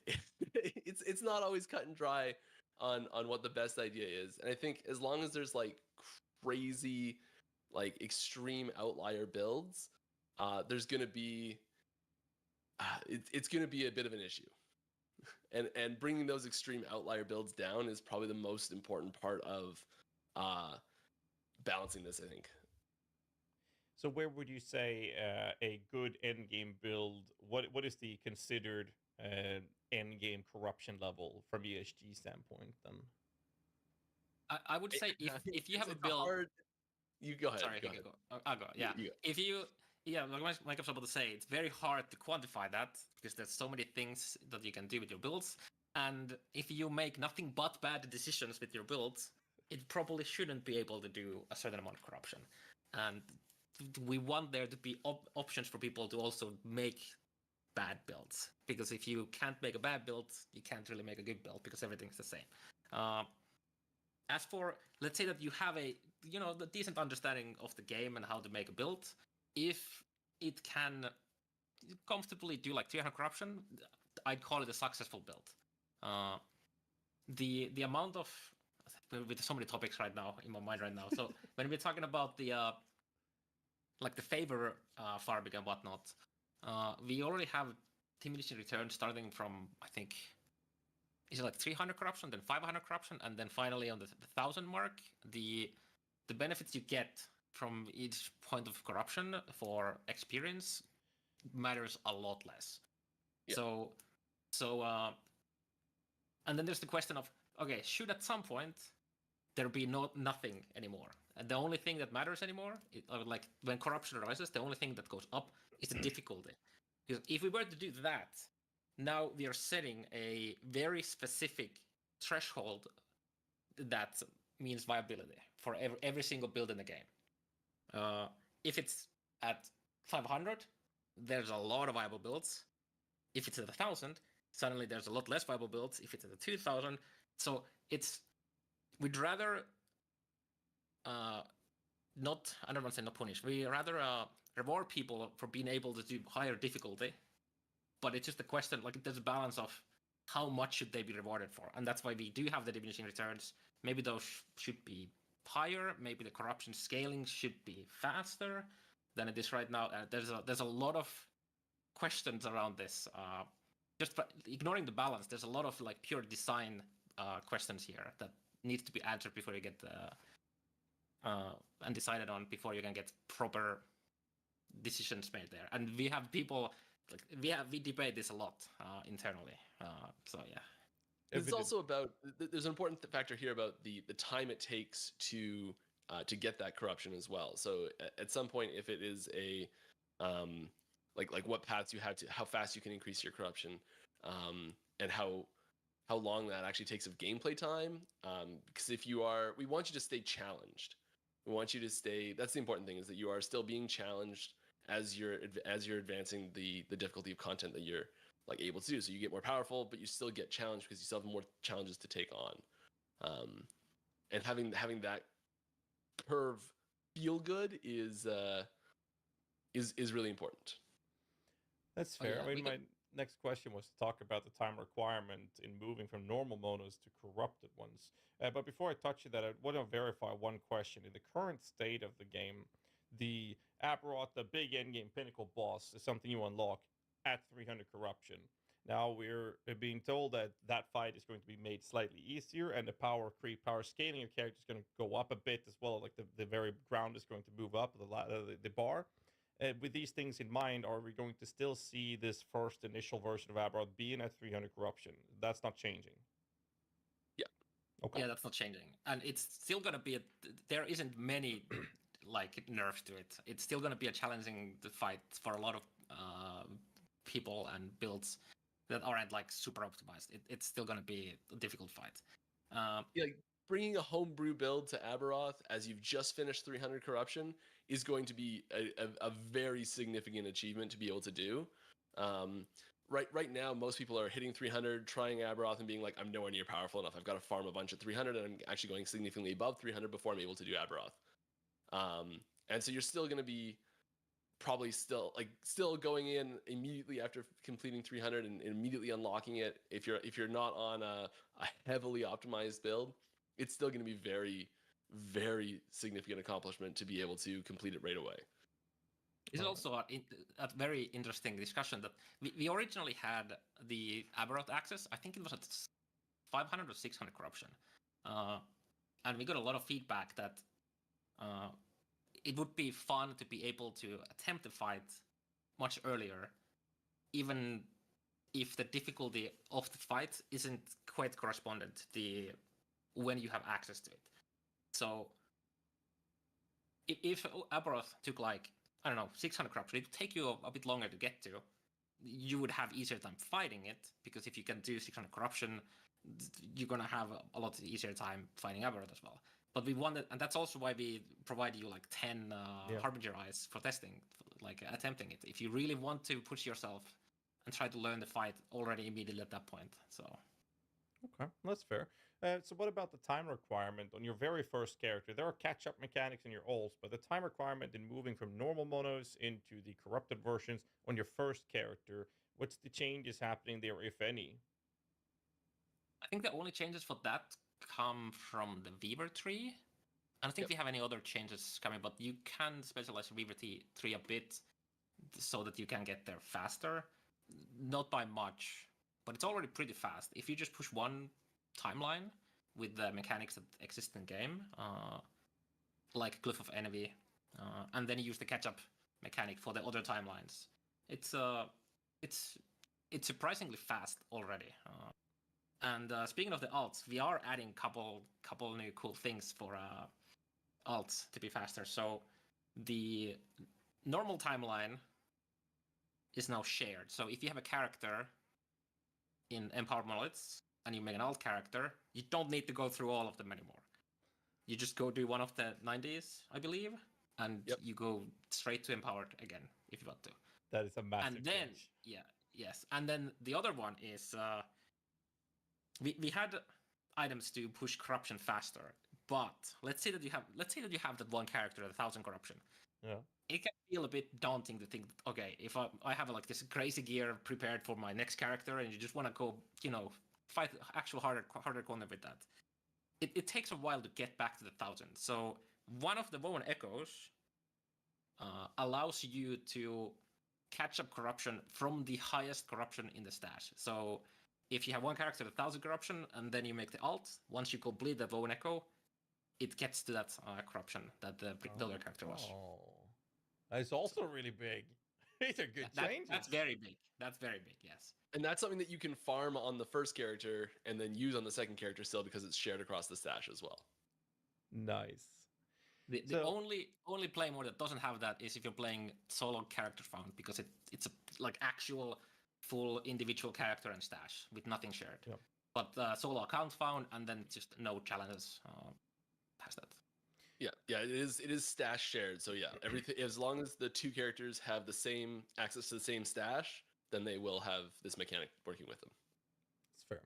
it's not always cut and dry on what the best idea is. And I think as long as there's like crazy, like extreme outlier builds, there's gonna be it's gonna be a bit of an issue. And bringing those extreme outlier builds down is probably the most important part of balancing this, I think. So where would you say a good end game build? What is the considered end game corruption level from ESG standpoint? Then I would say if you have a build. You go ahead. Sorry, go ahead. I'll go. Yeah, You if you. Yeah, like Mike was about to say, it's very hard to quantify that because there's so many things that you can do with your builds. And if you make nothing but bad decisions with your builds, it probably shouldn't be able to do a certain amount of corruption. And we want there to be options for people to also make bad builds. Because if you can't make a bad build, you can't really make a good build because everything's the same. As for, let's say that you have the decent understanding of the game and how to make a build. If it can comfortably do like 300 corruption, I'd call it a successful build. The amount of, with so many topics right now in my mind right now. So when we're talking about the like the favor farming and whatnot, we already have diminishing returns starting from, I think, is it like 300 corruption, then 500 corruption, and then finally on the 1,000 mark, the benefits you get from each point of corruption for experience matters a lot less. Yeah. So and then there's the question of, okay, should at some point there be nothing anymore? And the only thing that matters anymore, like when corruption arises, the only thing that goes up is the difficulty. Because if we were to do that, now we are setting a very specific threshold that means viability for every single build in the game. If it's at 500, there's a lot of viable builds. If it's at 1,000, suddenly there's a lot less viable builds. If it's at 2,000, so we'd rather not, I don't want to say not punish. We rather reward people for being able to do higher difficulty, but it's just a question, like there's a balance of how much should they be rewarded for, and that's why we do have the diminishing returns. Maybe those should be higher. Maybe the corruption scaling should be faster than it is right now. There's a lot of questions around this. Just ignoring the balance, there's a lot of like pure design questions here that needs to be answered before you get and decided on before you can get proper decisions made there. And we have people we debate this a lot internally. So yeah. It's also about, there's an important factor here about the time it takes to get that corruption as well. So at some point, if it is a like what paths you have to, how fast you can increase your corruption, and how how long that actually takes of gameplay time. Because we want you to stay challenged. We want you to stay. That's the important thing, is that you are still being challenged as you're advancing the difficulty of content that you're like able to do. So you get more powerful, but you still get challenged because you still have more challenges to take on. And having that curve feel good is really important. That's fair. yeah, I mean, my next question was to talk about the time requirement in moving from normal monos to corrupted ones. But before I touch on that, I want to verify one question. In the current state of the game, the Aberoth, the big endgame pinnacle boss, is something you unlock at 300 corruption. Now we're being told that that fight is going to be made slightly easier, and the power creep, power scaling your character is going to go up a bit as well. Like the very ground is going to move up, the bar. With these things in mind, are we going to still see this first initial version of Aberoth being at 300 corruption? That's not changing. Yeah. Okay. Yeah, that's not changing, and it's still gonna be there isn't many like nerfs to it. It's still gonna be a challenging fight for a lot of people and builds that aren't like super optimized. It's still gonna be a difficult fight. Like bringing a homebrew build to Aberoth as you've just finished 300 corruption is going to be a very significant achievement to be able to do. Right now, most people are hitting 300, trying Aberoth, and being like, I'm nowhere near powerful enough. I've got to farm a bunch at 300, and I'm actually going significantly above 300 before I'm able to do Aberoth. And so you're still going to be probably still going in immediately after completing 300 and immediately unlocking it. If you're not on a heavily optimized build, it's still going to be very, very significant accomplishment to be able to complete it right away. This is also a very interesting discussion that we originally had the Aberoth access. I think it was at 500 or 600 corruption, and we got a lot of feedback that it would be fun to be able to attempt the fight much earlier, even if the difficulty of the fight isn't quite correspondent to when you have access to it. So if Aberoth took like, I don't know, 600 corruption, it would take you a bit longer to get to. You would have easier time fighting it, because if you can do 600 corruption, you're going to have a lot easier time fighting Aberoth as well. But we wanted, and that's also why we provide you like 10 Harbinger Eyes for testing, like attempting it. If you really want to push yourself and try to learn the fight already immediately at that point. So. Okay, that's fair. So what about the time requirement on your very first character? There are catch-up mechanics in your ults, but the time requirement in moving from normal monos into the corrupted versions on your first character, what's the changes happening there, if any? I think the only changes for that come from the Weaver tree. I don't think we have any other changes coming, but you can specialize your Weaver tree a bit so that you can get there faster. Not by much, but it's already pretty fast. If you just push one timeline with the mechanics that exist in game, like Glyph of Envy, and then you use the catch-up mechanic for the other timelines, it's surprisingly fast already. And speaking of the alts, we are adding couple new cool things for alts to be faster. So the normal timeline is now shared. So if you have a character in Empowered Monoliths and you make an alt character, you don't need to go through all of them anymore. You just go do one of the 90s, I believe, and you go straight to Empowered again if you want to. That is a massive And then, change. And then the other one is we had items to push corruption faster, but let's say that you have that one character at 1,000 corruption. Yeah. It can feel a bit daunting to think, okay, if I have like this crazy gear prepared for my next character, and you just want to go, fight actual harder corner with that. It takes a while to get back to the 1,000. So one of the Woven Echoes allows you to catch up corruption from the highest corruption in the stash. So if you have one character at 1,000 corruption and then you make the alt, once you complete that Woven Echo, it gets to that corruption that the other character was. That's also really big. These are good changes. That's very big. That's very big, yes. And that's something that you can farm on the first character and then use on the second character still, because it's shared across the stash as well. Nice. The only play mode that doesn't have that is if you're playing solo character found, because it's a like actual full individual character and stash with nothing shared. Yeah. but solo account found, and then just no challenges past that. Yeah, it is stash shared. So yeah, everything, as long as the two characters have the same access to the same stash, then they will have this mechanic working with them. It's fair.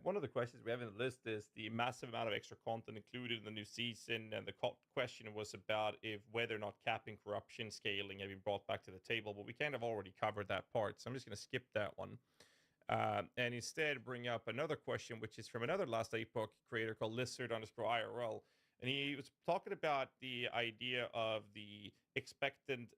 One of the questions we have in the list is the massive amount of extra content included in the new season, and the question was about if whether or not capping corruption scaling had been brought back to the table, but we kind of already covered that part, so I'm just going to skip that one. And instead bring up another question, which is from another Last Epoch creator called Lizard_IRL. And he was talking about the idea of the expectant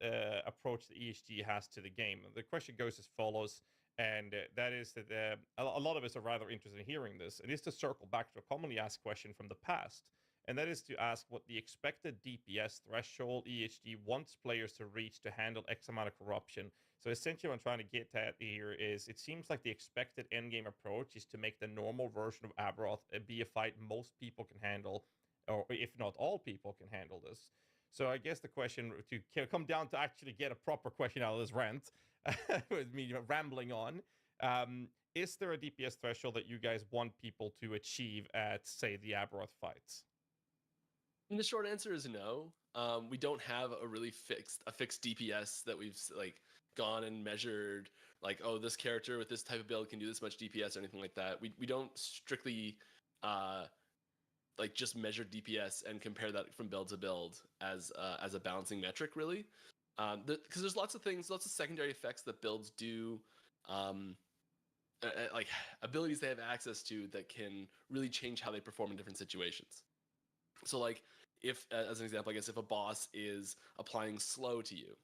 approach that ESG has to the game. The question goes as follows, and that is that a lot of us are rather interested in hearing this. It is to circle back to a commonly asked question from the past, and that is to ask what the expected DPS threshold EHG wants players to reach to handle X amount of corruption. So essentially what I'm trying to get at here is it seems like the expected endgame approach is to make the normal version of Aberoth be a fight most people can handle, or if not all people can handle this. So I guess the question to come down to actually get a proper question out of this rant, with me rambling on, is there a DPS threshold that you guys want people to achieve at, say, the Aberoth fights? And the short answer is no. We don't have a really fixed DPS that we've gone and measured, like, oh, this character with this type of build can do this much DPS or anything like that. We don't strictly just measure DPS and compare that from build to build as a balancing metric, really, because there's lots of secondary effects that builds do, like abilities they have access to that can really change how they perform in different situations. So like, if as an example, I guess if a boss is applying slow to you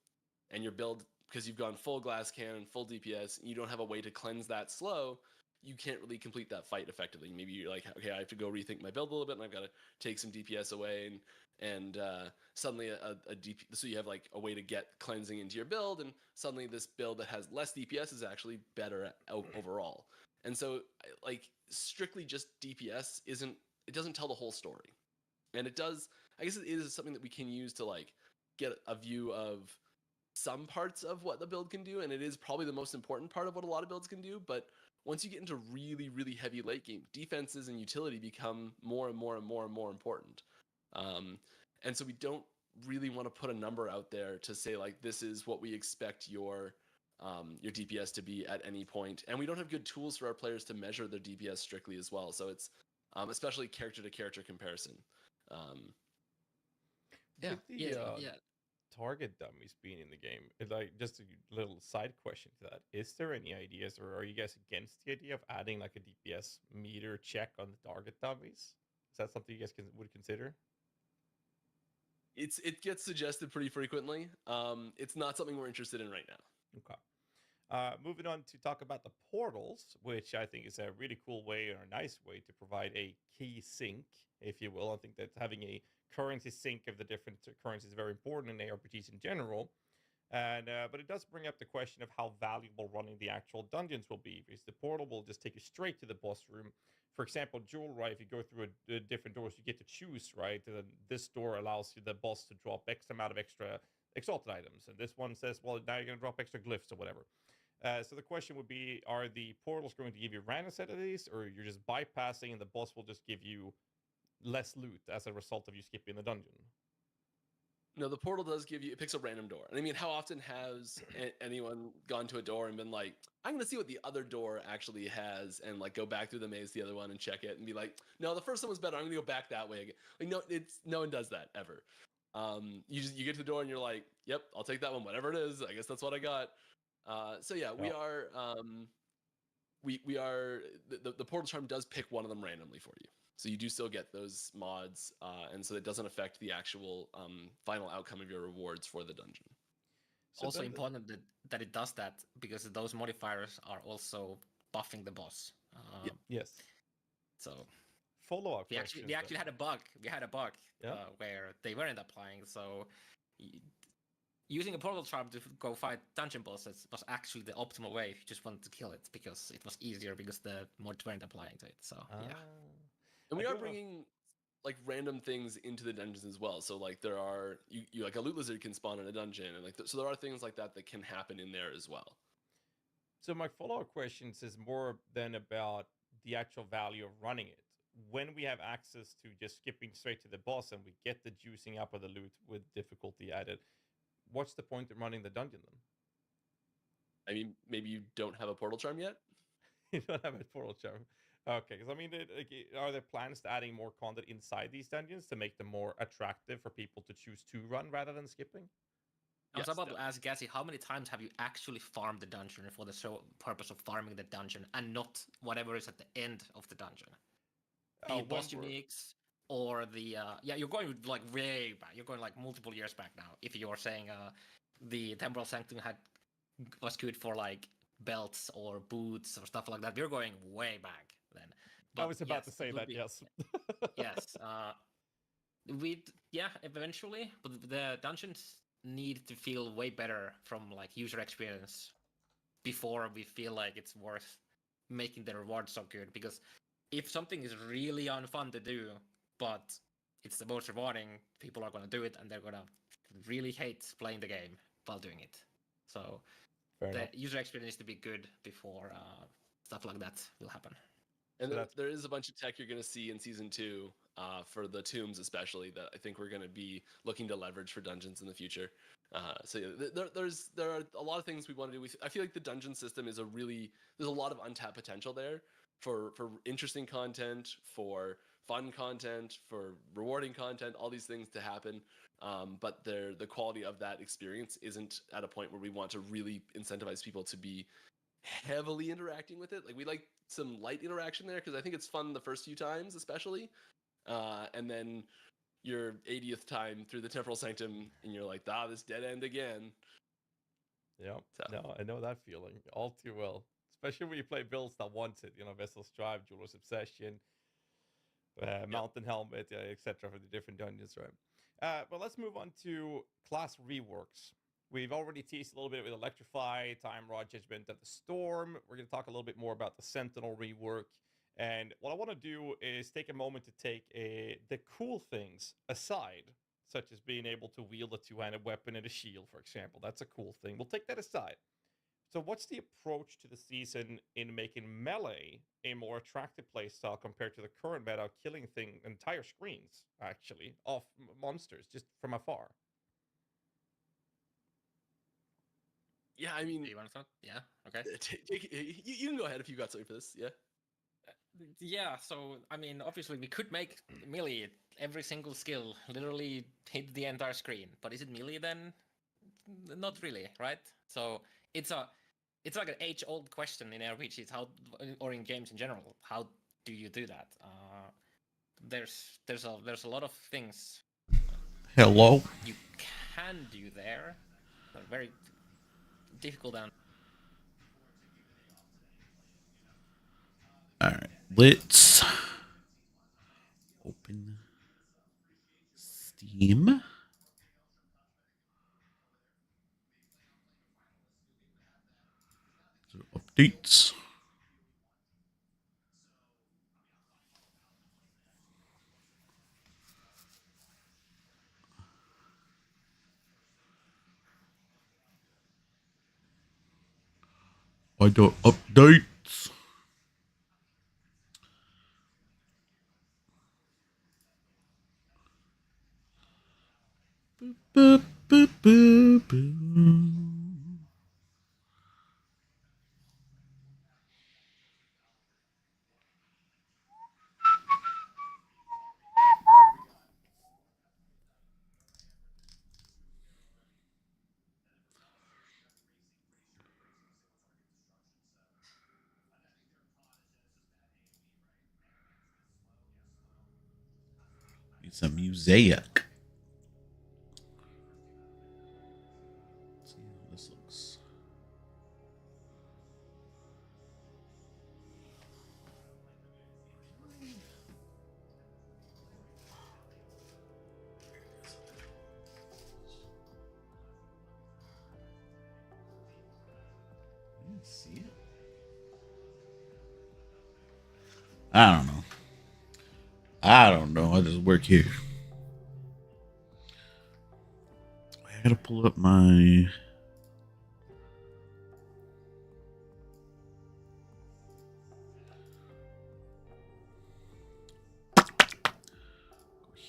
and your build, because you've gone full glass cannon, full DPS, and you don't have a way to cleanse that slow, you can't really complete that fight effectively. Maybe you're like, okay, I have to go rethink my build a little bit, and I've got to take some DPS away, and suddenly so you have like a way to get cleansing into your build, and suddenly this build that has less DPS is actually better overall. And so, like, strictly just DPS doesn't tell the whole story, and it does. I guess it is something that we can use to like get a view of some parts of what the build can do, and it is probably the most important part of what a lot of builds can do. But once you get into really, really heavy late game, defenses and utility become more and more and more and more important. And so we don't really want to put a number out there to say like, this is what we expect your DPS to be at any point. And we don't have good tools for our players to measure their DPS strictly as well. So it's especially character to character comparison. Yeah. Target dummies being in the game, like, just a little side question to that, is there any ideas, or are you guys against the idea of adding like a DPS meter check on the target dummies? Is that something you guys would consider? It gets suggested pretty frequently. It's not something we're interested in right now. Okay. Moving on to talk about the portals, which I think is a really cool way, or a nice way, to provide a key sync, if you will. I think that having a currency sync of the different currencies is very important in ARPGs in general. And but it does bring up the question of how valuable running the actual dungeons will be, because the portal will just take you straight to the boss room. For example, Jewel, right, if you go through a different doors, you get to choose, right? And this door allows you, the boss, to drop X amount of extra exalted items. And this one says, well, now you're going to drop extra glyphs or whatever. So the question would be, are the portals going to give you a random set of these, or you're just bypassing and the boss will just give you less loot as a result of you skipping the dungeon? No, the portal does give you, it picks a random door. And I mean, how often has anyone gone to a door and been like, I'm going to see what the other door actually has, and like go back through the maze to the other one and check it and be like, no, the first one was better, I'm going to go back that way again. Like, no one does that ever. You get to the door and you're like, yep, I'll take that one, whatever it is. I guess that's what I got. So yeah, we are the portal charm does pick one of them randomly for you. So you do still get those mods, and so it doesn't affect the actual final outcome of your rewards for the dungeon. So also important that it does that, because those modifiers are also buffing the boss. Yes. So follow-up. We actually had a bug. We had a bug where they weren't applying. So using a portal charm to go fight dungeon bosses was actually the optimal way if you just wanted to kill it, because it was easier because the mods weren't applying to it. So yeah. And we are bringing like random things into the dungeons as well. So like there are you like a loot lizard can spawn in a dungeon, and like so there are things like that that can happen in there as well. So my follow-up questions is more than about the actual value of running it. When we have access to just skipping straight to the boss and we get the juicing up of the loot with difficulty added, what's the point of running the dungeon then? I mean, maybe you don't have a portal charm yet. You don't have a portal charm. Okay, because I mean, are there plans to adding more content inside these dungeons to make them more attractive for people to choose to run rather than skipping? I was Yes, about to ask Gassy, how many times have you actually farmed the dungeon for the sole purpose of farming the dungeon and not whatever is at the end of the dungeon? Be it boss uniques or the yeah, you're going like way back. You're going like multiple years back now. If you're saying the Temporal Sanctum was good for like belts or boots or stuff like that, we're going way back then. But I was about to say that, yes. Yes. Eventually, but the dungeons need to feel way better from like user experience before we feel like it's worth making the reward so good. Because if something is really unfun to do, but it's the most rewarding, people are going to do it and they're going to really hate playing the game while doing it. So the user experience needs to be good before stuff like that will happen. And so there is a bunch of tech you're going to see in Season 2 for the tombs especially that I think we're going to be looking to leverage for dungeons in the future. So yeah, there are a lot of things we want to do. I feel like the dungeon system is there's a lot of untapped potential there for interesting content, for fun content, for rewarding content, all these things to happen. But the quality of that experience isn't at a point where we want to really incentivize people to be heavily interacting with it. Like, we like some light interaction there because I think it's fun the first few times, especially. And then your 80th time through the Temporal Sanctum, and you're like, this dead end again. Yeah, no, I know that feeling all too well. Especially when you play builds that want it, Vessel's Drive, Jeweler's Obsession, Mountain Helmet, etc. for the different dungeons, right? But let's move on to class reworks. We've already teased a little bit with Electrify, Time Rod, Judgment of the Storm. We're going to talk a little bit more about the Sentinel rework. And what I want to do is take a moment to take the cool things aside, such as being able to wield a two-handed weapon and a shield, for example. That's a cool thing. We'll take that aside. So what's the approach to the season in making melee a more attractive playstyle compared to the current meta of killing entire screens, actually, of monsters just from afar? Yeah, I mean... Do you want to start? Yeah, okay. You can go ahead if you got something for this, yeah? Yeah, so, I mean, obviously we could make melee every single skill literally hit the entire screen. But is it melee then? Not really, right? So it's like an age-old question in RPGs, or in games in general. How do you do that? There's a lot of things. Hello. You can do there. They're very difficult and. All right, let's open Steam. So updates. I got updates. Boop, boop, boop, boop. It's a mosaic. Let's see how this looks. See it? I don't know. I just work here. I gotta pull up my.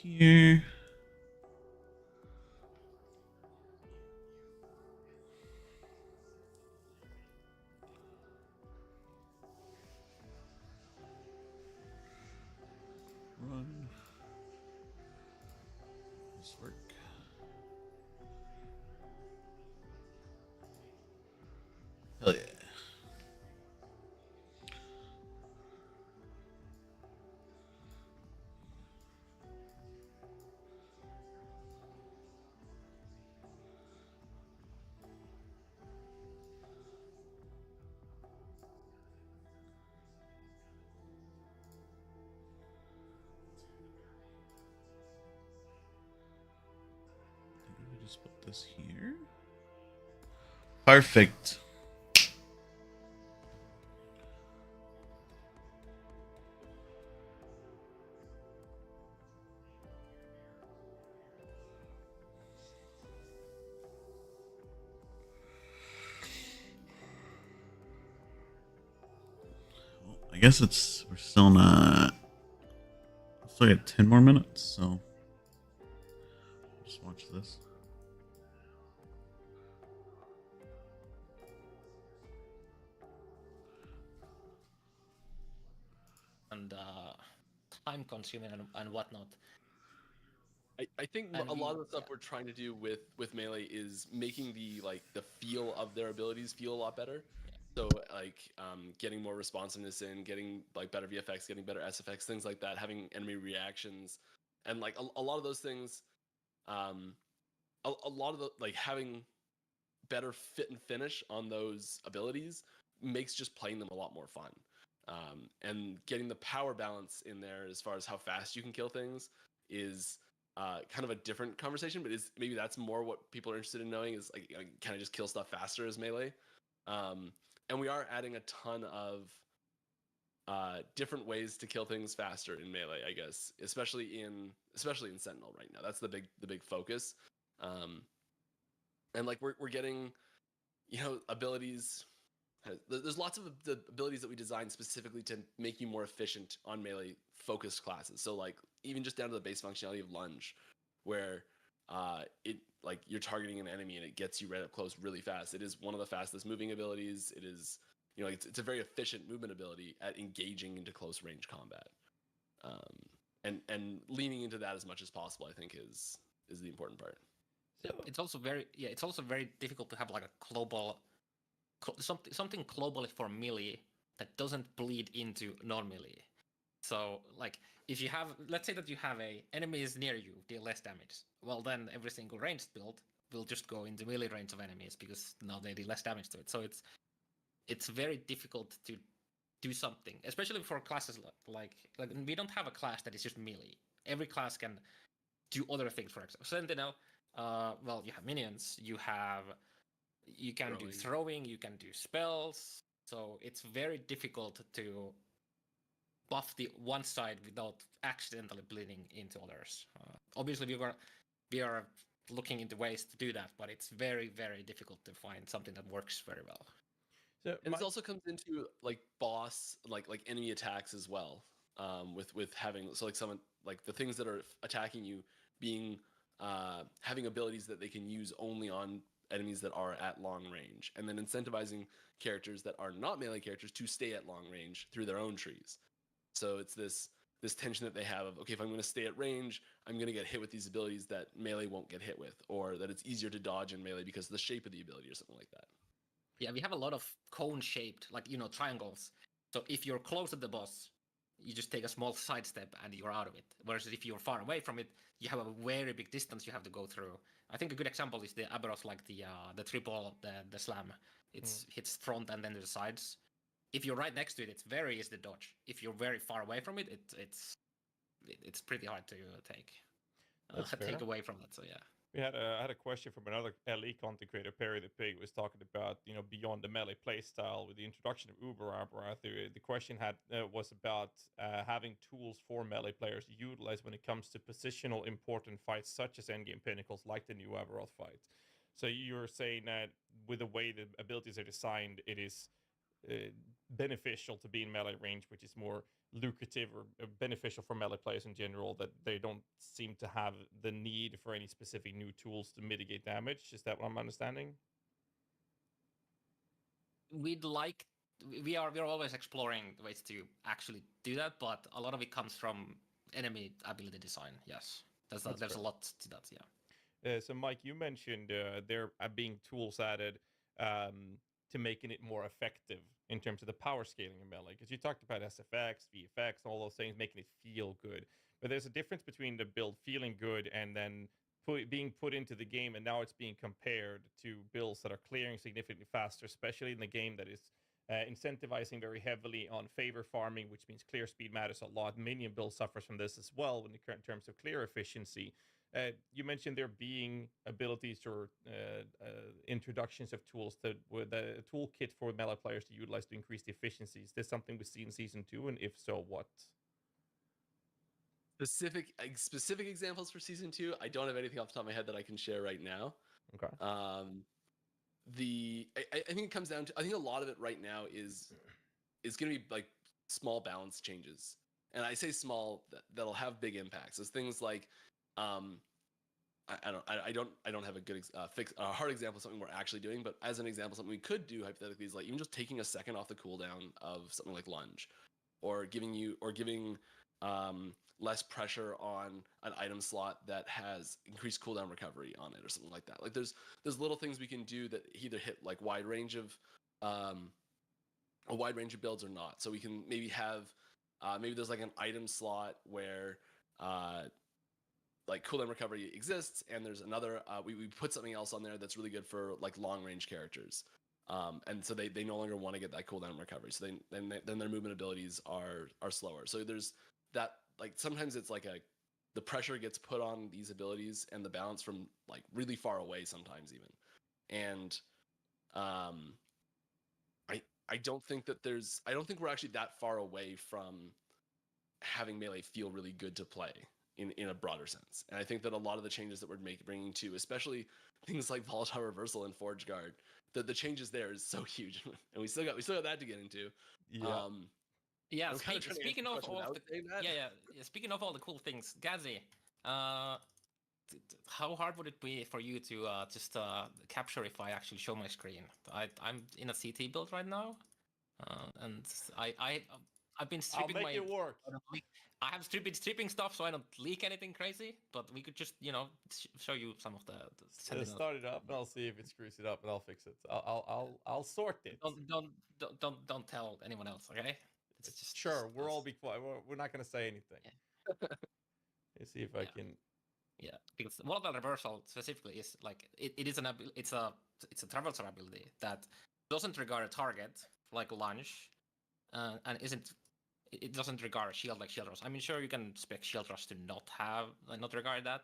here. Run. This work. Hell yeah. Let me just put this here. Perfect. Well, I guess we're still not. Still got 10 more minutes, so just watch this. And time consuming and whatnot. I think And a lot of the we- stuff we're trying to do with melee is making the feel of their abilities feel a lot better. So getting more responsiveness in, getting like better VFX, getting better SFX, things like that, having enemy reactions, and like a lot of those things, a lot of the like having better fit and finish on those abilities makes just playing them a lot more fun. And getting the power balance in there as far as how fast you can kill things is kind of a different conversation, but maybe that's more what people are interested in knowing is like kind of just kill stuff faster as melee. And we are adding a ton of different ways to kill things faster in melee, I guess, especially in Sentinel right now. That's the big focus. And like we're getting, abilities. There's lots of the abilities that we designed specifically to make you more efficient on melee focused classes. So like even just down to the base functionality of lunge, where it like you're targeting an enemy and it gets you right up close really fast. It is one of the fastest moving abilities. It is it's a very efficient movement ability at engaging into close range combat. And leaning into that as much as possible, I think is the important part. It's also very difficult to have like a global something globally for melee that doesn't bleed into non-melee. So like if you have, let's say that you have a enemy is near you, deal less damage. Well, then every single ranged build will just go into melee range of enemies because now they deal less damage to it. So it's very difficult to do something, especially for classes like we don't have a class that is just melee. Every class can do other things. For example, Sentinel, well, you have minions, you can do throwing, you can do spells. So it's very difficult to buff the one side without accidentally bleeding into others. Obviously, we are looking into ways to do that, but it's very, very difficult to find something that works very well. So And this also comes into like boss, like enemy attacks as well. With having like someone like the things that are attacking you being having abilities that they can use only on enemies that are at long range, and then incentivizing characters that are not melee characters to stay at long range through their own trees. So it's this tension that they have of, okay, if I'm going to stay at range, I'm going to get hit with these abilities that melee won't get hit with, or that it's easier to dodge in melee because of the shape of the ability or something like that. Yeah, we have a lot of cone-shaped, like, triangles. So if you're close to the boss, you just take a small sidestep and you're out of it. Whereas if you're far away from it, you have a very big distance you have to go through. I think a good example is the Aberos, like the triple, the slam. It's hits front and then to the sides. If you're right next to it, it's very easy to dodge. If you're very far away from it, it's pretty hard to take away from that. So yeah. We had a question from another LE content creator, Perry the Pig, was talking about beyond the melee playstyle with the introduction of Uber Aberrath. The question was about having tools for melee players to utilize when it comes to positional important fights such as endgame pinnacles, like the new Aberrath fight. So you're saying that with the way the abilities are designed, it is beneficial to be in melee range, which is more lucrative or beneficial for melee players in general, that they don't seem to have the need for any specific new tools to mitigate damage. Is that what I'm understanding? We're always exploring ways to actually do that, but a lot of it comes from enemy ability design. Yes, there's a lot to that. Yeah. So Mike, you mentioned there being tools added to making it more effective in terms of the power scaling in melee, because you talked about SFX, VFX, all those things, making it feel good. But there's a difference between the build feeling good and then being put into the game, and now it's being compared to builds that are clearing significantly faster, especially in the game that is incentivizing very heavily on favor farming, which means clear speed matters a lot. Minion build suffers from this as well in terms of clear efficiency. You mentioned there being abilities or introductions of tools with a toolkit for melee players to utilize to increase the efficiency. Is this something we see in Season 2? And if so, what? Specific examples for Season 2, I don't have anything off the top of my head that I can share right now. Okay. I think it comes down to, I think a lot of it right now is going to be like small balance changes. And I say small, that'll have big impacts. There's things like, I don't have a good hard example of something we're actually doing, but as an example, something we could do hypothetically is like even just taking a second off the cooldown of something like lunge, or giving less pressure on an item slot that has increased cooldown recovery on it, or something like that. Like there's little things we can do that either hit like a wide range of builds or not. So we can maybe have maybe there's like an item slot where like cooldown recovery exists, and there's another we put something else on there that's really good for like long range characters, and so they no longer want to get that cooldown recovery, so then their movement abilities are slower. So there's that, like sometimes it's like the pressure gets put on these abilities and the balance from like really far away sometimes even, and I don't think we're actually that far away from having melee feel really good to play in a broader sense. And I think that a lot of the changes that we're bringing to, especially things like volatile reversal and Forge Guard, the changes there is so huge, and we still got that to get into. Yeah. Speaking of all speaking of all the cool things, Gazi, how hard would it be for you to just capture if I actually show my screen? I'm in a CT build right now, and I've been stripping I'll make it work. I have been stripping stuff so I don't leak anything crazy, but we could just, show you some of the start it up, and I'll see if it screws it up, and I'll fix it. I'll sort it. Don't tell anyone else, okay? It's just sure. We'll all be quiet. We're not going to say anything. Yeah. Let's see if I can. Yeah, because volatile reversal specifically is like it's a traversal ability that doesn't regard a target like lunge, and it doesn't regard shield like shield rush. I mean, sure, you can spec shield rush to not regard that,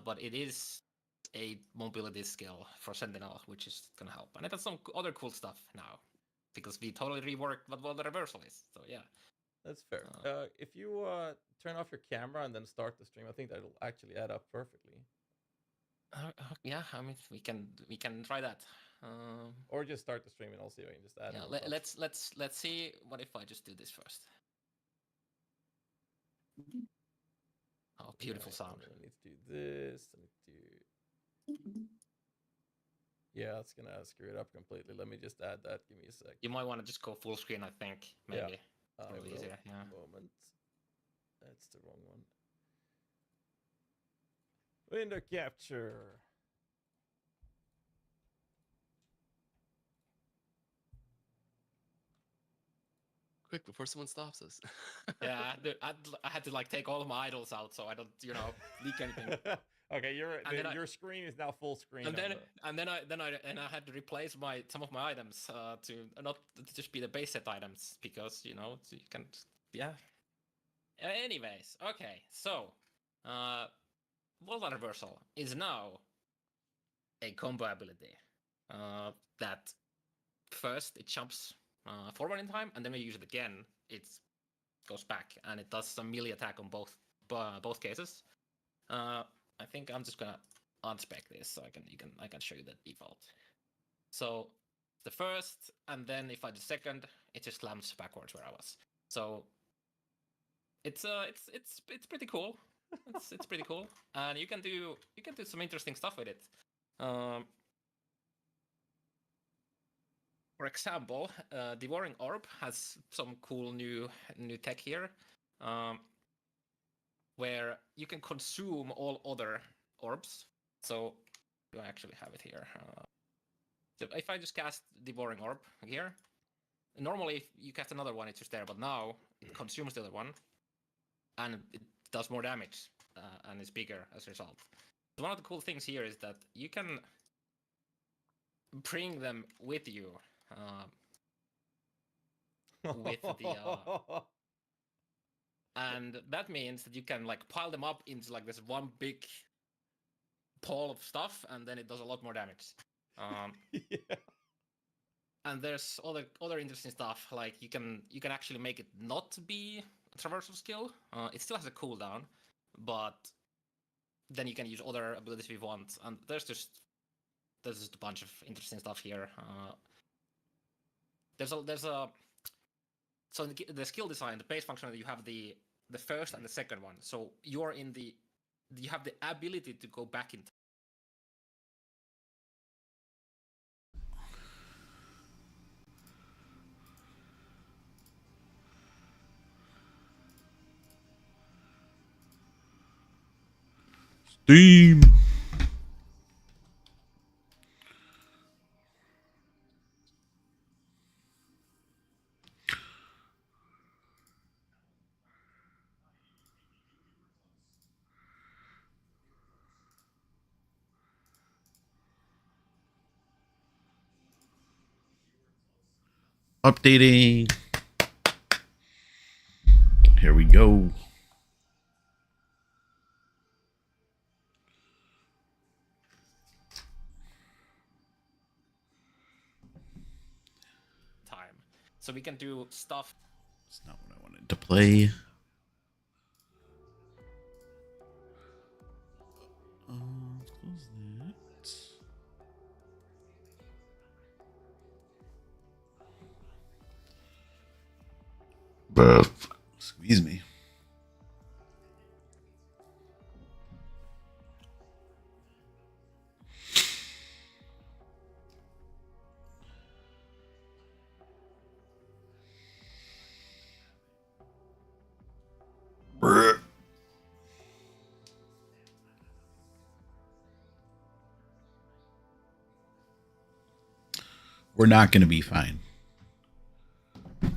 but it is a mobility skill for Sentinel, which is gonna help, and it has some other cool stuff now because we totally reworked what the reversal is. So yeah, that's fair. If you turn off your camera and then start the stream, I think that'll actually add up perfectly. Yeah, I mean, we can try that. Or just start the stream and I'll see if I can just add. Yeah, let's see. What if I just do this first? Oh, beautiful sound. I need to do this. I need to. Yeah, it's gonna screw it up completely. Let me just add that. Give me a sec. You might want to just go full screen. I think maybe. Yeah. Probably easier. Yeah. Moment. That's the wrong one. Window capture. Quick before someone stops us. Yeah, I had to like take all of my idols out so I don't, leak anything. Okay, your screen is now full screen. And then I had to replace some of my items to not to just be the base set items because you can Anyways, okay, so volatile reversal is now a combo ability that first it jumps forward in time, and then when you use it again, it goes back, and it does some melee attack on both cases. I think I'm just gonna unspec this so I can show you the default. So the first, and then if I do second, it just slams backwards where I was. So it's pretty cool. It's pretty cool, and you can do some interesting stuff with it. For example, Devouring Orb has some cool new tech here, where you can consume all other orbs. So do I actually have it here? So if I just cast Devouring Orb here, normally if you cast another one, it's just there, but now it consumes the other one, and it does more damage, and is bigger as a result. So one of the cool things here is that you can bring them with you. With the and that means that you can like pile them up into like this one big pile of stuff, and then it does a lot more damage. Yeah. And there's other interesting stuff, like you can actually make it not be a traversal skill. It still has a cooldown, but then you can use other abilities if you want. And there's just a bunch of interesting stuff here. There's a so in the skill design, the base function, you have the first and the second one. So you have the ability to go back in time. Steam. Updating. Here we go. Time. So we can do stuff. That's not what I wanted to play. Let's close that. Squeeze me. We're not going to be fine.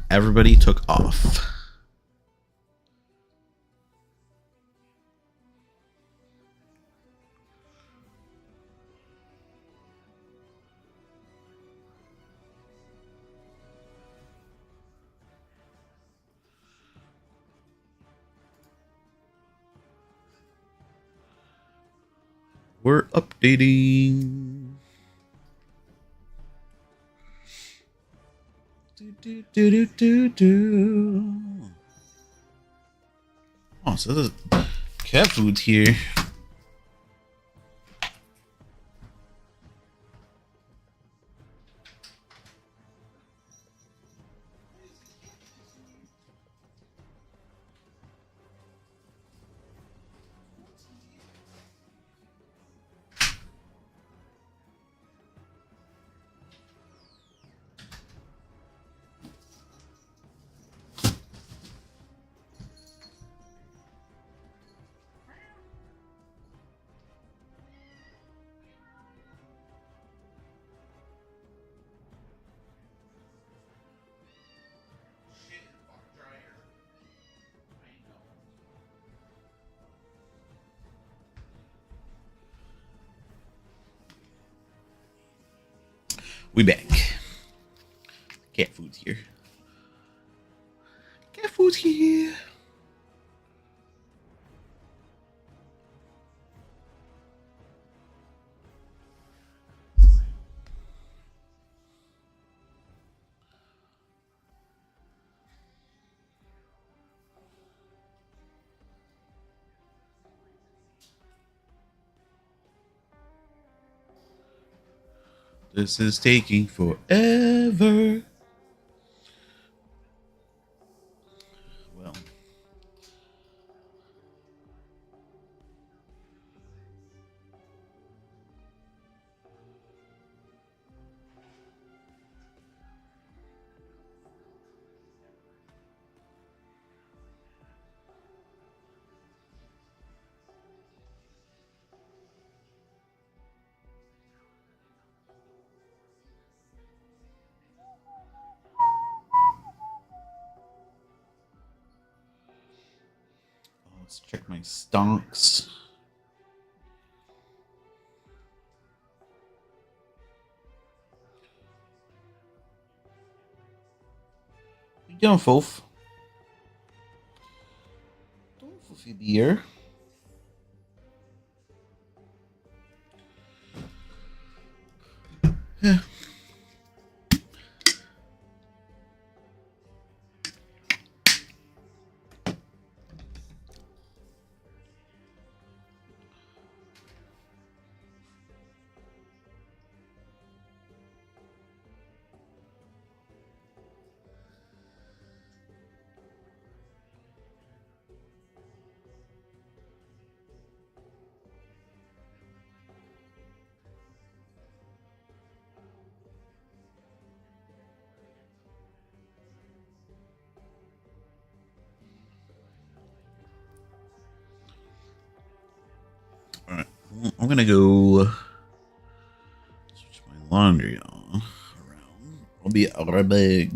Everybody took off. We're updating. Oh, so this is cat food's here. We back. Cat food's here. Cat food's here. This is taking forever. Well. Let's check my stonks. How you doing, Foof? Doing Foofy beer. Yeah. All right, I'm gonna go switch my laundry on around. I'll be right back.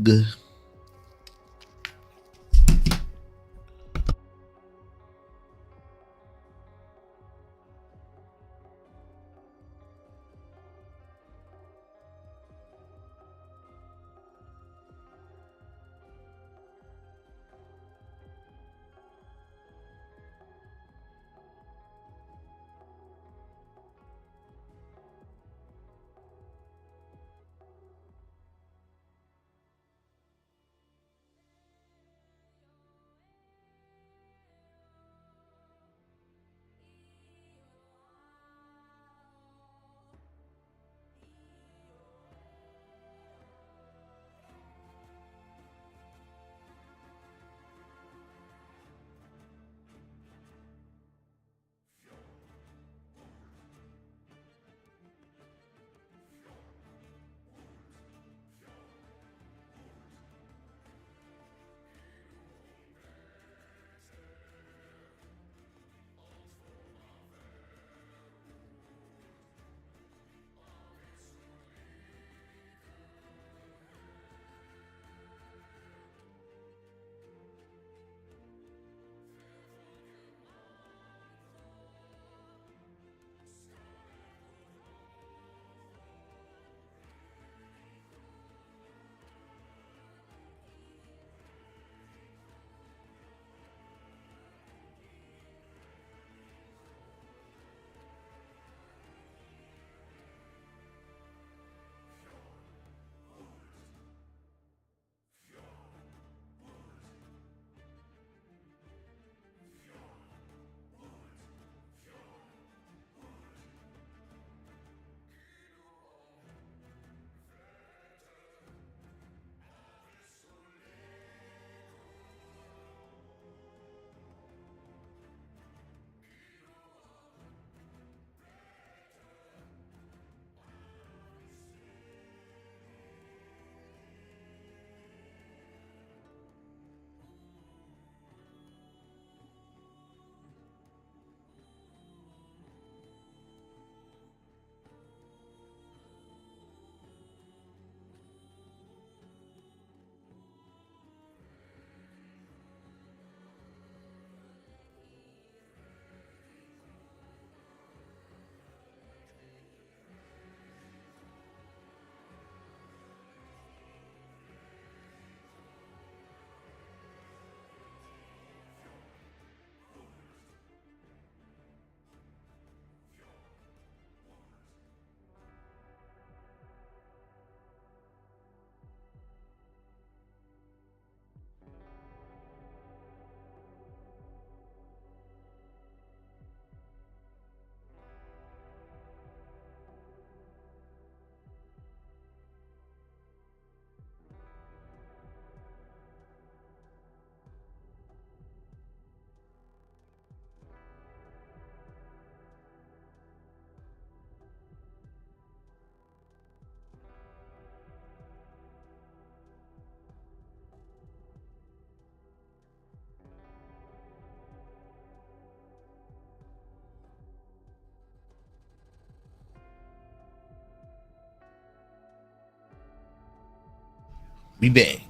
We back.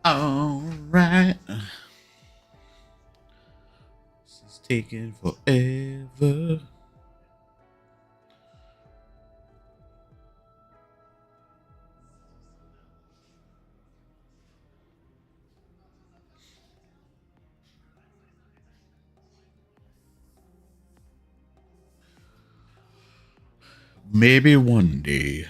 All right. This is taking forever. Maybe one day.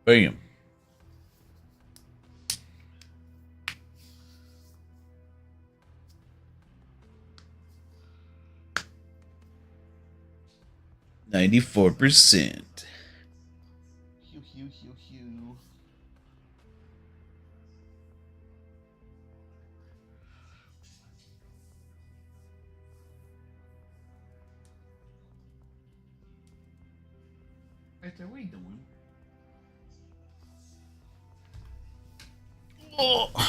Bam. %94. Hew. Right there, what are you doing? Oh. All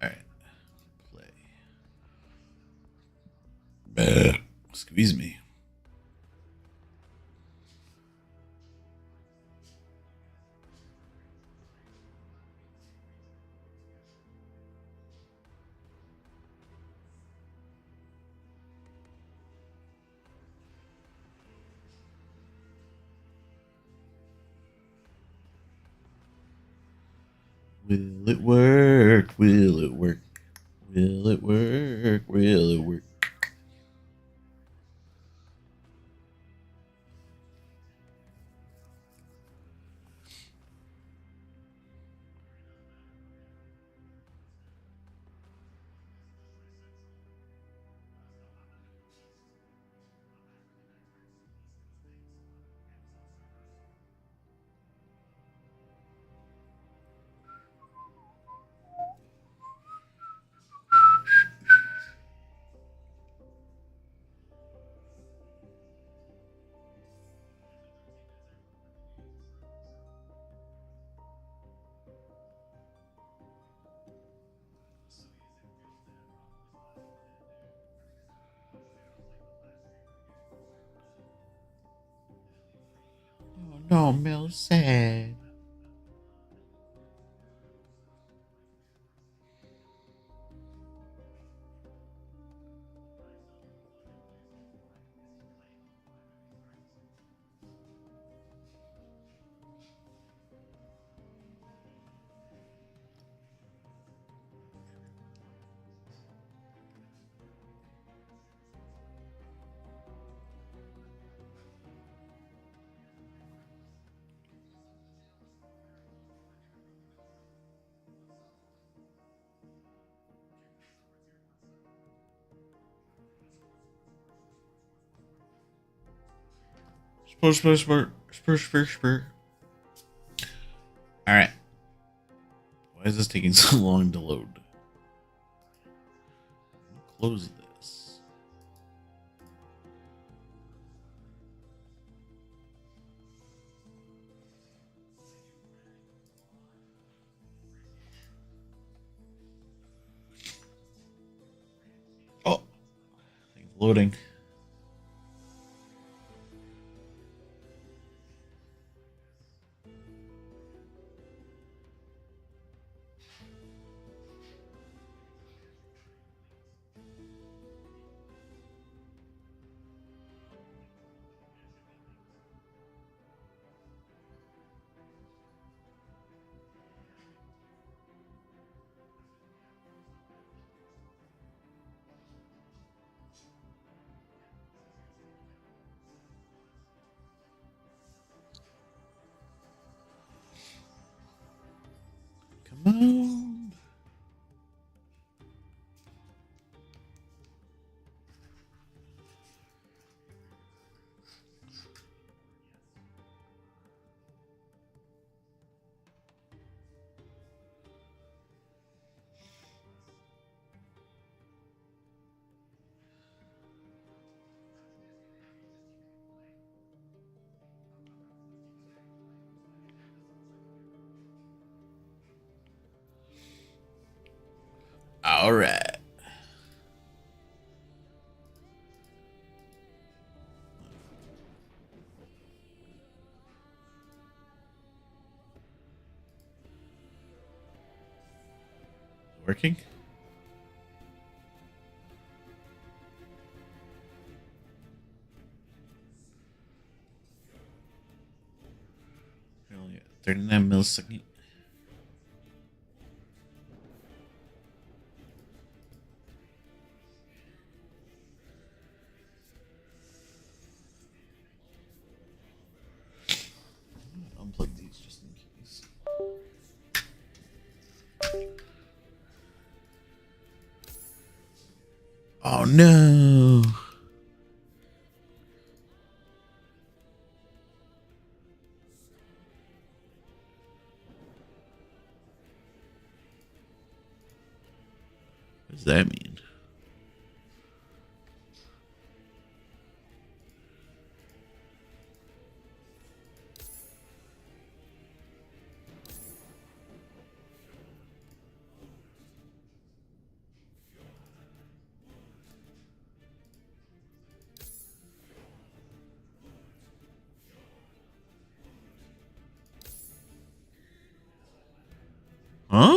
right. Play. Excuse me. Will it work? Will it work? Will it work? Will it work? Mill said. Spur. Alright. Why is this taking so long to load? Close this. Oh, thing's loading. Come on. All right. Working? Only at 39 millisecond. Unplug these just in case. Oh no. What does that mean? Huh?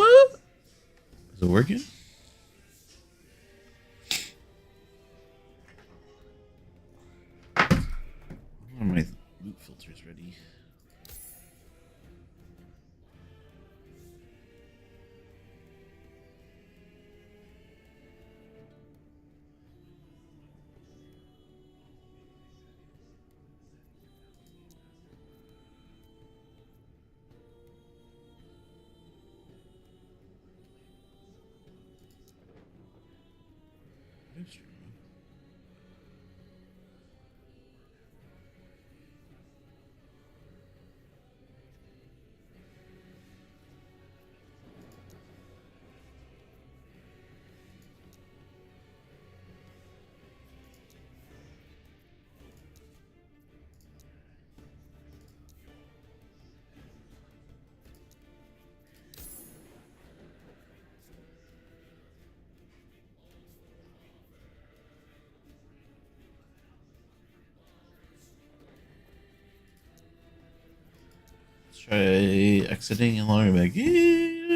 Is it working? Oh, my loot filter's ready. try exiting and logging back in.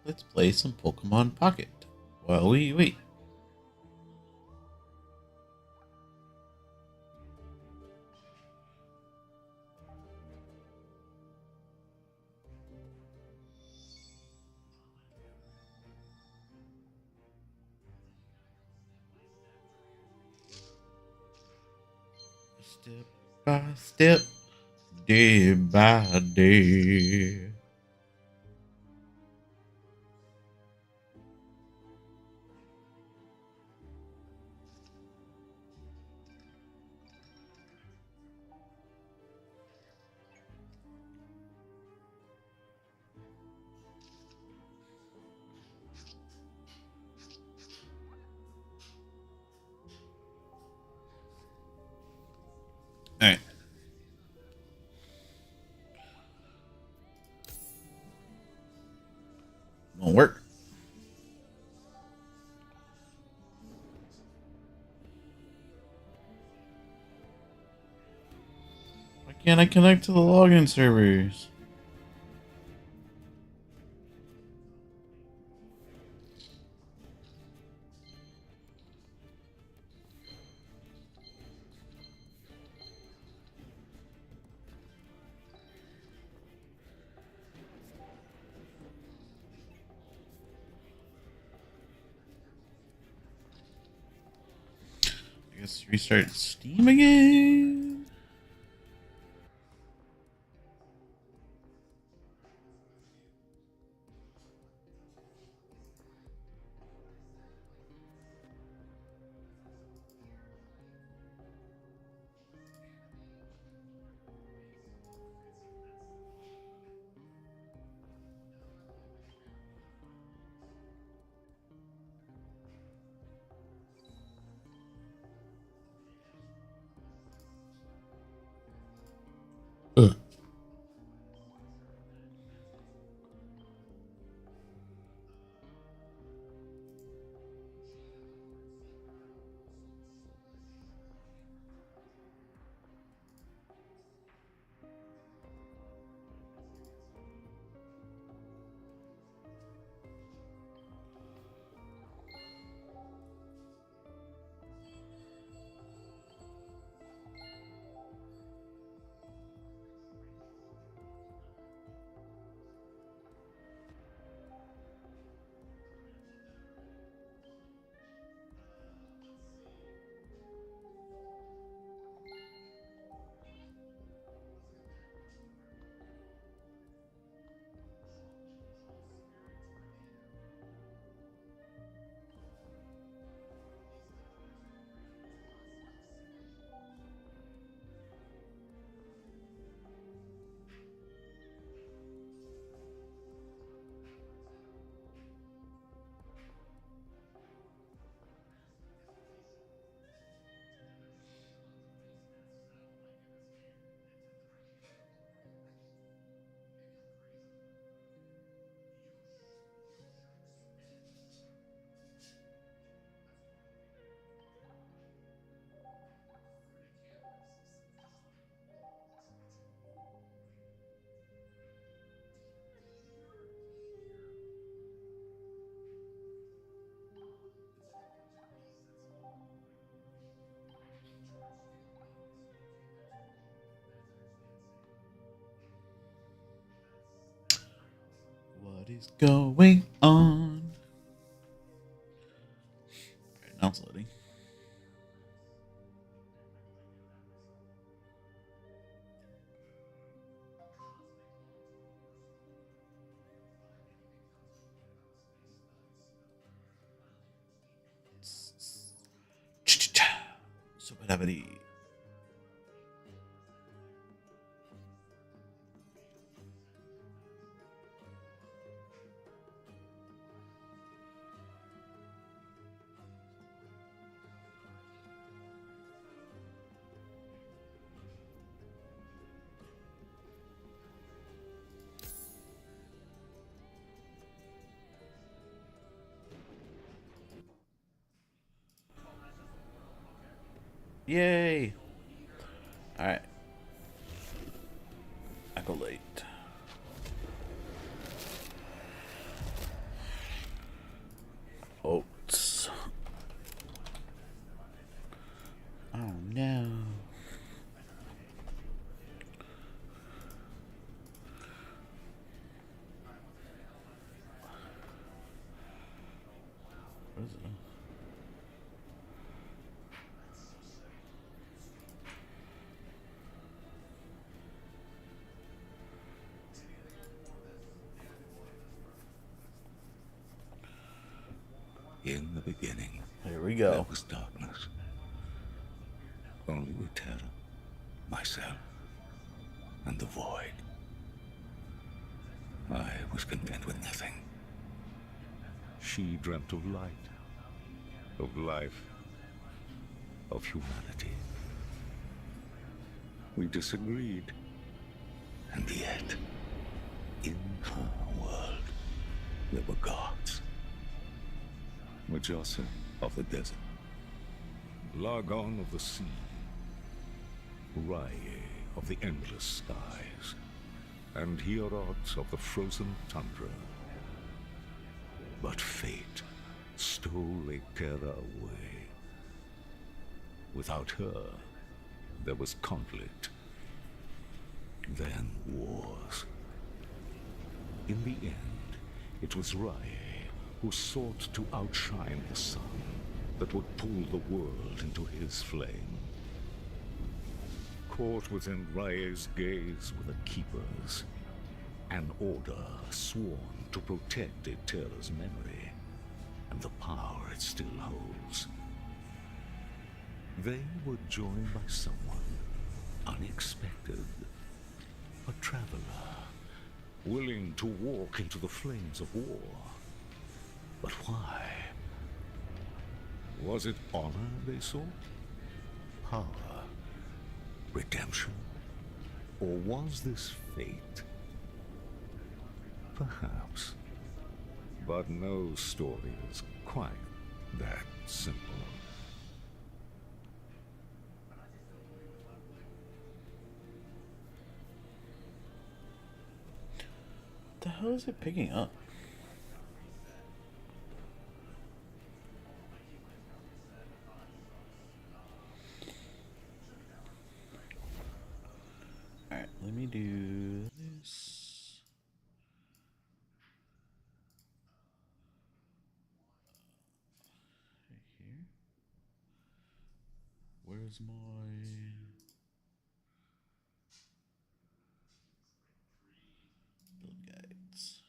Let's play some Pokemon Pocket while we wait. Step by step, day by day. All right. Won't work. Why can't I connect to the login servers? I guess restart Steam again. What is going on? Alright, now it's loading. Super Davidi. Yay! Alright. Acolyte. Oats. Oh no. What is it? In the beginning, Here we there go. was darkness. Only with Terra, myself, and the void. I was content with nothing. She dreamt of light, of life, of humanity. We disagreed. And yet, in her world, there were gods. Mujasa of the desert, Largon of the sea, Rye of the endless skies, and Hierot of the frozen tundra. But fate stole Terra away. Without her, there was conflict, then wars. In the end, it was Rye who sought to outshine the sun that would pull the world into his flame. Caught within Rae's gaze were the Keepers, an order sworn to protect Eterra's memory and the power it still holds. They were joined by someone unexpected, a traveler, willing to walk into the flames of war. But why? Was it honor they sought? Power? Redemption? Or was this fate? Perhaps. But no story is quite that simple. What the hell is it picking up? Alright, let me do this. Right here. Where's my build guides?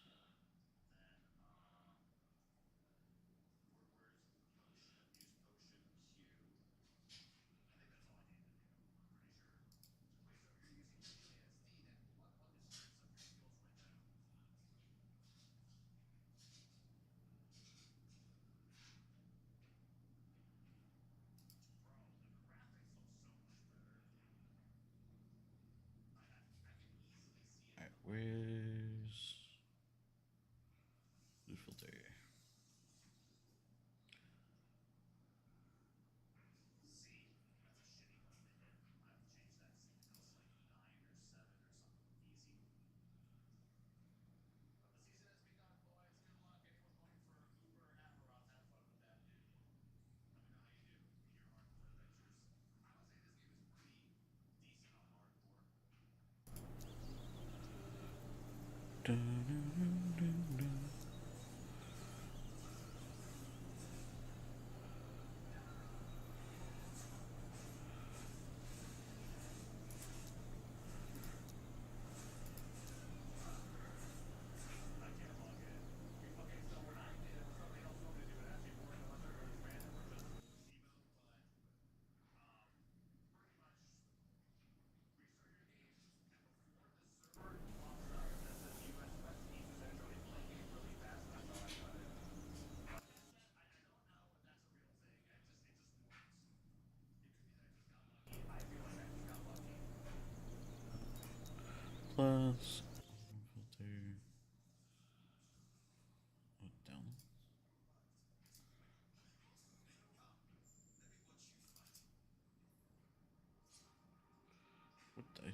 Alright, where's blue filter?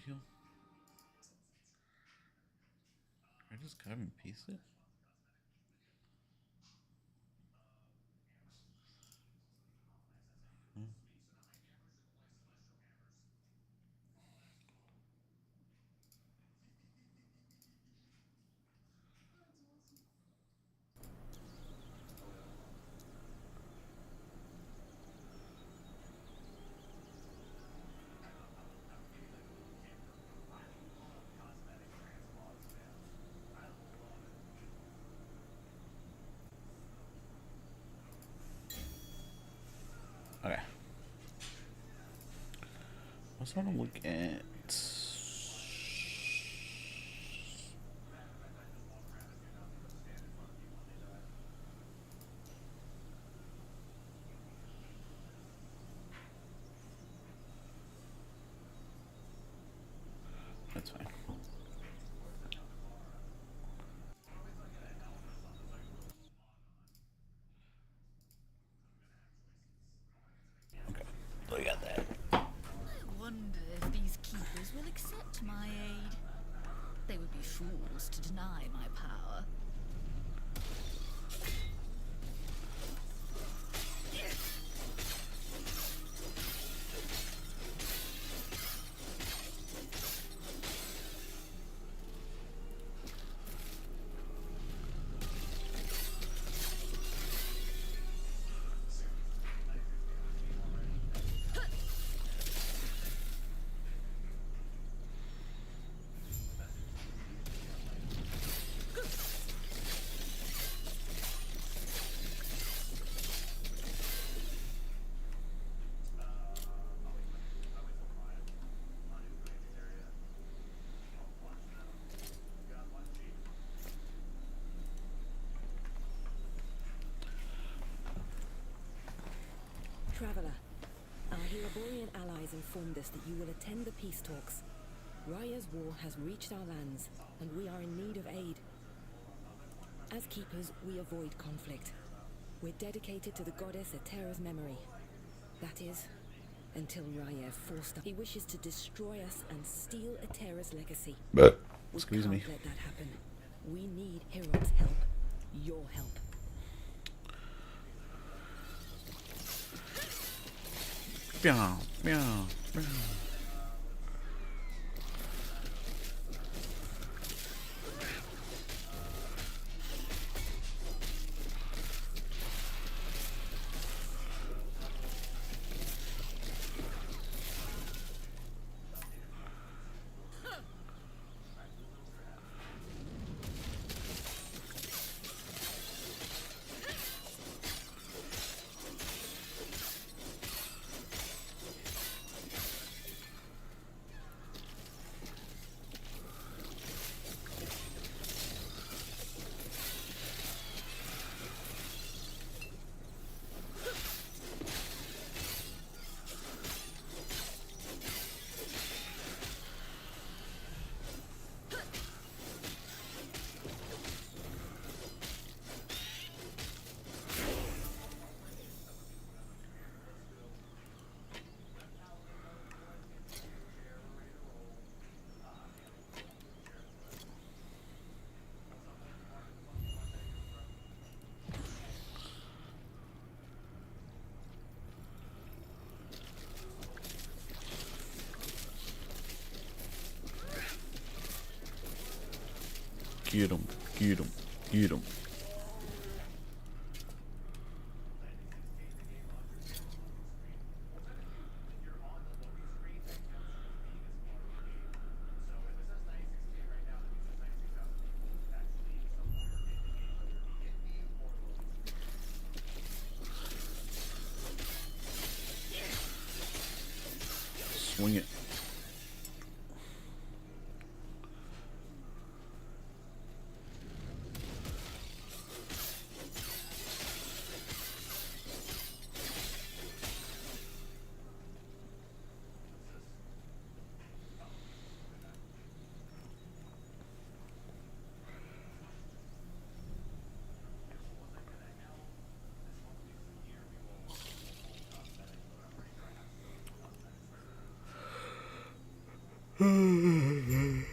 heal? Can I just cut and piece it? Hmm. Okay. I was trying to look at. That's fine. Okay, so we got that. I wonder if these keepers will accept my aid. They would be fools to deny my power. Traveler, our Helaborian allies informed us that you will attend the peace talks. Raya's war has reached our lands, and we are in need of aid. As keepers, we avoid conflict. We're dedicated to the goddess Eterra's memory. That is, until Raya forced us. He wishes to destroy us and steal Eterra's legacy. But We excuse can't me. let that happen. We need Herod's help. Your help. Meow, meow, meow. Get him, get him, get him. Swing it. Oh shit.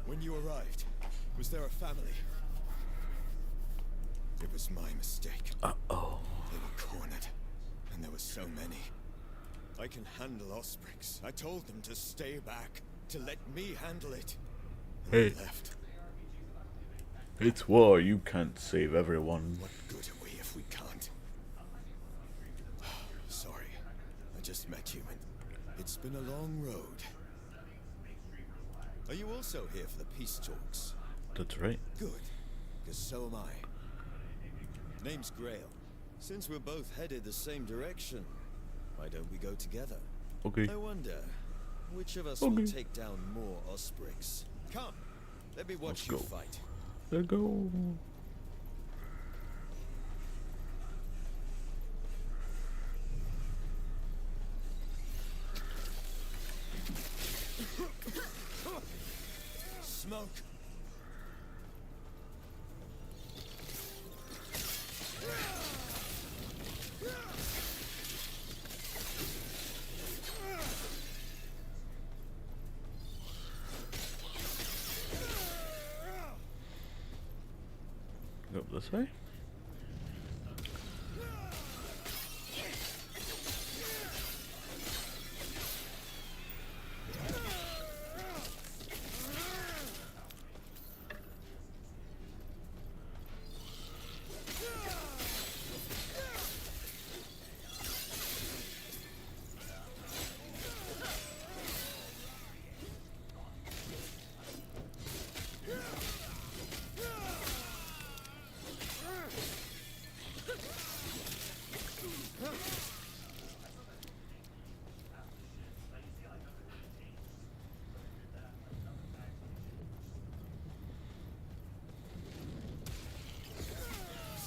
When you arrived, was there a family? It was my mistake. Uh-oh. They were cornered, and there were so many. I can handle Osprix. I told them to stay back, to let me handle it. And Hey. they left. It's war, you can't save everyone. What good are we if we can't? Sorry, I just met you, and it's been a long road. Are you also here for the peace talks? That's right. Good, because so am I. Name's Grail. Since we're both headed the same direction, why don't we go together? Okay. I wonder, which of us Okay. will take down more Osprix? Come, let me watch Let's you go. fight. Let's go. Smoke! Go up this way.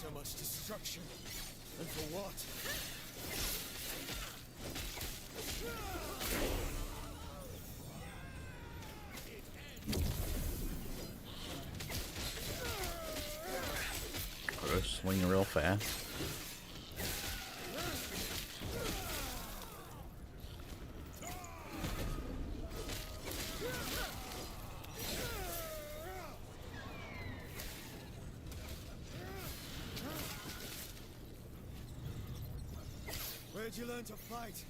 So much destruction. And for what? Gotta swing real fast. Where'd you learn to fight?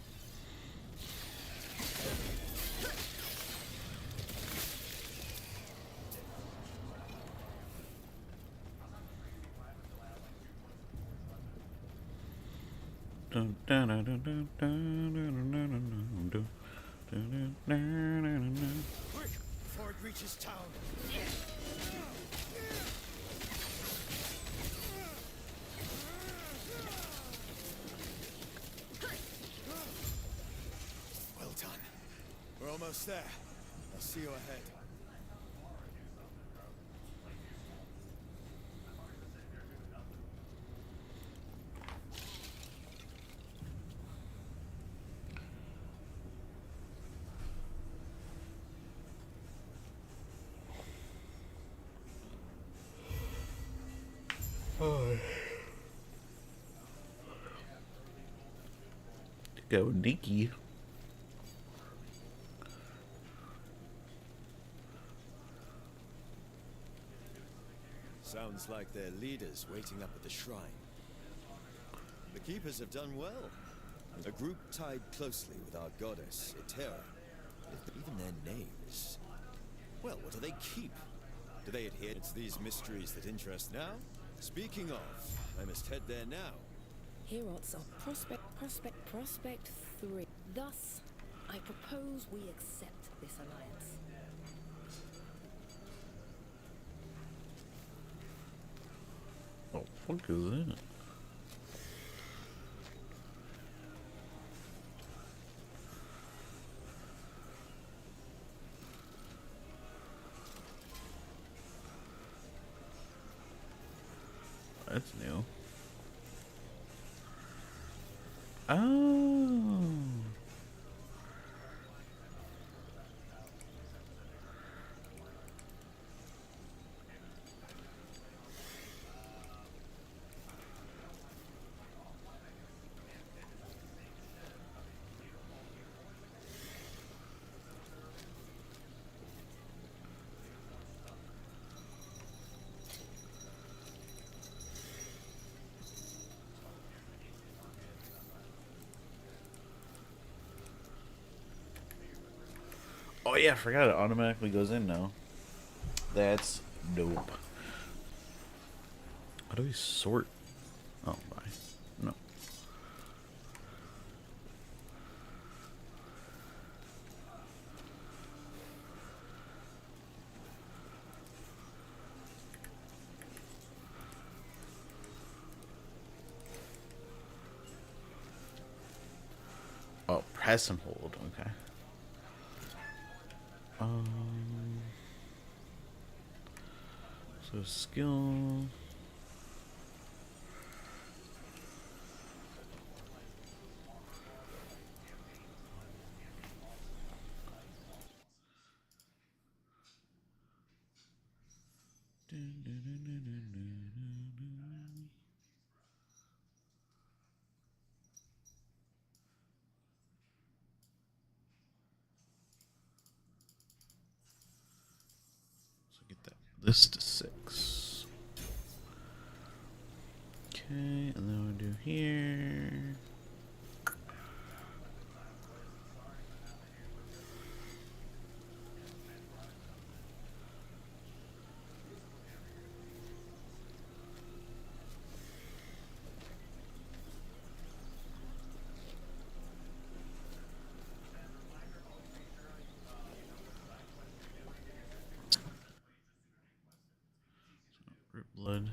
Dun, dun, dun, dun, dun, dun, dun, dun, dun, dun, dun, dun, dun, dun, dun. Quick, before it reaches town. Well done. We're almost there. I'll see you ahead. Go Nikki. Sounds like their leaders waiting up at the shrine. The keepers have done well. A group tied closely with our goddess, Etera. Even their names. Well, what do they keep? Do they adhere? It's these mysteries that interest now? Speaking of, I must head there now. Herots of Prospect 3. Thus, I propose we accept this alliance. Oh, fuck is that? That's new. Oh. Oh yeah, I forgot it automatically goes in now. That's dope. How do we sort? Oh, bye. No. Oh, press and hold. Okay. So skill. So get that list to 6. Okay, and then we'll do here. Rip blood.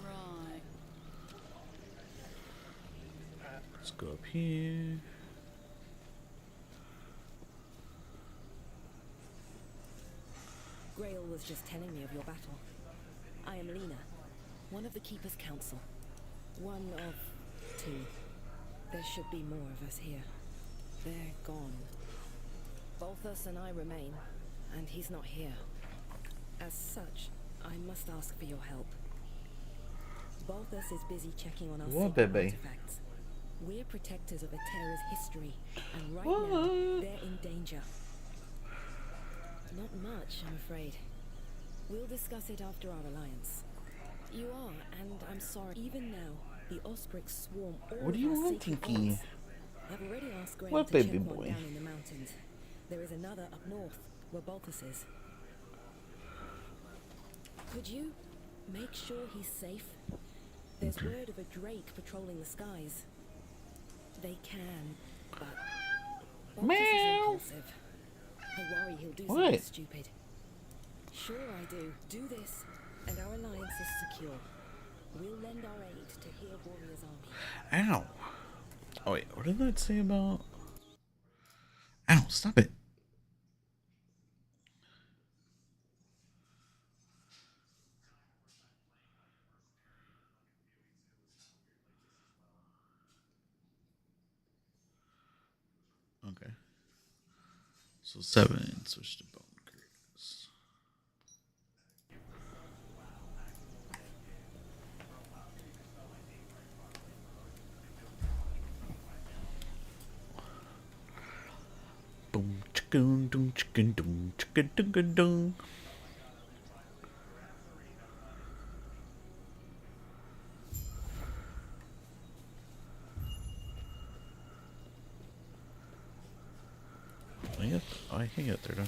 Right. Let's go up here. Grail was just telling me of your battle. I am Lena, one of the Keeper's Council. One of 2. There should be more of us here. They're gone. Balthus and I remain, and he's not here. As such, I must ask for your help. Balthus is busy checking on our What, sacred baby? artifacts. We're protectors of Etera's history, and right What? now, they're in danger. Not much, I'm afraid. We'll discuss it after our alliance. You are, and I'm sorry, even now, the Osprix swarm all What do of you our want, sacred Tinky? vaults. I've already asked Grail What, to baby check one boy? down in the mountains. There is another up north, where Balthus is. Could you make sure he's safe? There's word of a drake patrolling the skies. They can, but Balthus is impulsive. I worry he'll do something What? stupid. Sure I do. Do this, and our alliance is secure. We'll lend our aid to heal Warrior's army. Ow. Oh wait, what did that say about? Ow, stop it. So 7, switch to Bone Cruise. Boom, chicken, dum, chicken, dum, chicken, dum, dum. I can get there done.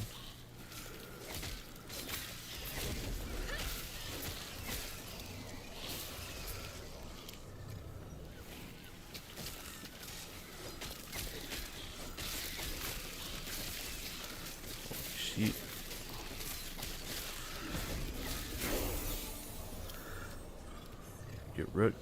Shit. Get wrecked.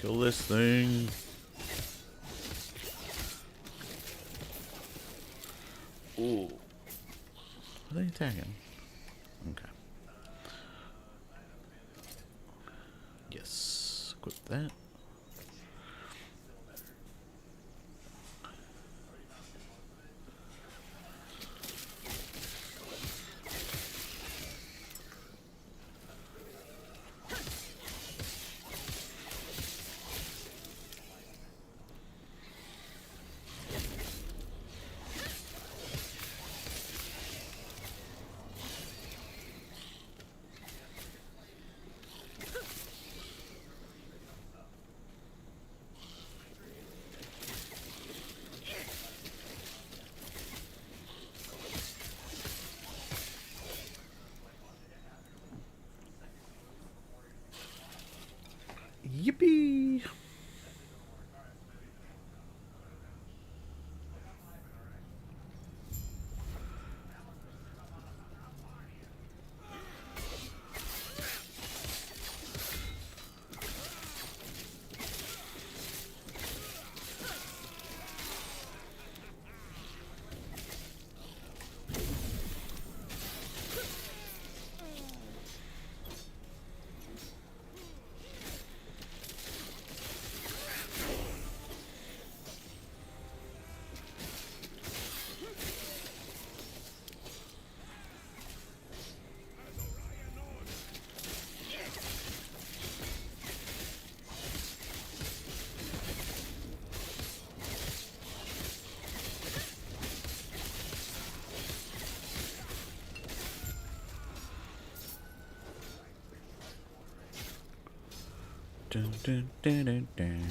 Kill this thing. Ooh. Are they attacking? Okay. Yes. Equip that. Yippee! Dun, dun, dun, dun, dun.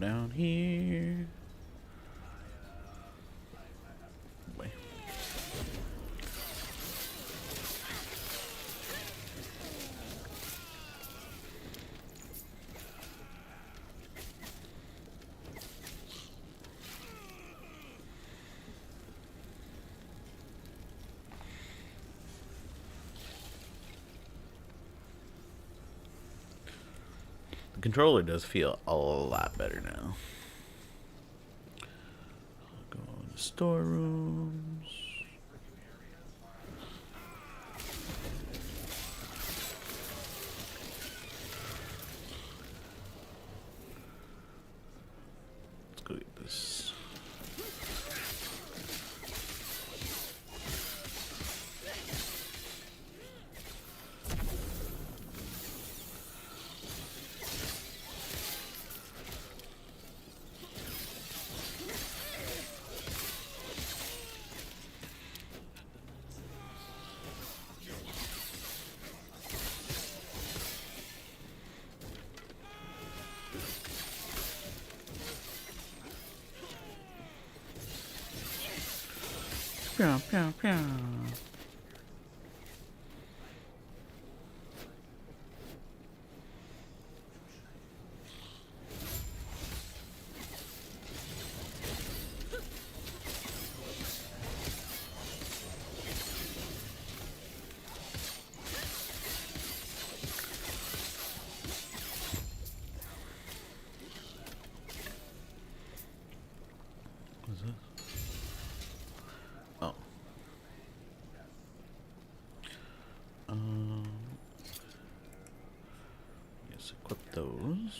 down here. Boy. The controller does feel a lot better now. I'll go into storerooms. Let's go get this. Pew, pew, pew. What's this? Oh. Yes, equip those.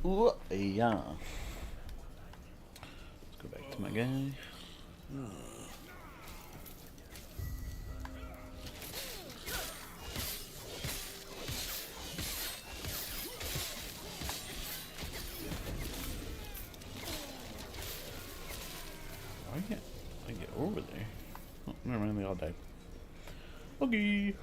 Ooh, yeah. Let's go back to my guy. I get over there. Oh, never mind, they all died. Okay.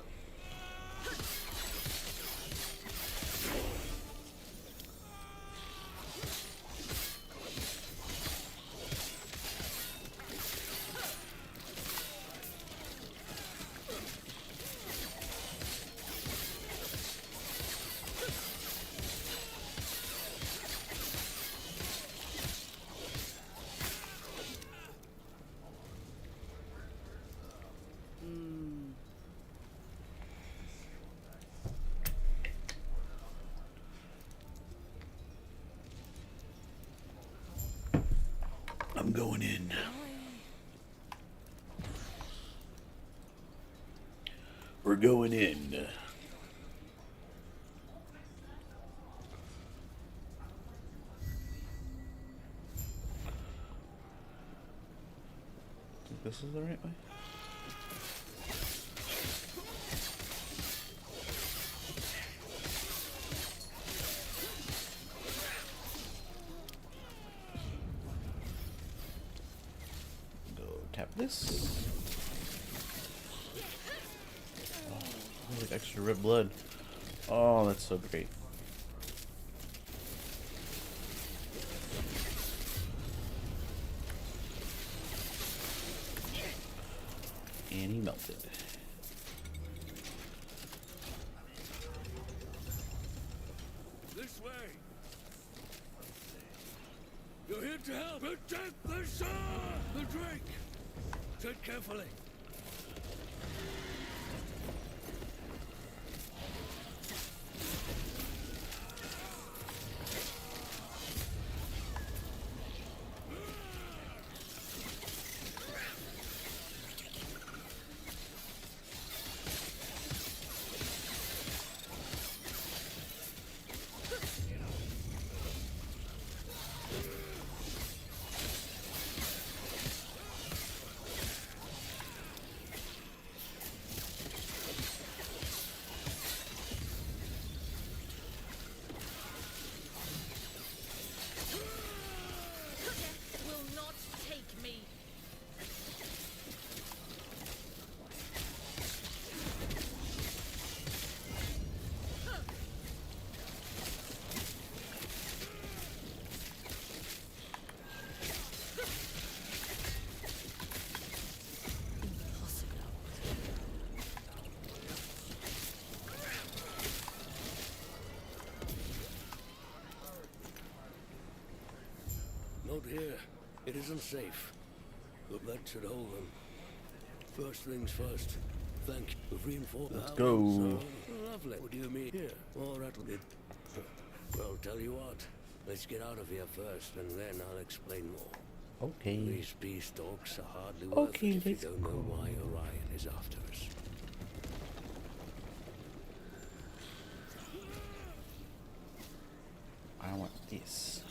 I'm going in. We're going in. Think this is the right way? Tap this. Oh, like extra red blood. Oh, that's so great. And he melted. This way. You're here to help protect the sun. The drake. Tread carefully. Not here. It isn't safe. But that should hold them. First things first. Thank you. We've reinforced the Let's house. go. Lovely. What do you mean? Here. All right, it. Well, tell you what. Let's get out of here first, and then I'll explain more. Okay. These peace talks are hardly worth Okay, it if you let's don't know why Orion is after us. I want this.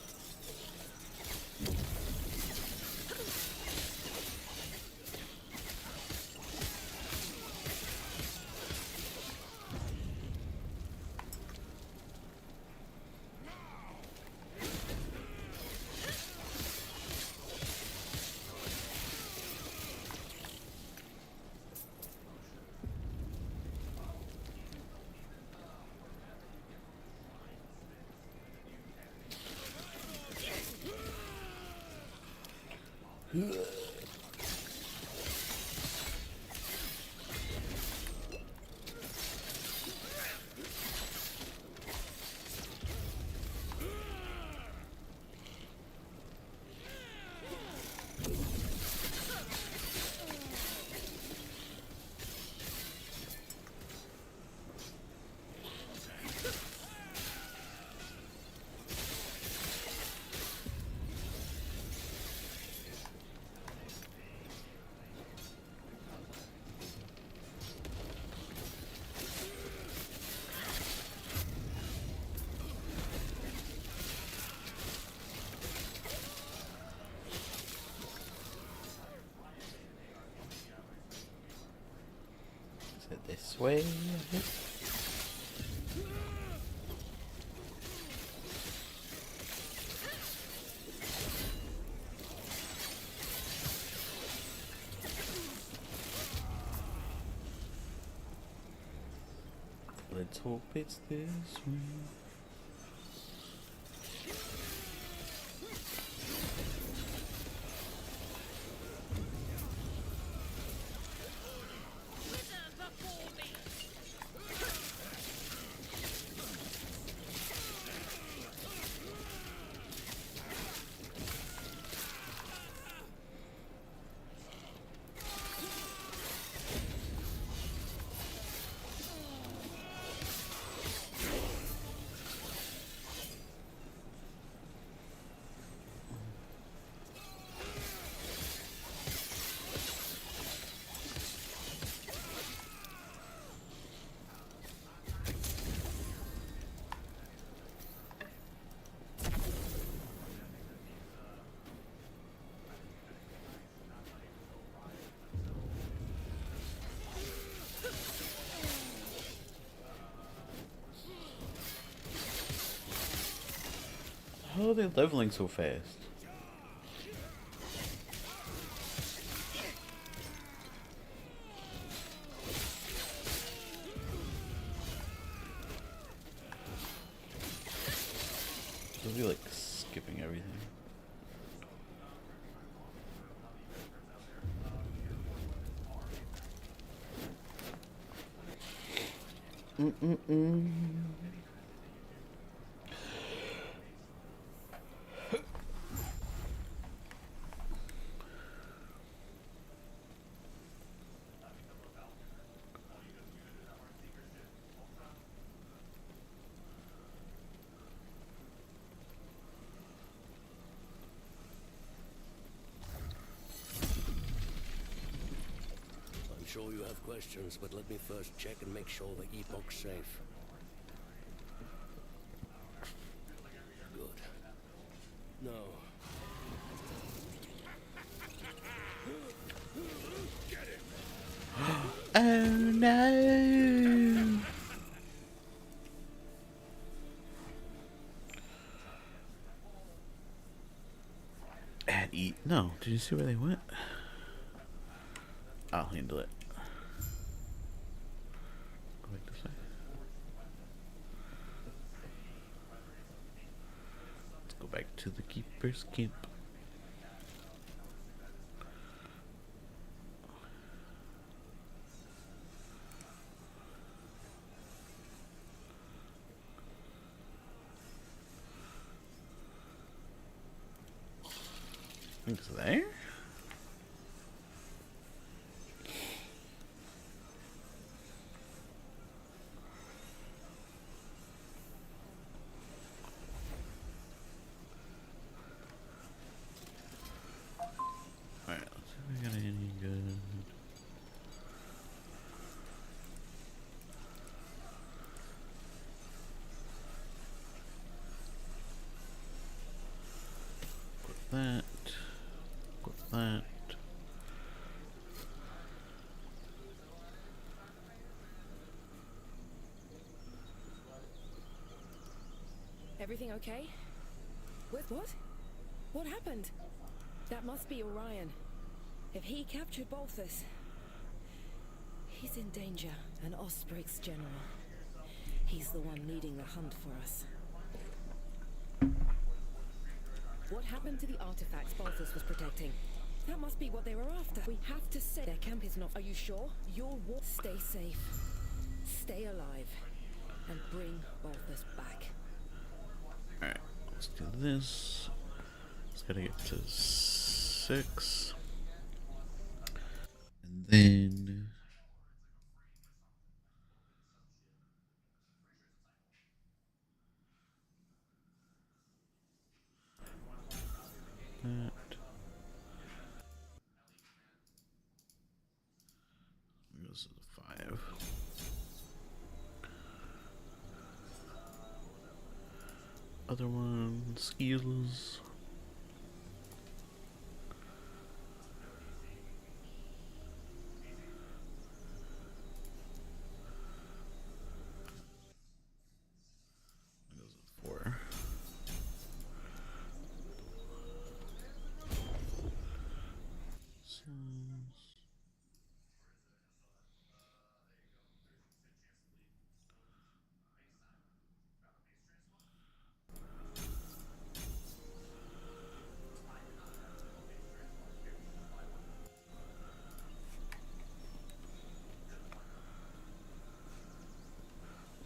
Is it this way? Let's hope it's this way. How are they leveling so fast? Are they like skipping everything? I'm sure you have questions, but let me first check and make sure the Epoch's safe. Good. No. Oh no! And eat. No, did you see where they went? I'll handle it. Go back this way. Let's go back to the Keeper's Camp. think it's there. Alright, let's see if we got any good. That. Equip that. Everything okay? With what? What happened? That must be Orion. If he captured Balthus, he's in danger. An Osprey's general. He's the one leading the hunt for us. What happened to the artifacts Balthus was protecting? That must be what they were after. We have to say their camp is not. Are you sure? Your war. Stay safe. Stay alive. And bring Balthus back. Alright, let's do this. Just gotta get to 6. And then... that. This is a 5. Other one, skills. That goes at 4.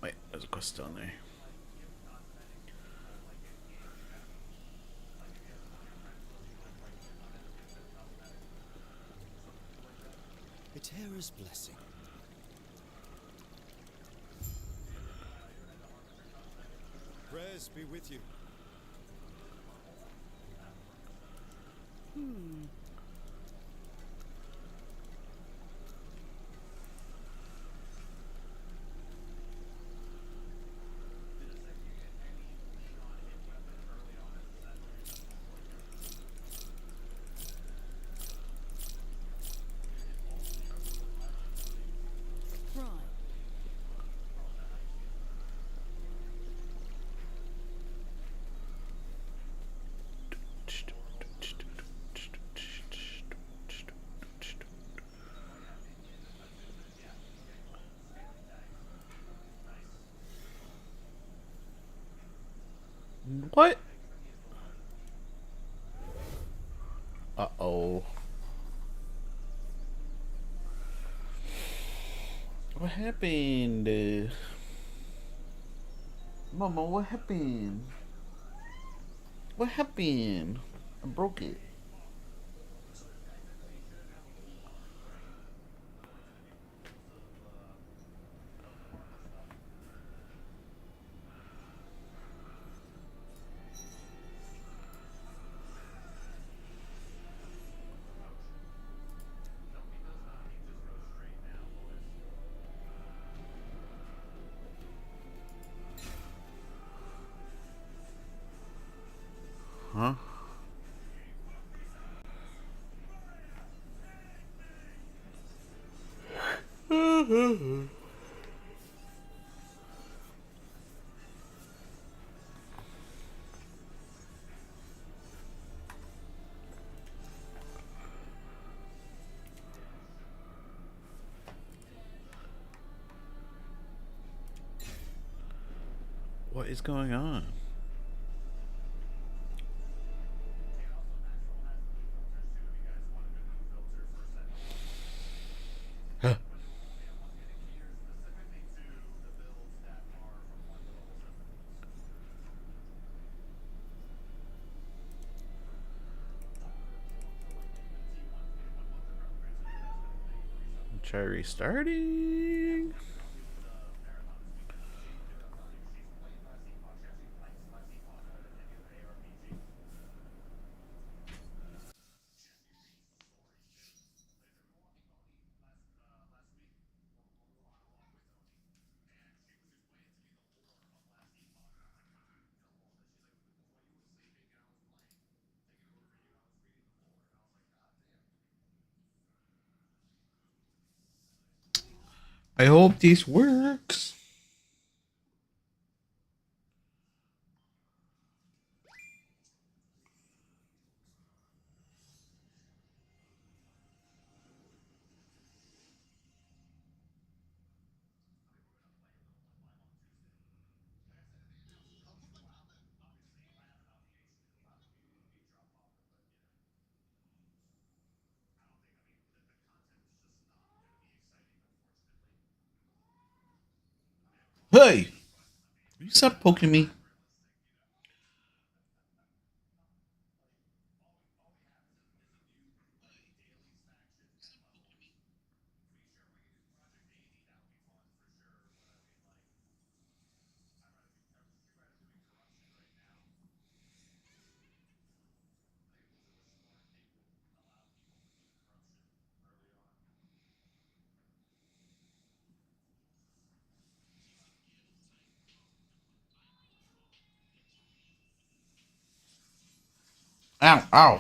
Wait, there's a quest down there. Hetera's blessing. Prayers be with you. Right. What? Uh-oh. What happened? Mama, what happened? What happened? I broke it. Huh? What is going on? Huh. Try restarting. I hope this works. Hey! You stop poking me. Ow, ow.